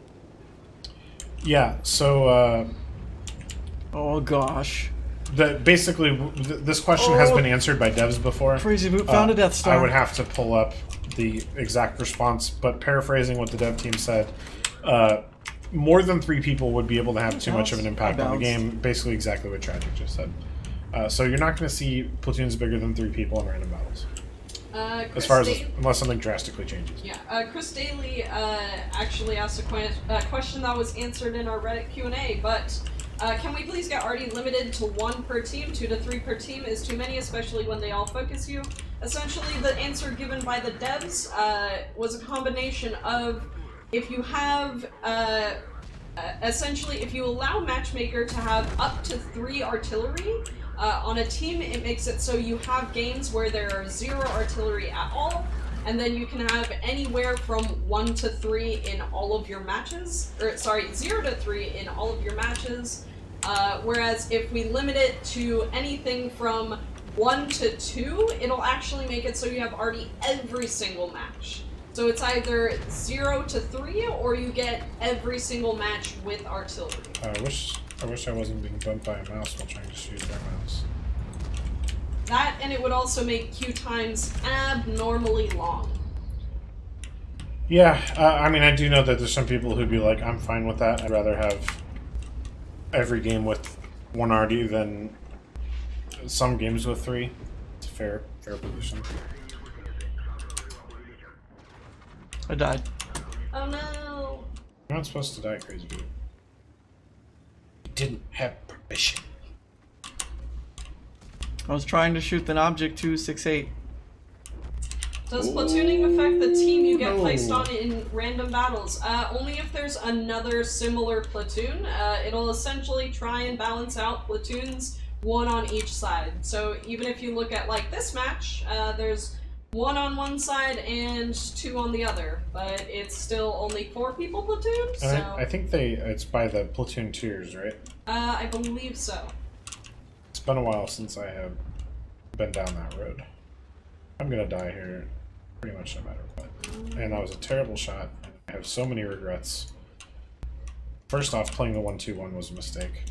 S1: Yeah, so
S2: Oh gosh.
S1: basically this question has been answered by devs before.
S2: KrazyBooP found a Death Star.
S1: I would have to pull up the exact response, but paraphrasing what the dev team said, more than 3 people would be able to have too much of an impact on the game. Basically exactly what Tragic just said. So you're not going to see platoons bigger than 3 people in random battles. As far as unless something drastically changes.
S3: Yeah, Chris Daly actually asked a question that was answered in our Reddit Q&A, but can we please get Artie limited to 1 per team? 2 to 3 per team is too many, especially when they all focus you. Essentially, the answer given by the devs was a combination of if you have essentially if you allow Matchmaker to have up to 3 artillery on a team, it makes it so you have games where there are 0 artillery at all, and then you can have anywhere from 1 to 3 in all of your matches, or sorry, 0 to 3 in all of your matches, whereas if we limit it to anything from 1 to 2, it'll actually make it so you have Artie every single match. So it's either 0 to 3, or you get every single match with artillery.
S1: I wish I wasn't being bumped by a mouse while trying to shoot their mouse.
S3: That, and it would also make queue times abnormally long.
S1: Yeah, I mean, I do know that there's some people who'd be like, I'm fine with that. I'd rather have every game with 1 RD than some games with 3. It's a fair position.
S2: I died.
S3: Oh no!
S1: You're not supposed to die, KrazyBooP. You didn't have permission.
S2: I was trying to shoot an object 268.
S3: Does platooning affect the team you get placed on in random battles? Only if there's another similar platoon. It'll essentially try and balance out platoons, 1 on each side. So even if you look at like this match, there's 1 on one side and 2 on the other, but it's still only 4 people platoon. So
S1: I think it's by the platoon tiers, right?
S3: I believe so.
S1: It's been a while since I have been down that road. I'm gonna die here pretty much no matter what. And that was a terrible shot. I have so many regrets. First off, playing the 1-2-1 was a mistake.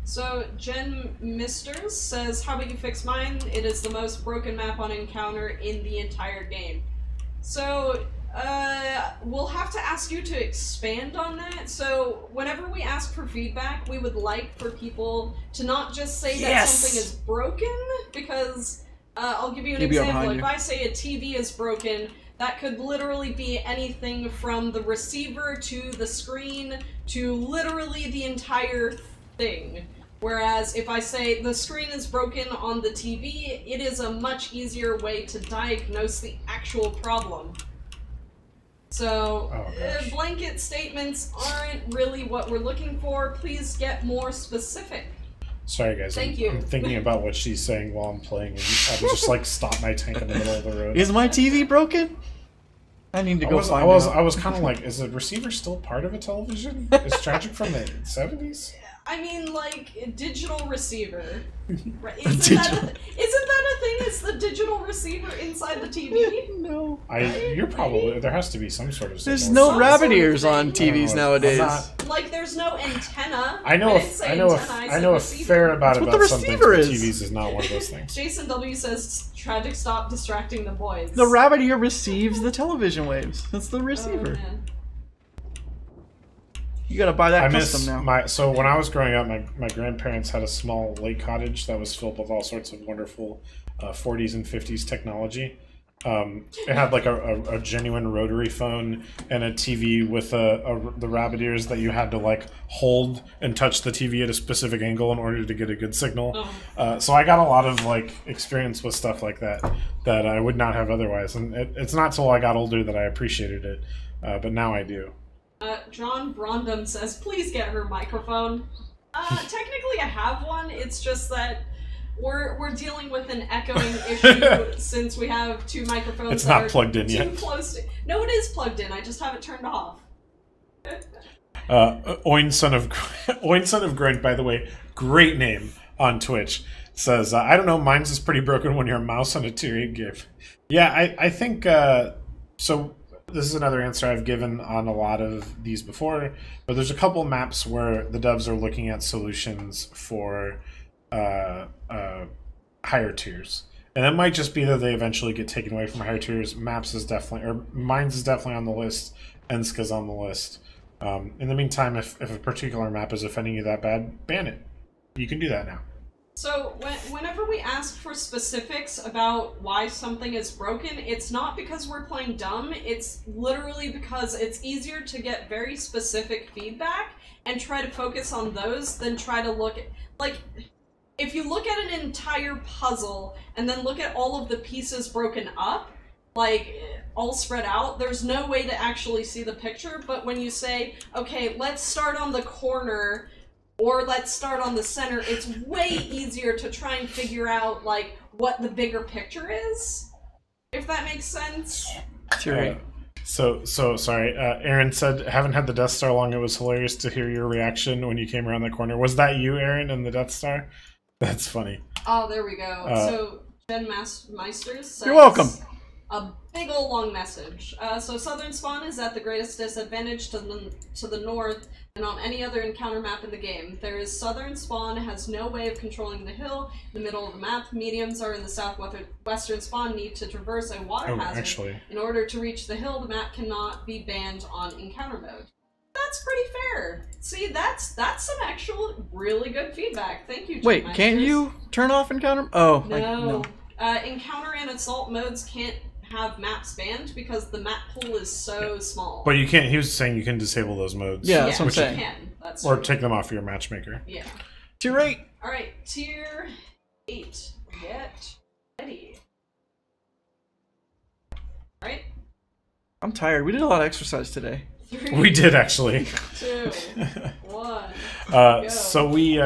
S3: So, Jen Misters says, how about you fix mine? It is the most broken map on Encounter in the entire game. So, we'll have to ask you to expand on that. So, whenever we ask for feedback, we would like for people to not just say that something is broken, because, I'll give you an example. If I say a TV is broken, that could literally be anything from the receiver to the screen to literally the entire thing. Whereas if I say the screen is broken on the TV, it is a much easier way to diagnose the actual problem. So, blanket statements aren't really what we're looking for. Please get more specific.
S1: Sorry guys,
S3: Thank you.
S1: I'm thinking about what she's saying while I'm playing, and I would just like stop my tank in the middle of the road.
S2: Is my TV broken? I need to go find out.
S1: I was kind of like, is the receiver still part of a television? Is Tragic from the 70s?
S3: I mean, like, digital receiver. Right? Isn't that a thing? Is the digital receiver inside the TV?
S2: No.
S1: You're probably, there has to be some sort of signal.
S2: There's no rabbit ears on TVs nowadays.
S3: Like, there's no antenna.
S1: I know a fair about something. TVs is not one of those things.
S3: Jason W says, Tragic, stop distracting the boys.
S2: The rabbit ear receives the television waves. That's the receiver.
S3: Oh,
S2: you gotta buy that custom now.
S1: So when I was growing up, my grandparents had a small lake cottage that was filled with all sorts of wonderful 40s and 50s technology. It had like a genuine rotary phone and a TV with the rabbit ears that you had to like hold and touch the TV at a specific angle in order to get a good signal. So I got a lot of like experience with stuff like that I would not have otherwise. And it's not till I got older that I appreciated it, but now I do.
S3: John Brondum says, please get her microphone. Technically I have one, it's just that we're dealing with an echoing issue since we have 2 microphones.
S1: It's not plugged in yet.
S3: No, it is plugged in, I just have it turned off.
S1: Oin Son of Grunt, by the way, great name on Twitch. says, I don't know, mine's is pretty broken when you're a mouse on a tier 8 game. Yeah, I think, so this is another answer I've given on a lot of these before, but there's a couple maps where the devs are looking at solutions for higher tiers. And it might just be that they eventually get taken away from higher tiers. Maps is definitely, or Mines is definitely on the list, Enska's on the list. In the meantime, if a particular map is offending you that bad, ban it. You can do that now.
S3: So, whenever we ask for specifics about why something is broken, it's not because we're playing dumb, it's literally because it's easier to get very specific feedback and try to focus on those than try to look at, like, if you look at an entire puzzle and then look at all of the pieces broken up, like, all spread out, there's no way to actually see the picture, but when you say, okay, let's start on the corner, or let's start on the center, it's way easier to try and figure out, like, what the bigger picture is, if that makes sense.
S1: So sorry, Aaron said, haven't had the Death Star long, it was hilarious to hear your reaction when you came around the corner. Was that you, Aaron, and the Death Star? That's funny.
S3: Oh, there we go. So, Jen Meisters says...
S2: You're welcome!
S3: A big ol' long message. So Southern Spawn is at the greatest disadvantage to the north than on any other encounter map in the game. There is Southern Spawn has no way of controlling the hill in the middle of the map. Mediums are in the southwestern spawn need to traverse a water hazard. In order to reach the hill, the map cannot be banned on encounter mode. That's pretty fair. See, that's some actual really good feedback. Thank you, Jen
S2: Wait,
S3: Meisters.
S2: can't you turn off encounter? Oh,
S3: No. Encounter and assault modes can't have maps banned because the map pool is so small.
S1: But you can't, he was saying you can disable those modes.
S2: Yeah, that's what I'm
S3: you
S2: saying.
S3: can. That's
S1: Or
S3: true.
S1: take them off your matchmaker.
S3: Yeah.
S2: Tier 8!
S3: Alright, tier 8. Get ready. Alright.
S2: I'm tired. We did a lot of exercise today.
S3: 3,
S1: We did, actually.
S3: 2, 1. Go.
S1: So we,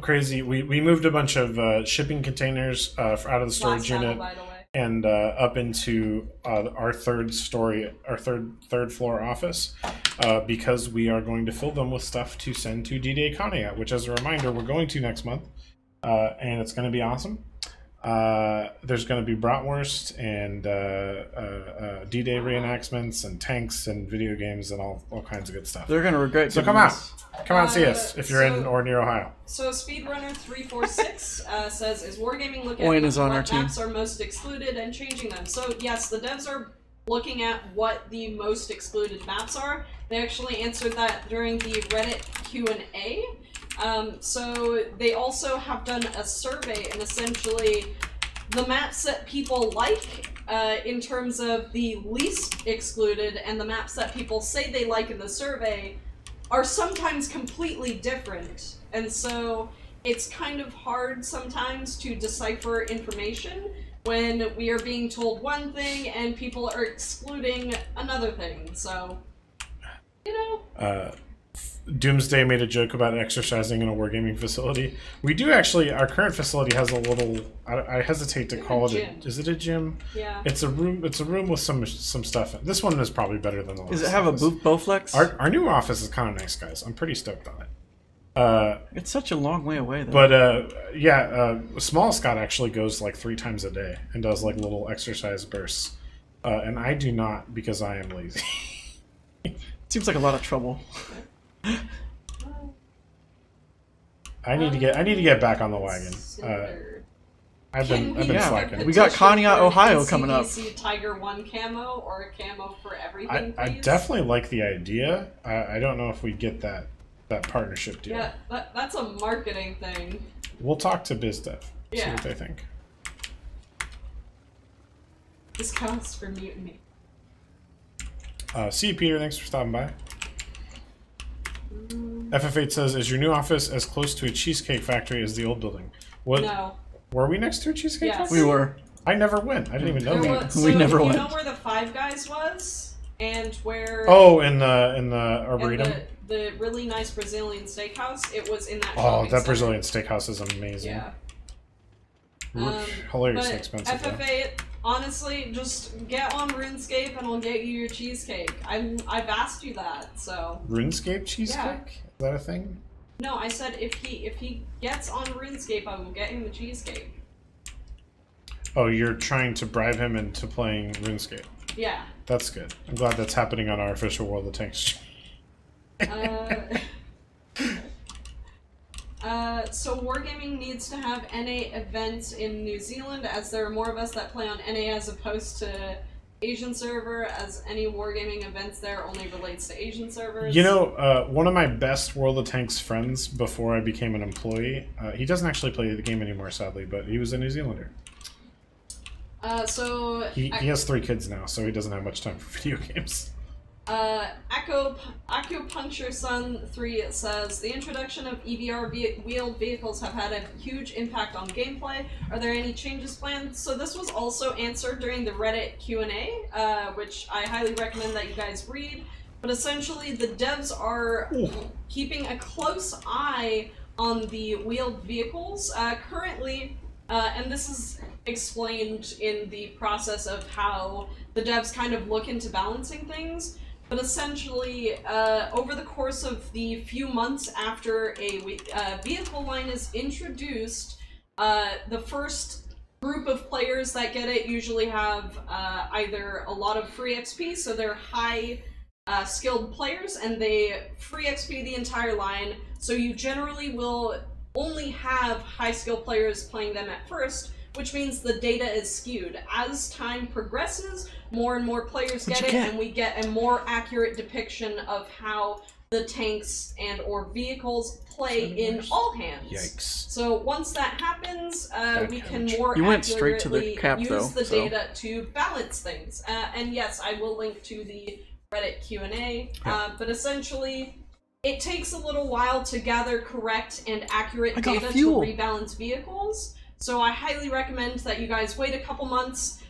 S1: crazy, we moved a bunch of shipping containers out of the storage
S3: Last
S1: unit.
S3: battle, by the way.
S1: And up into our third floor office, because we are going to fill them with stuff to send to D-Day Conneaut, which, as a reminder, we're going to next month, and it's going to be awesome. There's going to be bratwurst and D-Day reenactments and tanks and video games and all kinds of good stuff.
S2: They're gonna regret.
S1: So come out and see us if you're in or near Ohio.
S3: So Speedrunner346 says, is Wargaming looking
S2: Owen
S3: at
S2: is on our
S3: what
S2: team.
S3: maps are most excluded and changing them? So yes, the devs are looking at what the most excluded maps are. They actually answered that during the Reddit Q&A. So they also have done a survey, and essentially the maps that people like in terms of the least excluded and the maps that people say they like in the survey are sometimes completely different. And so it's kind of hard sometimes to decipher information when we are being told one thing and people are excluding another thing. So, you know.
S1: Doomsday made a joke about exercising in a wargaming facility. We do actually, our current facility has a little, I hesitate to call it is it a gym?
S3: Yeah.
S1: It's a room with some stuff in it. This one is probably better than the last.
S2: Does it have
S1: office.
S2: a Bowflex?
S1: Our new office is kind of nice, guys. I'm pretty stoked on it.
S2: It's such a long way away, though.
S1: But yeah, Small Scott actually goes like 3 times a day and does like little exercise bursts. And I do not, because I am lazy.
S2: Seems like a lot of trouble.
S1: I need to get back on the wagon. I've been slacking.
S2: We got Conneaut, Ohio coming up.
S3: Tiger 1 camo or a camo for everything,
S1: I definitely like the idea. I don't know if we get that partnership deal.
S3: Yeah, that's a marketing thing.
S1: We'll talk to BizDev. See
S3: Yeah.
S1: what they think.
S3: This counts for mutiny.
S1: See you, Peter. Thanks for stopping by. FF8 says, is your new office as close to a cheesecake factory as the old building? What?
S3: No.
S1: Were we next to a cheesecake
S3: Yes.
S1: factory?
S2: We were.
S1: I never went. I didn't even know that.
S2: We never went.
S3: You know where the Five Guys was? And where...
S1: Oh, in the Arboretum?
S3: And the really nice Brazilian steakhouse, it was in that
S1: Oh,
S3: shopping
S1: that
S3: center.
S1: Brazilian steakhouse is amazing.
S3: Yeah.
S1: Hilariously
S3: But
S1: expensive, though.
S3: FF8, honestly, just get on RuneScape and I'll get you your cheesecake. I've asked you that, so...
S1: RuneScape cheesecake?
S3: Yeah.
S1: Is that a thing?
S3: No, I said if he gets on RuneScape, I will get him the cheesecake.
S1: Oh, you're trying to bribe him into playing RuneScape.
S3: Yeah.
S1: That's good. I'm glad that's happening on our official World of Tanks.
S3: So Wargaming needs to have NA events in New Zealand, as there are more of us that play on NA as opposed to Asian server, as any Wargaming events there only relates to Asian servers.
S1: You know, one of my best World of Tanks friends before I became an employee, he doesn't actually play the game anymore, sadly, but he was a New Zealander. He has 3 kids now, so he doesn't have much time for video games.
S3: Acupuncture Sun 3 says, the introduction of EVR wheeled vehicles have had a huge impact on gameplay. Are there any changes planned? So this was also answered during the Reddit Q&A, which I highly recommend that you guys read. But essentially, the devs are keeping a close eye on the wheeled vehicles. Currently, and this is explained in the process of how the devs kind of look into balancing things. But essentially, over the course of the few months after a vehicle line is introduced, the first group of players that get it usually have either a lot of free XP, so they're high skilled players, and they free XP the entire line, so you generally will only have high skilled players playing them at first, which means the data is skewed. As time progresses, more and more players get it, and we get a more accurate depiction of how the tanks and or vehicles play in all hands.
S1: Yikes.
S3: So once that happens, we can more
S2: You went straight to the cap,
S3: use
S2: though,
S3: the data to balance things. And yes, I will link to the Reddit Q&A, but essentially, it takes a little while to gather correct and accurate data to rebalance vehicles. So I highly recommend that you guys wait a couple months.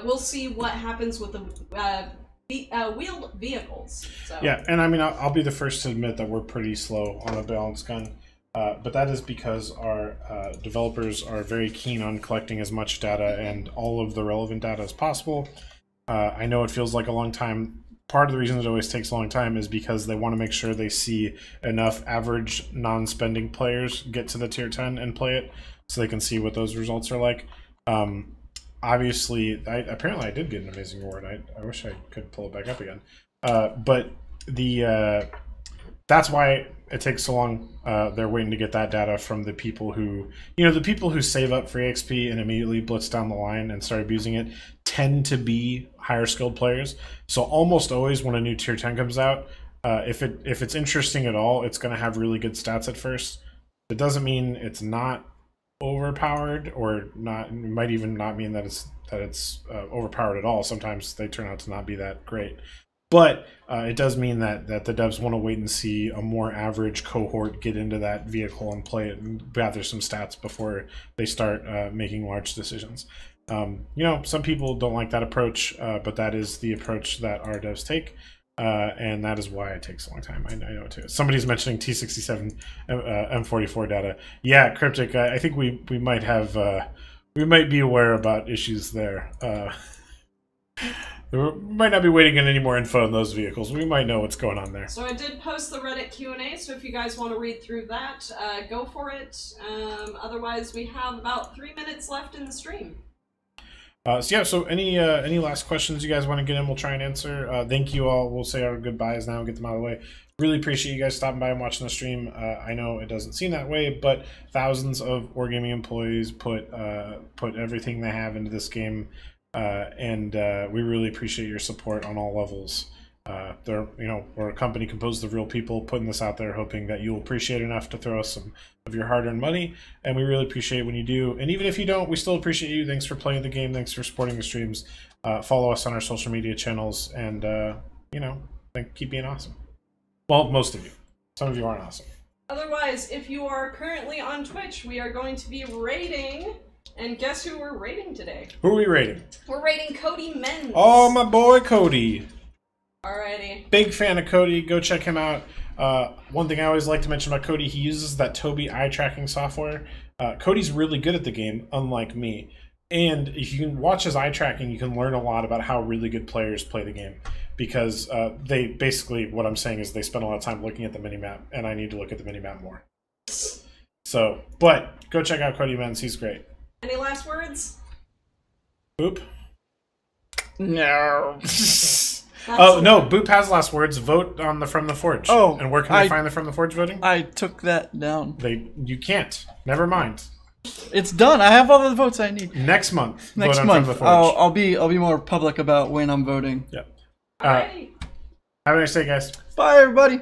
S3: We'll see what happens with the wheeled vehicles. So.
S1: Yeah, and I mean, I'll be the first to admit that we're pretty slow on a balance gun. But that is because our developers are very keen on collecting as much data and all of the relevant data as possible. I know it feels like a long time. Part of the reason it always takes a long time is because they want to make sure they see enough average non-spending players get to the tier 10 and play it, so they can see what those results are like. Obviously, apparently I did get an amazing award. I wish I could pull it back up again. But that's why it takes so long. They're waiting to get that data from the people who, the people who save up free XP and immediately blitz down the line and start abusing it tend to be higher skilled players. So almost always when a new tier 10 comes out, if it's interesting at all, it's going to have really good stats at first. It doesn't mean it's not overpowered, or not. It might even not mean that it's overpowered at all. Sometimes they turn out to not be that great. But it does mean that the devs want to wait and see a more average cohort get into that vehicle and play it and gather some stats before they start making large decisions. Some people don't like that approach, but that is the approach that our devs take, and that is why it takes a long time. I know it too. Somebody's mentioning T67 M44 data. Yeah, Cryptic, I think we might have we might be aware about issues there. We might not be waiting on any more info on those vehicles. We might know what's going on there.
S3: So I did post the Reddit Q&A, so if you guys want to read through that, go for it. Otherwise, we have about 3 minutes left in the stream.
S1: So any last questions you guys want to get in, we'll try and answer. Thank you all. We'll say our goodbyes now and get them out of the way. Really appreciate you guys stopping by and watching the stream. I know it doesn't seem that way, but thousands of Wargaming employees put everything they have into this game. And we really appreciate your support on all levels. We're a company composed of real people putting this out there, hoping that you'll appreciate enough to throw us some of your hard-earned money, and we really appreciate it when you do. And even if you don't, we still appreciate you. Thanks for playing the game. Thanks for supporting the streams. Follow us on our social media channels, and keep being awesome. Well, most of you. Some of you aren't awesome.
S3: Otherwise, if you are currently on Twitch, we are going to be raiding. And guess who we're raiding today?
S1: Who are we raiding?
S3: We're raiding Cody Menz.
S1: Oh, my boy Cody.
S3: Alrighty.
S1: Big fan of Cody. Go check him out. One thing I always like to mention about Cody, he uses that Toby eye tracking software. Cody's really good at the game, unlike me. And if you can watch his eye tracking, you can learn a lot about how really good players play the game. Because they basically, what I'm saying is they spend a lot of time looking at the minimap, and I need to look at the minimap more. So, but go check out Cody Menz. He's great.
S3: Any last words?
S1: Boop.
S2: No.
S1: Oh no, Boop has last words. Vote on the From the Forge.
S2: Oh,
S1: and where can we find the From the Forge voting?
S2: I took that down.
S1: You can't. Never mind.
S2: It's done. I have all the votes I need.
S1: Next month.
S2: Next
S1: vote on
S2: month,
S1: From the Forge.
S2: I'll be more public about when I'm voting.
S1: Yeah.
S3: Alrighty.
S1: Have a nice day, guys.
S2: Bye, everybody.